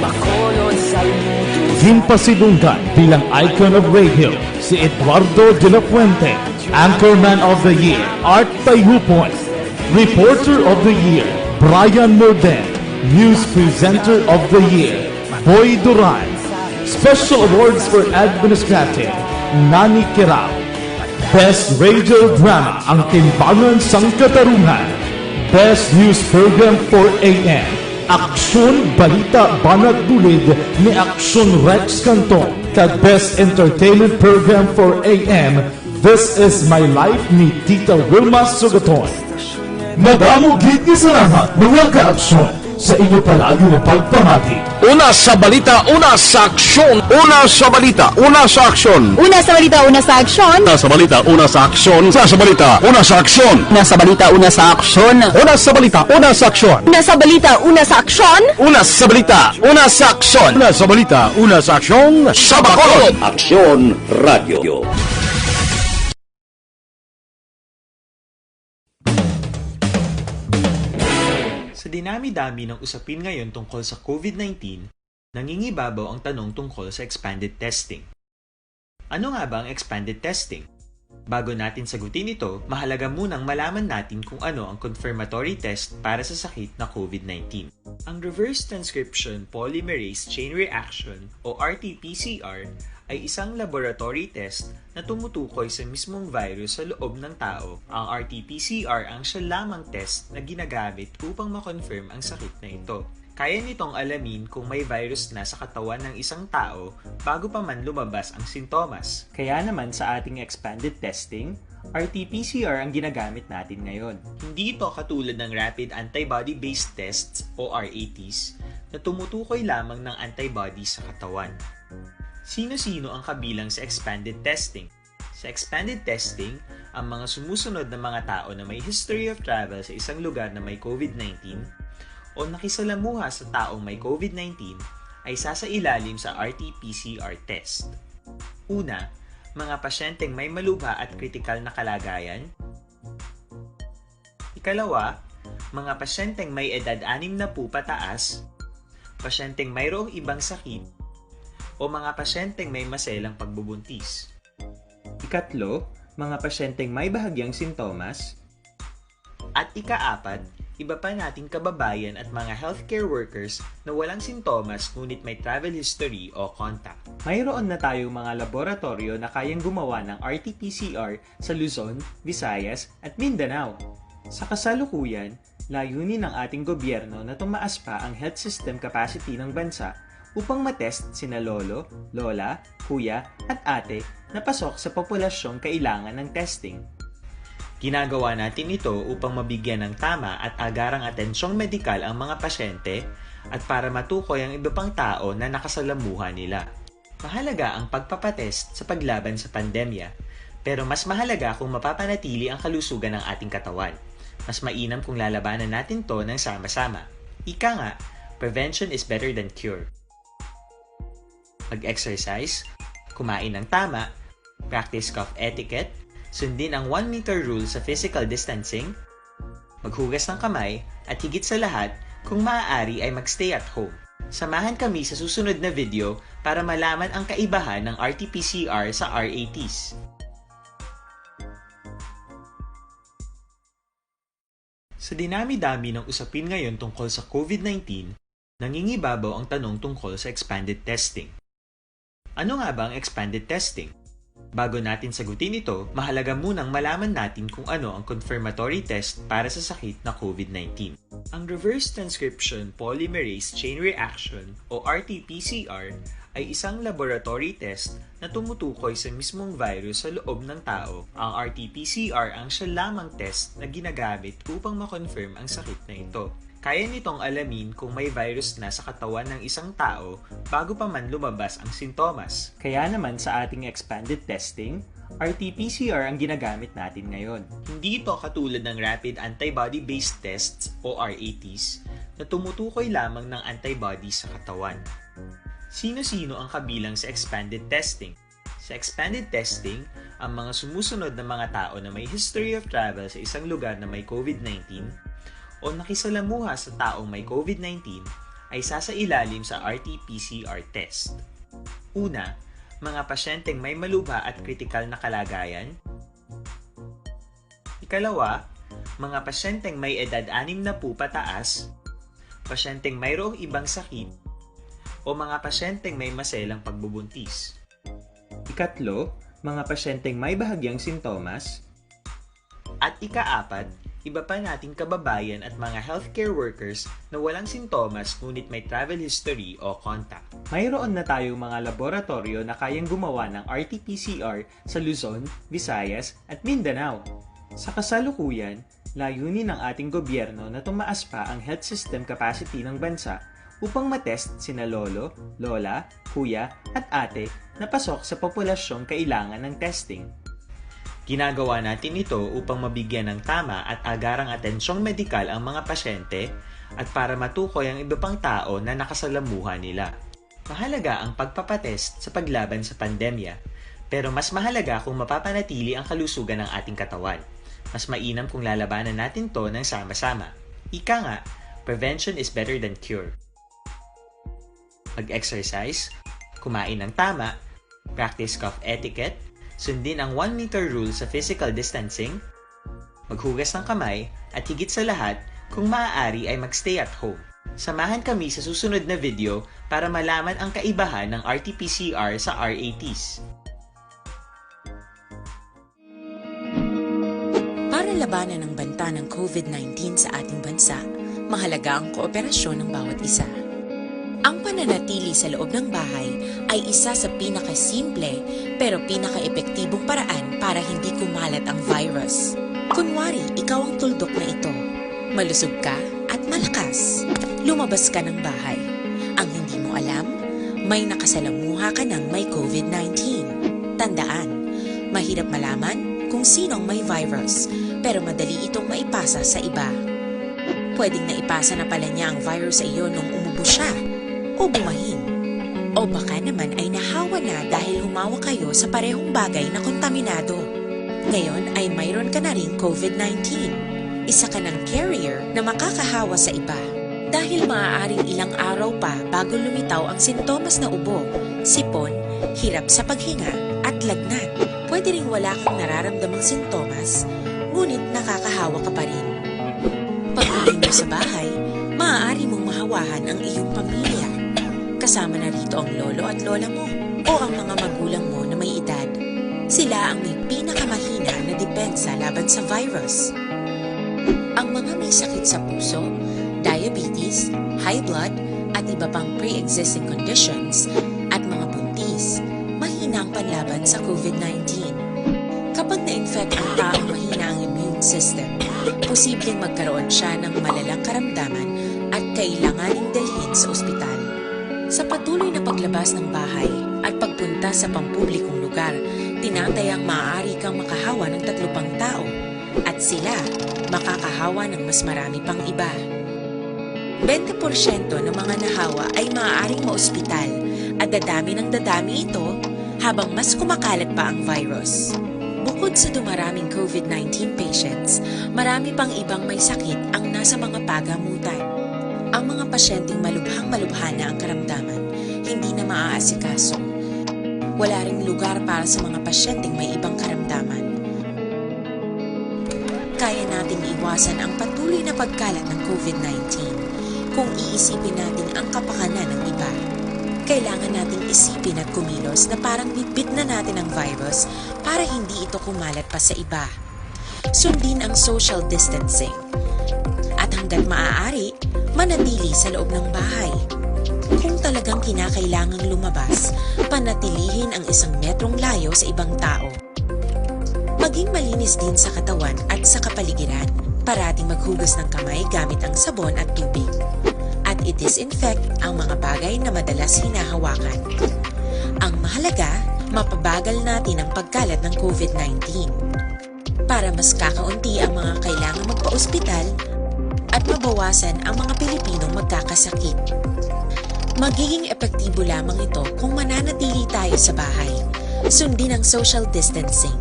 Bacolod Saludo. Gimpasidunggan bilang icon of radio si Eduardo de la Fuente, Anchorman of the Year Art Tayhupoy, Reporter of the Year Brian Morden, News Presenter of the Year, Boy Duran. Special Awards for Administrative, Nani Kirao. Best Radio Drama, ang Timbangan sang Katarungan. Best News Program for AM, Aksyon Balita Banat Bulig ni Aksyon Rex Canton. Kag Best Entertainment Program for AM, This Is My Life ni Tita Wilma Sugaton. Madamo gid ni salamat mga ka-aksyon sa inyo palagi na pagpamati. Una sa balita, una sa aksyon. Una sa balita, una sa aksyon. Una sa balita, una sa aksyon. Una sa balita, una sa aksyon. Una sa balita, una sa aksyon. Una sa balita, una sa aksyon. Una sa balita, una sa aksyon. Una sa balita, una sa aksyon. Una sa balita, una sa aksyon. Una sa balita, una sa aksyon. Sa Bacolod. Aksyon Radio. Sa dinami-dami ng usapin ngayon tungkol sa COVID-19, nangingibabaw ang tanong tungkol sa expanded testing. Ano nga ba ang expanded testing? Bago natin sagutin ito, mahalaga munang malaman natin kung ano ang confirmatory test para sa sakit na COVID-19. Ang reverse transcription polymerase chain reaction o RT-PCR ay isang laboratory test na tumutukoy sa mismong virus sa loob ng tao. Ang RT-PCR ang siya lamang test na ginagamit upang makonfirm ang sakit na ito. Kaya nitong alamin kung may virus na sa katawan ng isang tao bago pa man lumabas ang sintomas. Kaya naman sa ating expanded testing, RT-PCR ang ginagamit natin ngayon. Hindi ito katulad ng rapid antibody-based tests o RATs na tumutukoy lamang ng antibodies sa katawan. Sino-sino ang kabilang sa expanded testing? Sa expanded testing, ang mga sumusunod na mga tao na may history of travel sa isang lugar na may COVID-19 o nakisalamuha sa taong may COVID-19 ay sasailalim sa RT-PCR test. Una, mga pasyenteng may malubha at kritikal na kalagayan. Ikalawa, mga pasyenteng may edad 60 pataas, pasyenteng mayroong ibang sakit, o mga pasyenteng may maselang pagbubuntis. Ikatlo, mga pasyenteng may bahagyang sintomas. At ikaapat, iba pa nating kababayan at mga healthcare workers na walang sintomas ngunit may travel history o contact. Mayroon na tayong mga laboratorio na kayang gumawa ng RT-PCR sa Luzon, Visayas at Mindanao. Sa kasalukuyan, layunin ng ating gobyerno na tumaas pa ang health system capacity ng bansa upang matest sina lolo, lola, kuya at ate na pasok sa populasyong kailangan ng testing. Ginagawa natin ito upang mabigyan ng tama at agarang atensyong medikal ang mga pasyente at para matukoy ang iba pang tao na nakasalamuha nila. Mahalaga ang pagpapatest sa paglaban sa pandemya, pero mas mahalaga kung mapapanatili ang kalusugan ng ating katawan. Mas mainam kung lalabanan natin to ng sama-sama. Ika nga, prevention is better than cure. Mag-exercise, kumain ng tama, practice cough etiquette, sundin ang 1 meter rule sa physical distancing, maghugas ng kamay, at higit sa lahat, kung maaari ay magstay at home. Samahan kami sa susunod na video para malaman ang kaibahan ng RT-PCR sa RATs. Sa dinami-dami ng usapin ngayon tungkol sa COVID-19, nangingibabaw ang tanong tungkol sa expanded testing. Ano nga ba ang expanded testing? Bago natin sagutin ito, mahalaga munang malaman natin kung ano ang confirmatory test para sa sakit na COVID-19. Ang reverse transcription polymerase chain reaction o RT-PCR ay isang laboratory test na tumutukoy sa mismong virus sa loob ng tao. Ang RT-PCR ang siya lamang test na ginagamit upang makonfirm ang sakit na ito. Kaya nitong alamin kung may virus na sa katawan ng isang tao bago pa man lumabas ang sintomas. Kaya naman sa ating expanded testing, RT-PCR ang ginagamit natin ngayon. Hindi ito katulad ng rapid antibody-based tests o RATs na tumutukoy lamang ng antibodies sa katawan. Sino-sino ang kabilang sa expanded testing? Sa expanded testing, ang mga sumusunod na mga tao na may history of travel sa isang lugar na may COVID-19 o nakisalamuha sa taong may COVID-19 ay sasailalim sa RT-PCR test. Una, mga pasyenteng may malubha at kritikal na kalagayan. Ikalawa, mga pasyenteng may edad 60 pataas, pasyenteng mayroong ibang sakit, o mga pasyenteng may maselang pagbubuntis. Ikatlo, mga pasyenteng may bahagyang sintomas. At ikaapat, iba pa nating kababayan at mga healthcare workers na walang sintomas ngunit may travel history o contact. Mayroon na tayong mga laboratorio na kayang gumawa ng RT-PCR sa Luzon, Visayas at Mindanao. Sa kasalukuyan, layunin ng ating gobyerno na tumaas pa ang health system capacity ng bansa upang matest sina lolo, lola, kuya at ate na pasok sa populasyong kailangan ng testing. Ginagawa natin ito upang mabigyan ng tama at agarang atensyong medikal ang mga pasyente at para matukoy ang iba pang tao na nakasalamuha nila. Mahalaga ang pagpapatest sa paglaban sa pandemya, pero mas mahalaga kung mapapanatili ang kalusugan ng ating katawan. Mas mainam kung lalabanan natin to ng sama-sama. Ika nga, prevention is better than cure. Mag-exercise, kumain ng tama, practice cough etiquette, Sundin ang 1 meter rule sa physical distancing, maghugas ng kamay, at higit sa lahat, kung maaari ay magstay at home. Samahan kami sa susunod na video para malaman ang kaibahan ng RT-PCR sa RATs. Para labanan ang banta ng COVID-19 sa ating bansa, mahalaga ang kooperasyon ng bawat isa. Ang pananatili sa loob ng bahay ay isa sa pinakasimple pero pinaka-epektibong paraan para hindi kumalat ang virus. Kunwari, ikaw ang tuldok na ito. Malusog ka at malakas. Lumabas ka ng bahay. Ang hindi mo alam, may nakasalamuha ka ng may COVID-19. Tandaan, mahirap malaman kung sinong may virus, pero madali itong maipasa sa iba. Pwedeng naipasa na pala niya ang virus sa iyo nung umubo siya o bumahin. O baka naman ay nahawa na dahil humawa kayo sa parehong bagay na kontaminado. Ngayon ay mayroon ka na ring COVID-19. Isa ka ng carrier na makakahawa sa iba. Dahil maaaring ilang araw pa bago lumitaw ang sintomas na ubo, sipon, hirap sa paghinga at lagnat. Pwede ring wala kang nararamdamang sintomas, ngunit nakakahawa ka pa rin. Pag-uwi mo sa bahay, maaari mong mahawahan ang iyong pamilya. Kasama na rito ang lolo at lola mo o ang mga magulang mo na may edad. Sila ang may pinakamahina na depensa laban sa virus. Ang mga may sakit sa puso, diabetes, high blood, at iba pang pre-existing conditions, at mga buntis, mahina ang panlaban sa COVID-19. Kapag na-infect ang taong mahina ang immune system, posibleng magkaroon siya ng malalang karamdaman at kailanganing dalhin sa ospital. Sa patuloy na paglabas ng bahay at pagpunta sa pampublikong lugar, tinatayang maaari kang makahawa ng 3 pang tao at sila makakahawa ng mas marami pang iba. 20% ng mga nahawa ay maaaring maospital at dadami ng dadami ito habang mas kumakalat pa ang virus. Bukod sa dumaraming COVID-19 patients, marami pang ibang may sakit ang nasa mga pagamutan. Ang mga pasyenteng malubhang-malubha na ang karamdaman, hindi na maaasikaso. Wala ring lugar para sa mga pasyenteng may ibang karamdaman. Kaya nating iwasan ang patuloy na pagkalat ng COVID-19 kung iisipin natin ang kapakanan ng iba. Kailangan nating isipin at kumilos na parang bitbit na natin ang virus para hindi ito kumalat pa sa iba. Sundin ang social distancing. At hanggat maaari, manatili sa loob ng bahay. Kung talagang kinakailangang lumabas, panatilihin ang 1 metrong layo sa ibang tao. Maging malinis din sa katawan at sa kapaligiran. Parating maghugas ng kamay gamit ang sabon at tubig. At i-disinfect ang mga bagay na madalas hinahawakan. Ang mahalaga, mapabagal natin ang pagkalat ng COVID-19. Para mas kakaunti ang mga kailangang magpa-ospital at mabawasan ang mga Pilipinong magkakasakit. Magiging epektibo lamang ito kung mananatili tayo sa bahay. Sundin ang social distancing.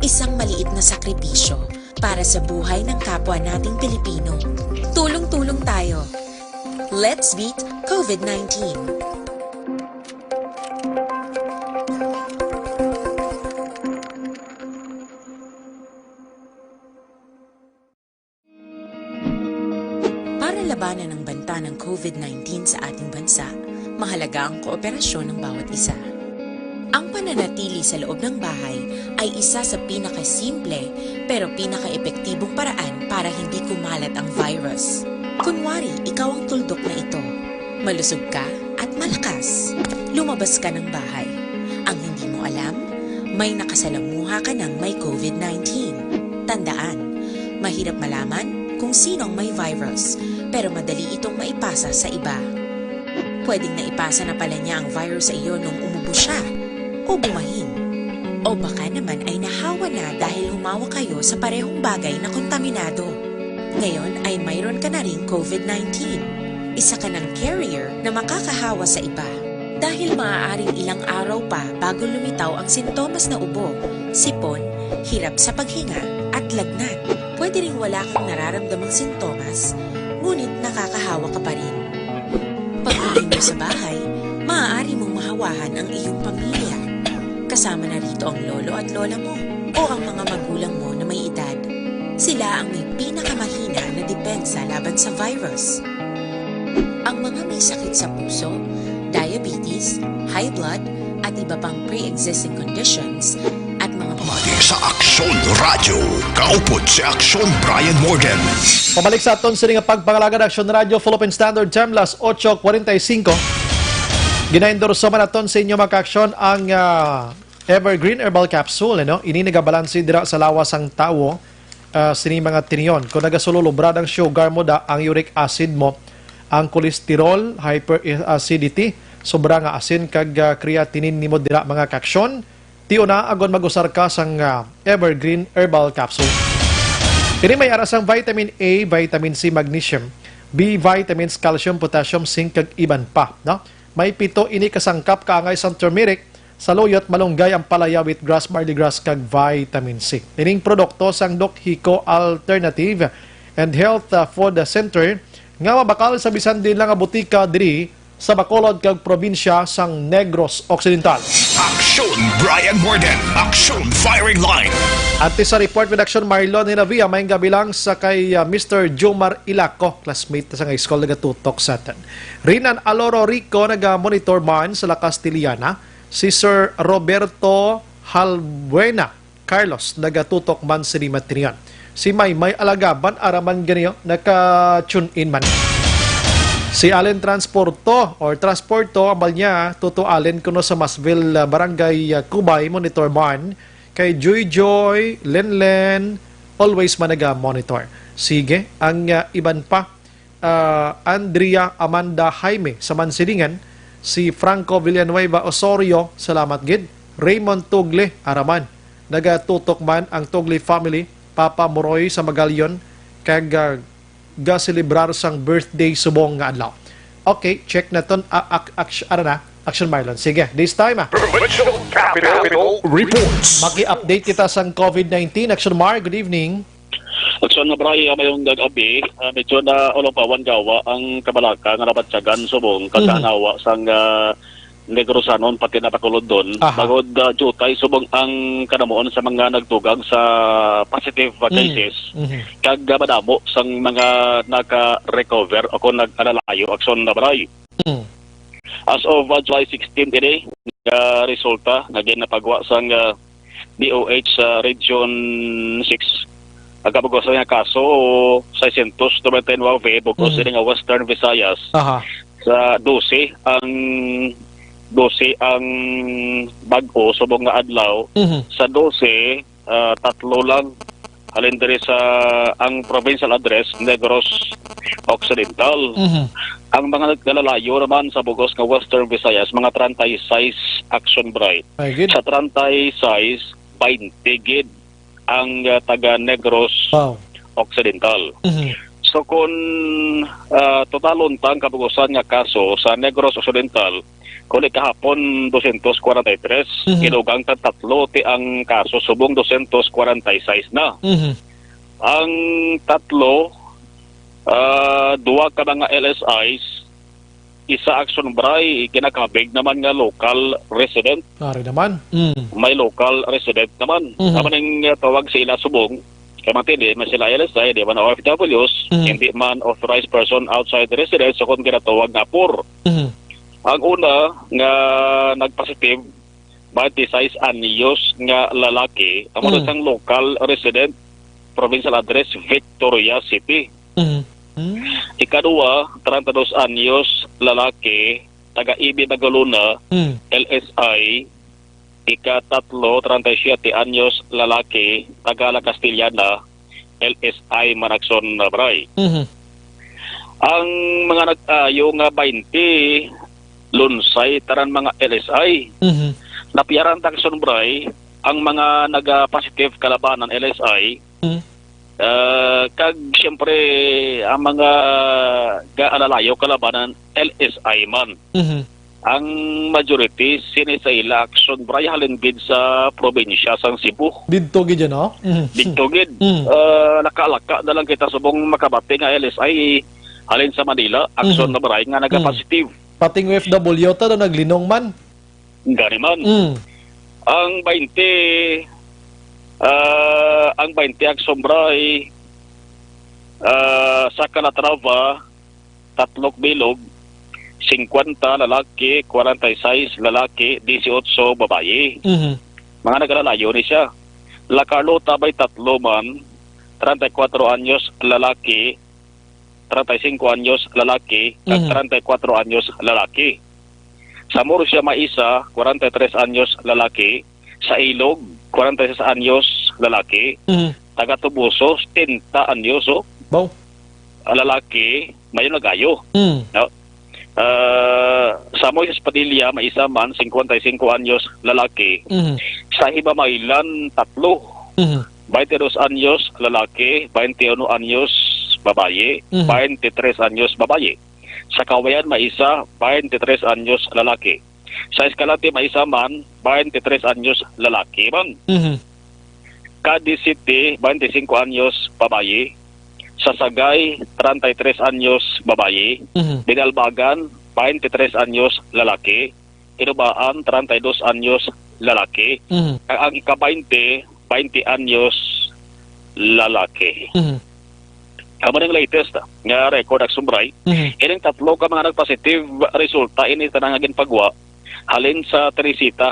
Isang maliit na sakripisyo para sa buhay ng kapwa nating Pilipino. Tulong-tulong tayo. Let's beat COVID-19. Para labanan ang banta ng COVID-19 sa ating bansa, mahalaga ang kooperasyon ng bawat isa. Ang pananatili sa loob ng bahay ay isa sa pinakasimple pero pinaka-epektibong paraan para hindi kumalat ang virus. Kunwari, ikaw ang tuldok na ito. Malusog ka at malakas. Lumabas ka ng bahay. Ang hindi mo alam, may nakasalamuha ka ng may COVID-19. Tandaan, mahirap malaman kung sinong may virus, pero madali itong maipasa sa iba. Pwedeng naipasa na pala niya ang virus sa iyo nung umubo siya o bumahin. O baka naman ay nahawa na dahil humawa kayo sa parehong bagay na kontaminado. Ngayon ay mayroon ka na ring COVID-19. Isa ka ng carrier na makakahawa sa iba. Dahil maaaring ilang araw pa bago lumitaw ang sintomas na ubo, sipon, hirap sa paghinga at lagnat. Pwede ring wala kang nararamdamang sintomas, ngunit nakakahawa ka pa rin. Pag-uwi mo sa bahay, maaari mong mahawahan ang iyong pamilya. Kasama na rito ang lolo at lola mo o ang mga magulang mo na may edad. Sila ang may pinakamahina na depensa laban sa virus. Ang mga may sakit sa puso, diabetes, high blood, at iba pang pre-existing conditions at mga Sa Aksyon Radio, kaupod si Aksyon Brian Morgan. Pabalik sa aton sa nga pagpangalaga ng Aksyon Radio Philippine Standard Time, las 8:45. Ginaendorso man aton sa inyo mga aksyon ang Evergreen Herbal Capsule. Ini nagabalansi dira sa lawas ang tao sini mga tiniyon. Kung nagasululubrad ang sugar mo da, ang uric acid mo, ang cholesterol, hyperacidity, sobra nga asin kag creatinine nimo dira mga kaksyon. Tiyo na agon mag-usar ka sang Evergreen Herbal Capsule. Ini may arasang vitamin A, vitamin C, magnesium, B vitamins, calcium, potassium, zinc kag iban pa. May 7 ini kasangkap kaangay sang turmeric, saluyot, malunggay ang palaya, wheatgrass, barley grass kag vitamin C. Ining produkto sang Doc Hico Alternative and Health Food Center nga mabakal sa bisan din lang nga butika diri sa Bacolod kag probinsya sang Negros Occidental. Aksyon Brian Morgan, Aksyon Firing Line. At sa report with Aksyon Marlon Hinavia, may gabilang sa kay Mr. Jomar Ilaco, classmate sa nga school nagatutok sa atin. Rinan Aloro Rico naga-monitor man sa La Castiliana. Si Sir Roberto Halbuena Carlos nagatutok man sa Limatinian. Si May Alagaban araman ganyo naka-tune in man. Si Allen Transporto ambal niya Toto Allen kuno sa Masville Barangay Cubay monitor man kay Joy Lenlen always managa monitor. Sige ang iban pa Andrea Amanda Jaime sa Mansilingan, si Franco Villanueva Osorio salamat gid, Raymond Tugle araman nagatutok man ang Tugle family, Papa Moroy sa Magalyon kag ga-celebrar sang birthday subong nga adlaw. Okay, check na ton Action Marlon. Sige, this time Provincial Capital Reports. Maki-update kita sang COVID-19. Action Mar, good evening. Action na Bray, mayong nag-abi, medyo na ulapawan gawa ang kabalaka nga nabatsagan subong kaganawa sang Negrosanon pati na Bacolod doon. Bagod jutay subong ang kanamoon sa mga nagtugang sa positive cases. Kag madamo sang mga naka-recover o kung nag-alalayo aksyon na Bray. As of July 16 today, resulta na ginapagwa sang DOH sa Region 6. Agabagwa sa nga kaso 699 bukos sa Western Visayas. Sa 12 ang bag-o subong nga adlaw. Sa 12 tatlo lang halin diri sa ang provincial address Negros Occidental. Ang mga naglalalayo naman sa bugos nga Western Visayas mga 36 action bright. Sa 36 20 gid ang taga Negros Occidental. So kung totalon tang kabugosan nga kaso sa Negros Occidental, kung kahapon 243, inugang tatlo ti ang kaso subong 246 na. Ang tatlo, duwa ka mga LSIs, isa action bray, kinakabig naman nga local resident. Nari naman. May local resident naman. Naman yung tawag sa ila subong, kaya matindi, may sila LSI, di man OFWs, hindi man authorized person outside the residence, so kung kinatawag na PUR. Ang una nga nagpositive 26 anyos nga lalaki, ang isang local resident, provincial address Victoria City. Ikadua 32 anyos lalaki, taga Ibi Nagaluna, LSI. Ikatatlo 37 anyos lalaki, taga La Castiliana, LSI Manakson Bray. Ang mga nag-ayo nga 20 lunsay taran mga LSI. Napiaran takson bray ang mga naga-positive kalabanan LSI. Kag siyempre ang mga gaalalayo kalabanan LSI man. Ang majority sinisayla action bray halin gid sa probinsya sang Cebu. Didto gid no? Didto gid. Laka-laka na lang kita subong makabati nga LSI halin sa Manila action na bray nga naga-positive. Pating OFW ta do naglinong man. Gani man. Ang 20 Aksombray sa Calatrava, tatlok bilog, 50 lalaki, 46 lalaki, 18 babae. Mga nagalalayo ni siya. La Carlota bay tatlo man, 34 anyos lalaki, 35 anyos lalaki, at 34 anyos lalaki. Sa Murcia Maisa, 43 anyos lalaki. Sa Ilog, 46 anyos lalaki. Taga Tubuso, 30 anyos lalaki, mayon nagayo. No? Sa Moises Padilla, Maisa man, 55 anyos lalaki. Sa Hibamaylan, tatlo. 22 anyos lalaki, 21 anyos babae, 23 anyos babae. Sa Kawayan, Maisa, 23 anyos lalaki. Sa Escalante, Maisa man, 23 anyos lalaki man. Cadiz City, 25 anyos babae. Sa Sagay, 33 anyos babae. Binalbagan, 23 anyos lalaki. Inubaan, 32 anyos lalaki. Ang ika-20, 20 anyos lalaki. Amo ng latest nga record Aksumbray. Ining tatlo ka mga nagpositive resulta ini tanangagin pagwa halin sa Teresita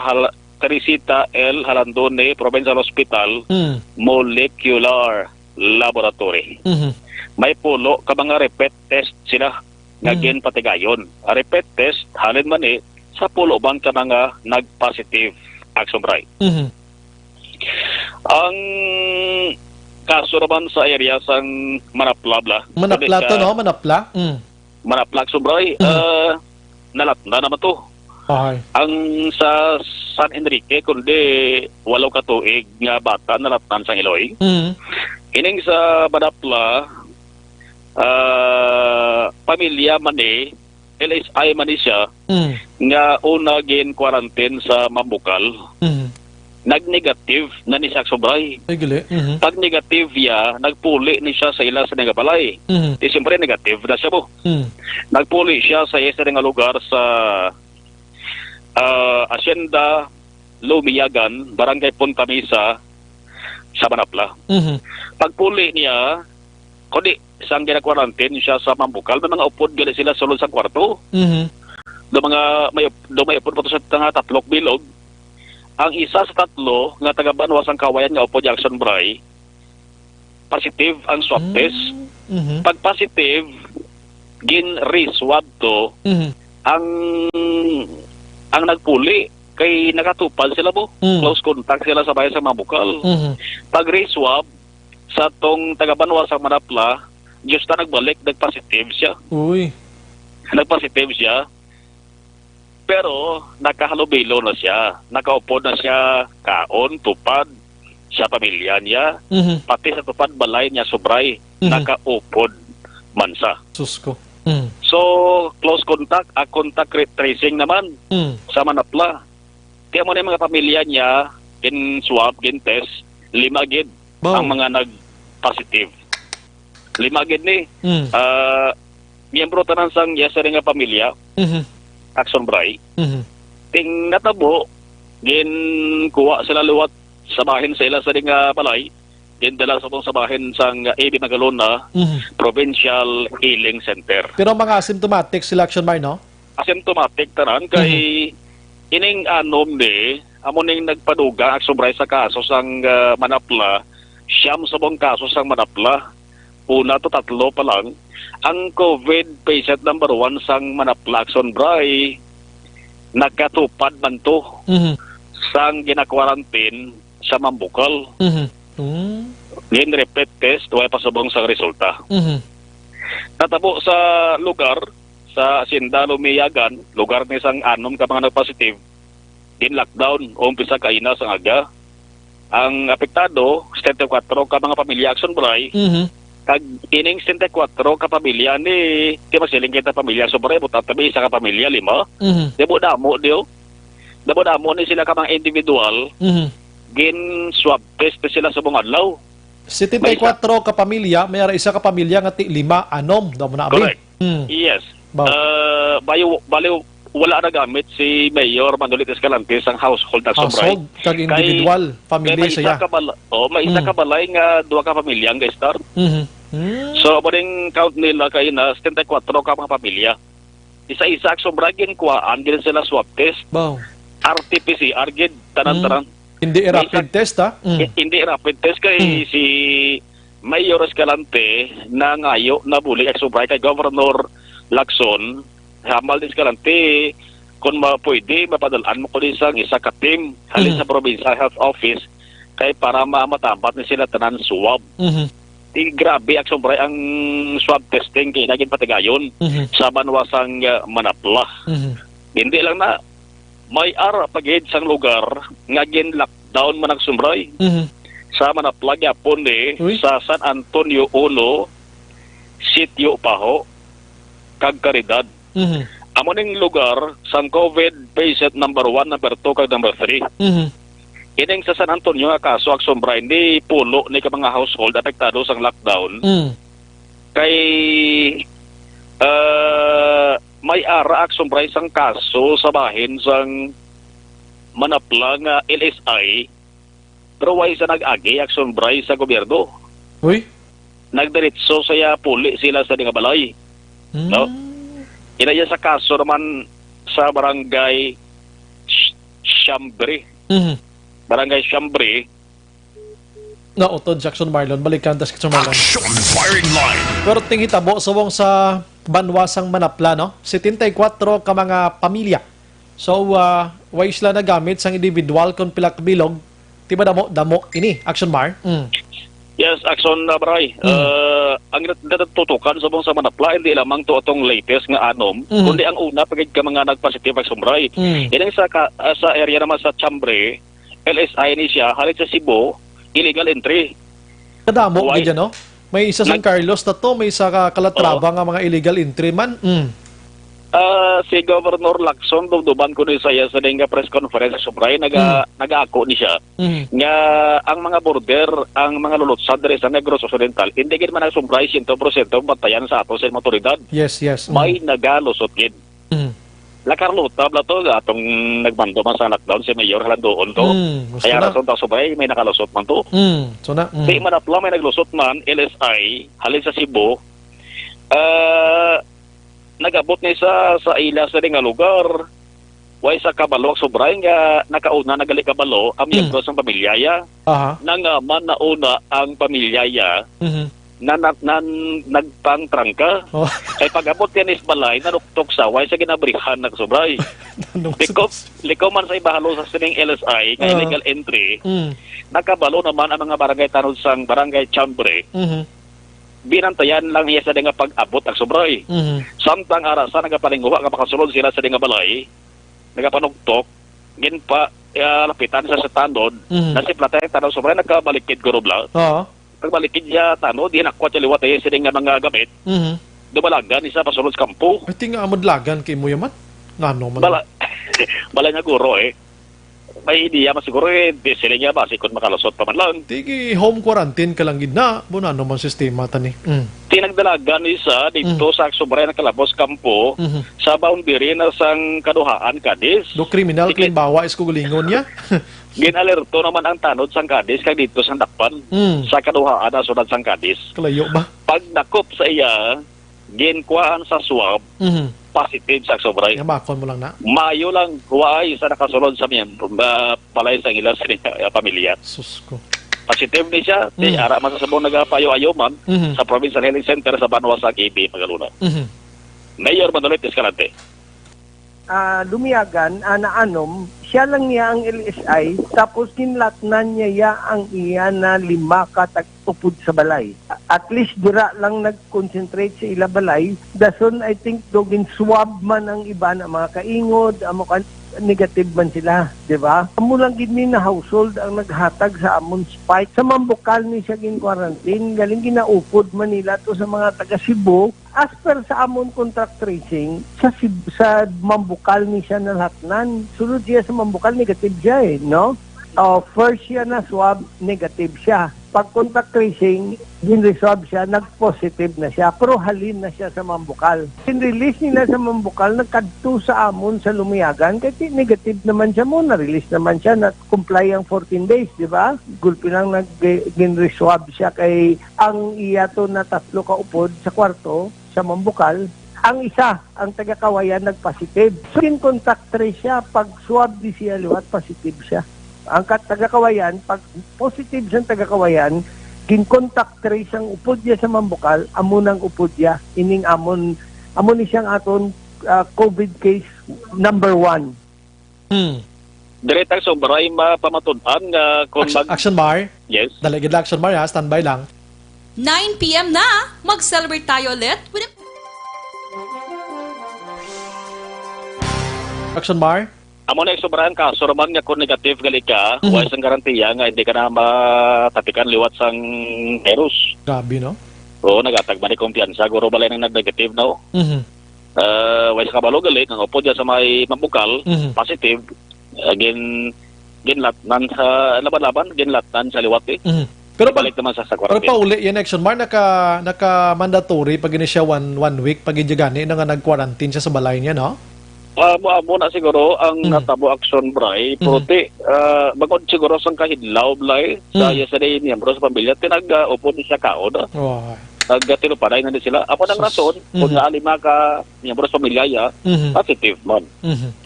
L. Halandone Provincial Hospital Molecular Laboratory. May pulo ka mga repeat test sila ngagin patigayon. A repeat test halin man sa pulo bang ka mga nagpositive Aksumbray. Ang kaso naman sa area sang Manapla Manapla to, no? Manapla? Manapla Aksumbray, nalatna naman to. Ang sa San Enrique, kundi 8 katuig nga bata nalatnan sang Iloy. Ining sa Manapla, pamilya man LSI man siya, nga una gin quarantine sa Mambukal. Nag-negative na ni siya Aksumbray. Pag negative ya, nagpuli ni siya sa ila sa Negabalay. Siyempre negative na siya po. Nagpuli siya sa isa nga lugar sa Hacienda Lumiyagan, Barangay Punta Mesa sa Manapla. Pagpuli niya, kundi isang gina-quarantine siya sa Mambukal, may mga upod gali sila sulod sa kwarto. Do may upod po sa tatlok bilog. Ang isa sa tatlo nga taga Banwas ang Kawayan nga upo Jackson Bray, positive ang swab test. Pag positive, gin-reswab to, ang nagpuli kay nakatupad sila po. Close contact sila sa bayan sa Mambukal. Pag reswab sa tong taga Banwas ang Manapla, just na nagbalik, nagpositive siya. Nagpositive siya. Pero nakahalubilo na siya. Nakaupod na siya kaon, tupad, siya pamilya niya. Pati sa tupad balay niya Subray, nakaupod mansa. Susko. So, close contact, contact tracing naman sa Manapla. Kaya mo na yung mga pamilya niya, gin swab, gin test, 5 gid ang mga nag-positive. 5 gid ni. Miyembro tanan sang yasa nga pamilya, Aksumbray. Ting natabo, gin kuha sila luwat sa bahin sa ila sa nga balay, gin dala sa tong sa bahin sang AB Magalona Provincial Healing Center. Pero mga asymptomatic sila Aksumbray, no? Asymptomatic tanan kay ining anom ni amo ning nagpaduga Aksumbray sa kaso sang Manapla, siyam sa bong kaso sang Manapla. Una to tatlo pa lang. Ang COVID patient number 1 sang Manapla Aksumbray, nakatupad man to sang gina-quarantine sa Mambukal. Gin-repeat test, wala pa subong sang resulta. Natabo sa lugar, sa Hacienda Lumiyagan, lugar ni sang anom ka mga nag-positive, gin-lockdown, umpisa kaina sang aga. Ang apektado, 74 ka mga pamilya Aksumbray, kag ining 74 ka pamilya ni masiling kita pamilya Aksumbray, buta tabi isa ka pamilya 5. Damo ni sila ka mga individual, gin swab test sila sa buong adlaw. 74 ka pamilya, may isa ka pamilya nga 5 anom daw mo na abi. Yes. Baliw wala na gamit si Mayor Manolit Escalante sang household na sobray. Household, kag individual, family siya. May isa ka balay nga duha ka pamilya ang star. So, maring count nila kayo na 74 ka mga pamilya. Isa-isa ang sobra ginkuhaan, din sila swab test. Wow. RT-PCR, gid, tanan-tanan. Hindi rapid test, ha? Hindi rapid test kay si Mayor Escalante na ngayo na buli ang sobra kay Governor Lacson. Hamal din Escalante kung pwede mapadalaan mo ko din sang isa ka team halin sa Provincial Health Office kay para mamatambat ni sila tanan swab. Grabe ang sobra ang swab testing kay naging patigayon sa banwasang Manapla. Hindi lang na may ara pagid sang lugar nga gin lockdown man ang sumbray. Sa Manapla gyapon sa San Antonio Uno, Sitio Paho, kag Caridad. Amo ning lugar sang COVID patient number 1, number 2 kag number 3. Ining sa San Antonio nga kaso ang sombra hindi pulo ni ka mga household apektado sang lockdown. Kay may ara ang sombra sang kaso sa bahin sang Manapla nga LSI pero way sa nag-agi ang sombra sa gobyerno. Uy? Nagdiretso saya puli sila sa nga balay. No? Inaya sa kaso naman sa barangay Chambre. Barangay Chambre. Nautod Jackson Marlon, balikan tas Jackson Marlon. Action firing line. Pero tingitabo subong sa banwasang Manapla, no? 74 ka mga pamilya. So, way sila nagamit sang individual kung pilak bilog. Tiba damo ini, Action Mar? Yes, Action Bray. Ang natutukan subong sa Manapla, hindi lamang to atong latest nga anom, kundi ang una pagid ka mga nagpositive Action Bray. Yan sa area naman sa Chambre, LSI ni siya, halit sa Cebu, illegal entry. Kadamo, ganyan, no? May isa sa Carlos na to, may isa ka Calatrava nga mga illegal entry man. Si Governor Lacson, duduban ko ni saya sa nga press conference sa Sobray, nag-aako ni siya. Nga ang mga border, ang mga lulutsad sa Negros Occidental, hindi gid man ang Sobray 100% batayan sa ato sa motoridad. Yes. May nagalusot gid. Lakarluta bla to atong nagmando man sa lockdown si Mayor Halandoon to. Kaya rason ta Sobray may nakalusot man to. So na. Si Manapla may naglusot man LSI halin sa Cebu. Nagabot ni sa ila sa nga lugar. Way sa kabalo Sobray nga nakauna nagali kabalo ang miyembro sa pamilyaya. Nangaman na una ang pamilyaya. Nagpangtrangka. Kay pag-abot yan is balay, nanuktok sa way sa ginabrihan ng Sobray. Likaw man sa ibahalo sa sining LSI, nga illegal entry, nakabalo naman ang mga barangay tanod sang barangay Chambre. Binantayan lang niya sa nga pag-abot ang Sobray. Samtang arasa nagapalinguha nga makasulod sila sa nga balay, nagapanugtok, gin pa lapitan sa tanod, nasi platay tanod Sobray, nagkabalikid gurubla. Pagbalikid niya tanod, di nakwat siya liwat ay sining nga mga gamit. Dumalagan, isa pasulod sa kampo. Ay, tinga amadlagan kay mo yaman? Nano man? Bala niya guro May ideya man siguro di sila niya basi kung makalusot pa man lang. Tigi home quarantine ka lang gina, nano man sistema tani. Tinagdalagan isa dito sa Sobray na Calabos Campo sa boundary na sang Kaduhaan, Cadiz. Do criminal claim bawa is kugulingon niya? Ginalerto naman ang tanod sang Cadiz kag dito sang Dakpan sa Kaduhaan na sunod sang Cadiz. Kalayo ba? Pag nakop sa iya, ginkuhaan sa swab, positive sa Sobray. Yamakon mo lang na. Mayo lang, huwag isa nakasulod sa miyembro, palay sa ilang pamilya. Sus ko. Positive ni siya, di ara man sa sabong nagapayo-ayo man sa Provincial Health Center sa Banwasang AB, Magaluna. Mayor Manolit Escalante. Lumiyagan, naanom, siya lang niya ang LSI, tapos kinlatnan niya ang iya na 5 katagupod sa balay. At least dira lang nag-concentrate sa ila balay. Dason, I think, dogin swab man ang iba na mga kaingod, negative man sila, di ba? Amo lang gid ni na household ang naghatag sa amon spike. Sa Mambukal ni siya gin-quarantine, galing ginaupod Manila to sa mga taga Cebu. As per sa amon contact tracing, sa Mambukal ni siya nalatnan. Sunod siya sa Mambukal, negative siya no? First siya na swab, negative siya. pag contact tracing, gin-resolve siya, nag-positive na siya, pero halin na siya sa Mambukal. In-release nila sa Mambukal, nagkadto sa amon sa Lumiagan, kasi negative naman siya mo, na-release naman siya, na-comply ang 14 days, di ba? Gulpi lang nag-gin-resolve siya kay ang iyato na 3 kaupod sa kwarto, sa Mambukal. Ang isa, ang taga-Kawayan, nag-positive. So, in-contact trace siya, pag swab di siya liwat, positive siya. Ang taga-Kawayan, pag positive siyang taga-Kawayan, kin-contact trace ang upod niya sa Mambukal, amunang upod niya, ining amon ni siyang aton COVID case number 1. Direktang sobray mapamatunan nga kung Action bar? Yes. Dalagid lang action bar ha, standby lang. 9 p.m. na, mag-celebrate tayo ulit with Action bar? Amo na sobrahan ka, suraman nga kung negative gali ka, wala sang garantiya nga hindi ka na matapikan liwat sang virus. Grabe, no? Oo, nagatag ba ni kumpiyansa, guro balay nang nag-negative, no? Wala ka balo gali, nga upo dyan sa may Mambukal, positive, ginlatnan sa laban-laban, ginlatnan sa liwat eh. Pero balik naman sa Pero quarantine. pauli, yung action bar, naka-mandatory pag ini siya one week, pag gani na nga nag-quarantine siya sa balay niya, no? Muna siguro ang natabo action bray prote bagod siguro sang kahidlaw blay sa yesterday miyembro sa pamilya tinag-upo ni siya kaon nagtinupaday na sila apo nang rason kung nga 5 ka miyembro sa pamilya ya positive man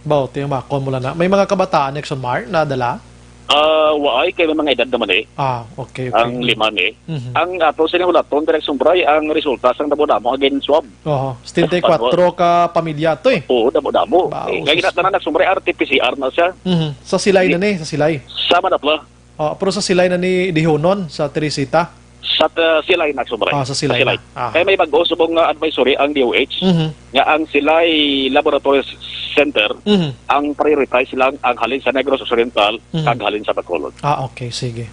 bawti yung makon mula na may mga kabataan action bar na dala waay kay may mga edad naman eh okay. Ang 5 eh ang ato sinihulaton direksyon bray ang resulta sang damo-damo again swab 74 ka pamilya to eh oo damo-damo kaya ginatanan nagsumbray RT-PCR na siya sa silay na ni sa silay sama na pala pero sa silay na ni Dihonon sa Teresita sa silay nagsumbray sa silay na kaya may bago subong advisory ang DOH nga ang silay laboratory center ang prioritize lang ang halin sa Negros Occidental kag halin sa Bacolod. Okay, sige.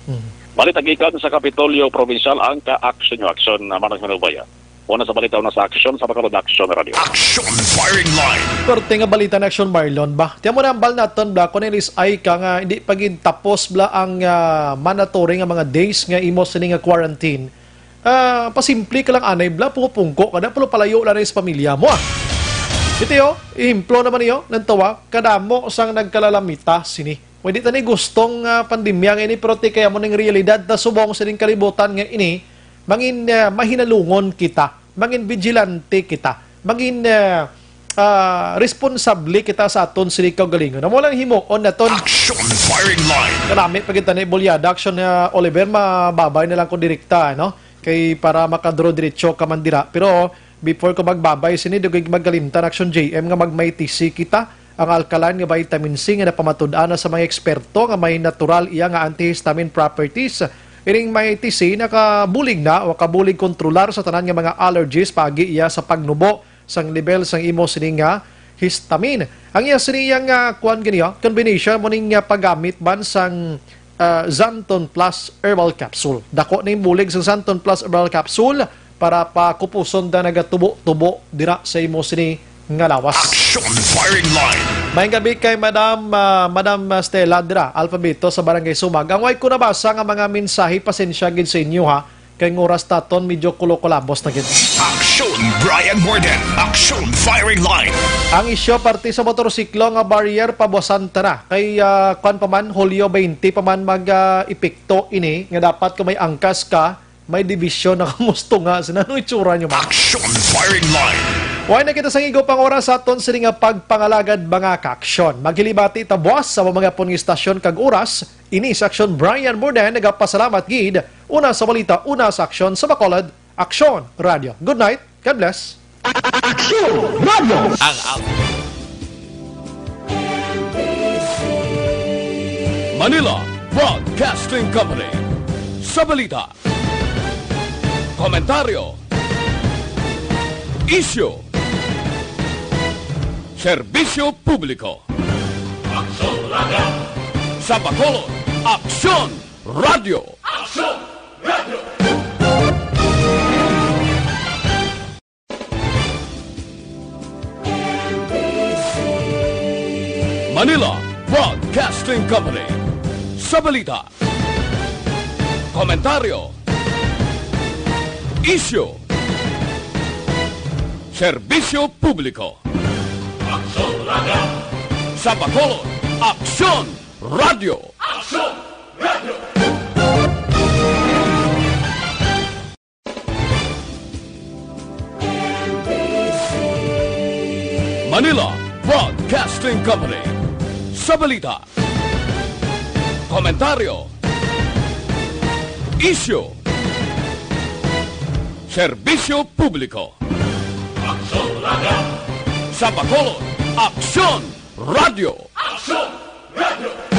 Balit agikan sa Kapitolyo Provincial ang ka-action na manang manubaya. Una sa balita na sa action sa Bacolod Action Radio. Action Firing Line. Pero tinga balita na action Marlon ba? Tiyan mo na ang bal naton bla kung nilis ay ka nga hindi pagin tapos bla ang mandatory nga mga days nga imo sa nga quarantine. Pasimple ka lang anay bla pupungko kada pulo palayo la sa pamilya mo Ito yo, ihimplo naman niyo ng tawa, kadamo sang nagkalalamita sini. Pwede tani gustong pandemya nga ini, pero kaya mo ng realidad na subong sa din kalibutan nga ini, mangin mahinalungon kita, mangin vigilante kita, mangin responsable kita sa aton sinikaw galingon. Amo lang himuon naton. Action Firing Line. Kanami pag kita ni Bolyada, action Oliver, mababay na lang ko direkta, no? Kay para makadro diretso ka mandira. Pero before ko magbabay sini dugay magalimtan action JM nga magmay TC kita ang alkaline nga vitamin C nga napamatud-an sa mga eksperto nga may natural iya nga antihistamine properties. Iring may TC nakabulig na o kabulig kontrolar sa tanan nga mga allergies pagi iya sa pagnubo sang level sang imo sini nga histamine. Ang iya sini nga kuan ganiya combination mo ning paggamit ban sang Zanton Plus Herbal Capsule. Dako na yung bulig sa Zanton Plus Herbal Capsule para pakupuson da nagatubo-tubo dira sa imo sini nga lawas. Action Firing Line. May gabi kay Madam Stella dira Alphabito sa Barangay Sumag. Ang way ko nabasa nga mga mensahe pasensya gid sa inyo ha. Kay oras taton medyo kulo-kulabos na gid. Action Brian Morden. Action Firing Line. Ang isyo parte sa motorsiklo nga barrier pabuasan tara. Kay kuan pa man Hulyo 20 pa man mag-epekto ini nga dapat kung may angkas ka may division na kamusto nga. Sinano itsura nyo ba? Action Firing Line. Huwag na kita sa igo pang oras sa aton sini nga pagpangalagad mga ka-aksyon. Maghilibati tabuas sa mga pong istasyon kag oras. Ini sa aksyon Brian Morden nagapasalamat gid. Una sa balita, una sa aksyon sa Bacolod, Aksyon Radio. Good night. God bless. Aksyon Radio. Ang Manila Broadcasting Company. Sa balita, komentaryo, issue, serbisyo publiko. Aksyon Radio. Sa Bacolod, Aksyon Radio. Aksyon Radio. Manila Broadcasting Company. Sa balita, Komentaryo. Issue. Serbisyo publiko. Aksyon Radio. Sa Bacolod, Aksyon Radio. Aksyon Radio. Manila Broadcasting Company. Sa balita. Komentaryo. Issue. Serbisyo publiko. Aksyon Radio. Sa Bacolod, Aksyon Radio. Aksyon Radio.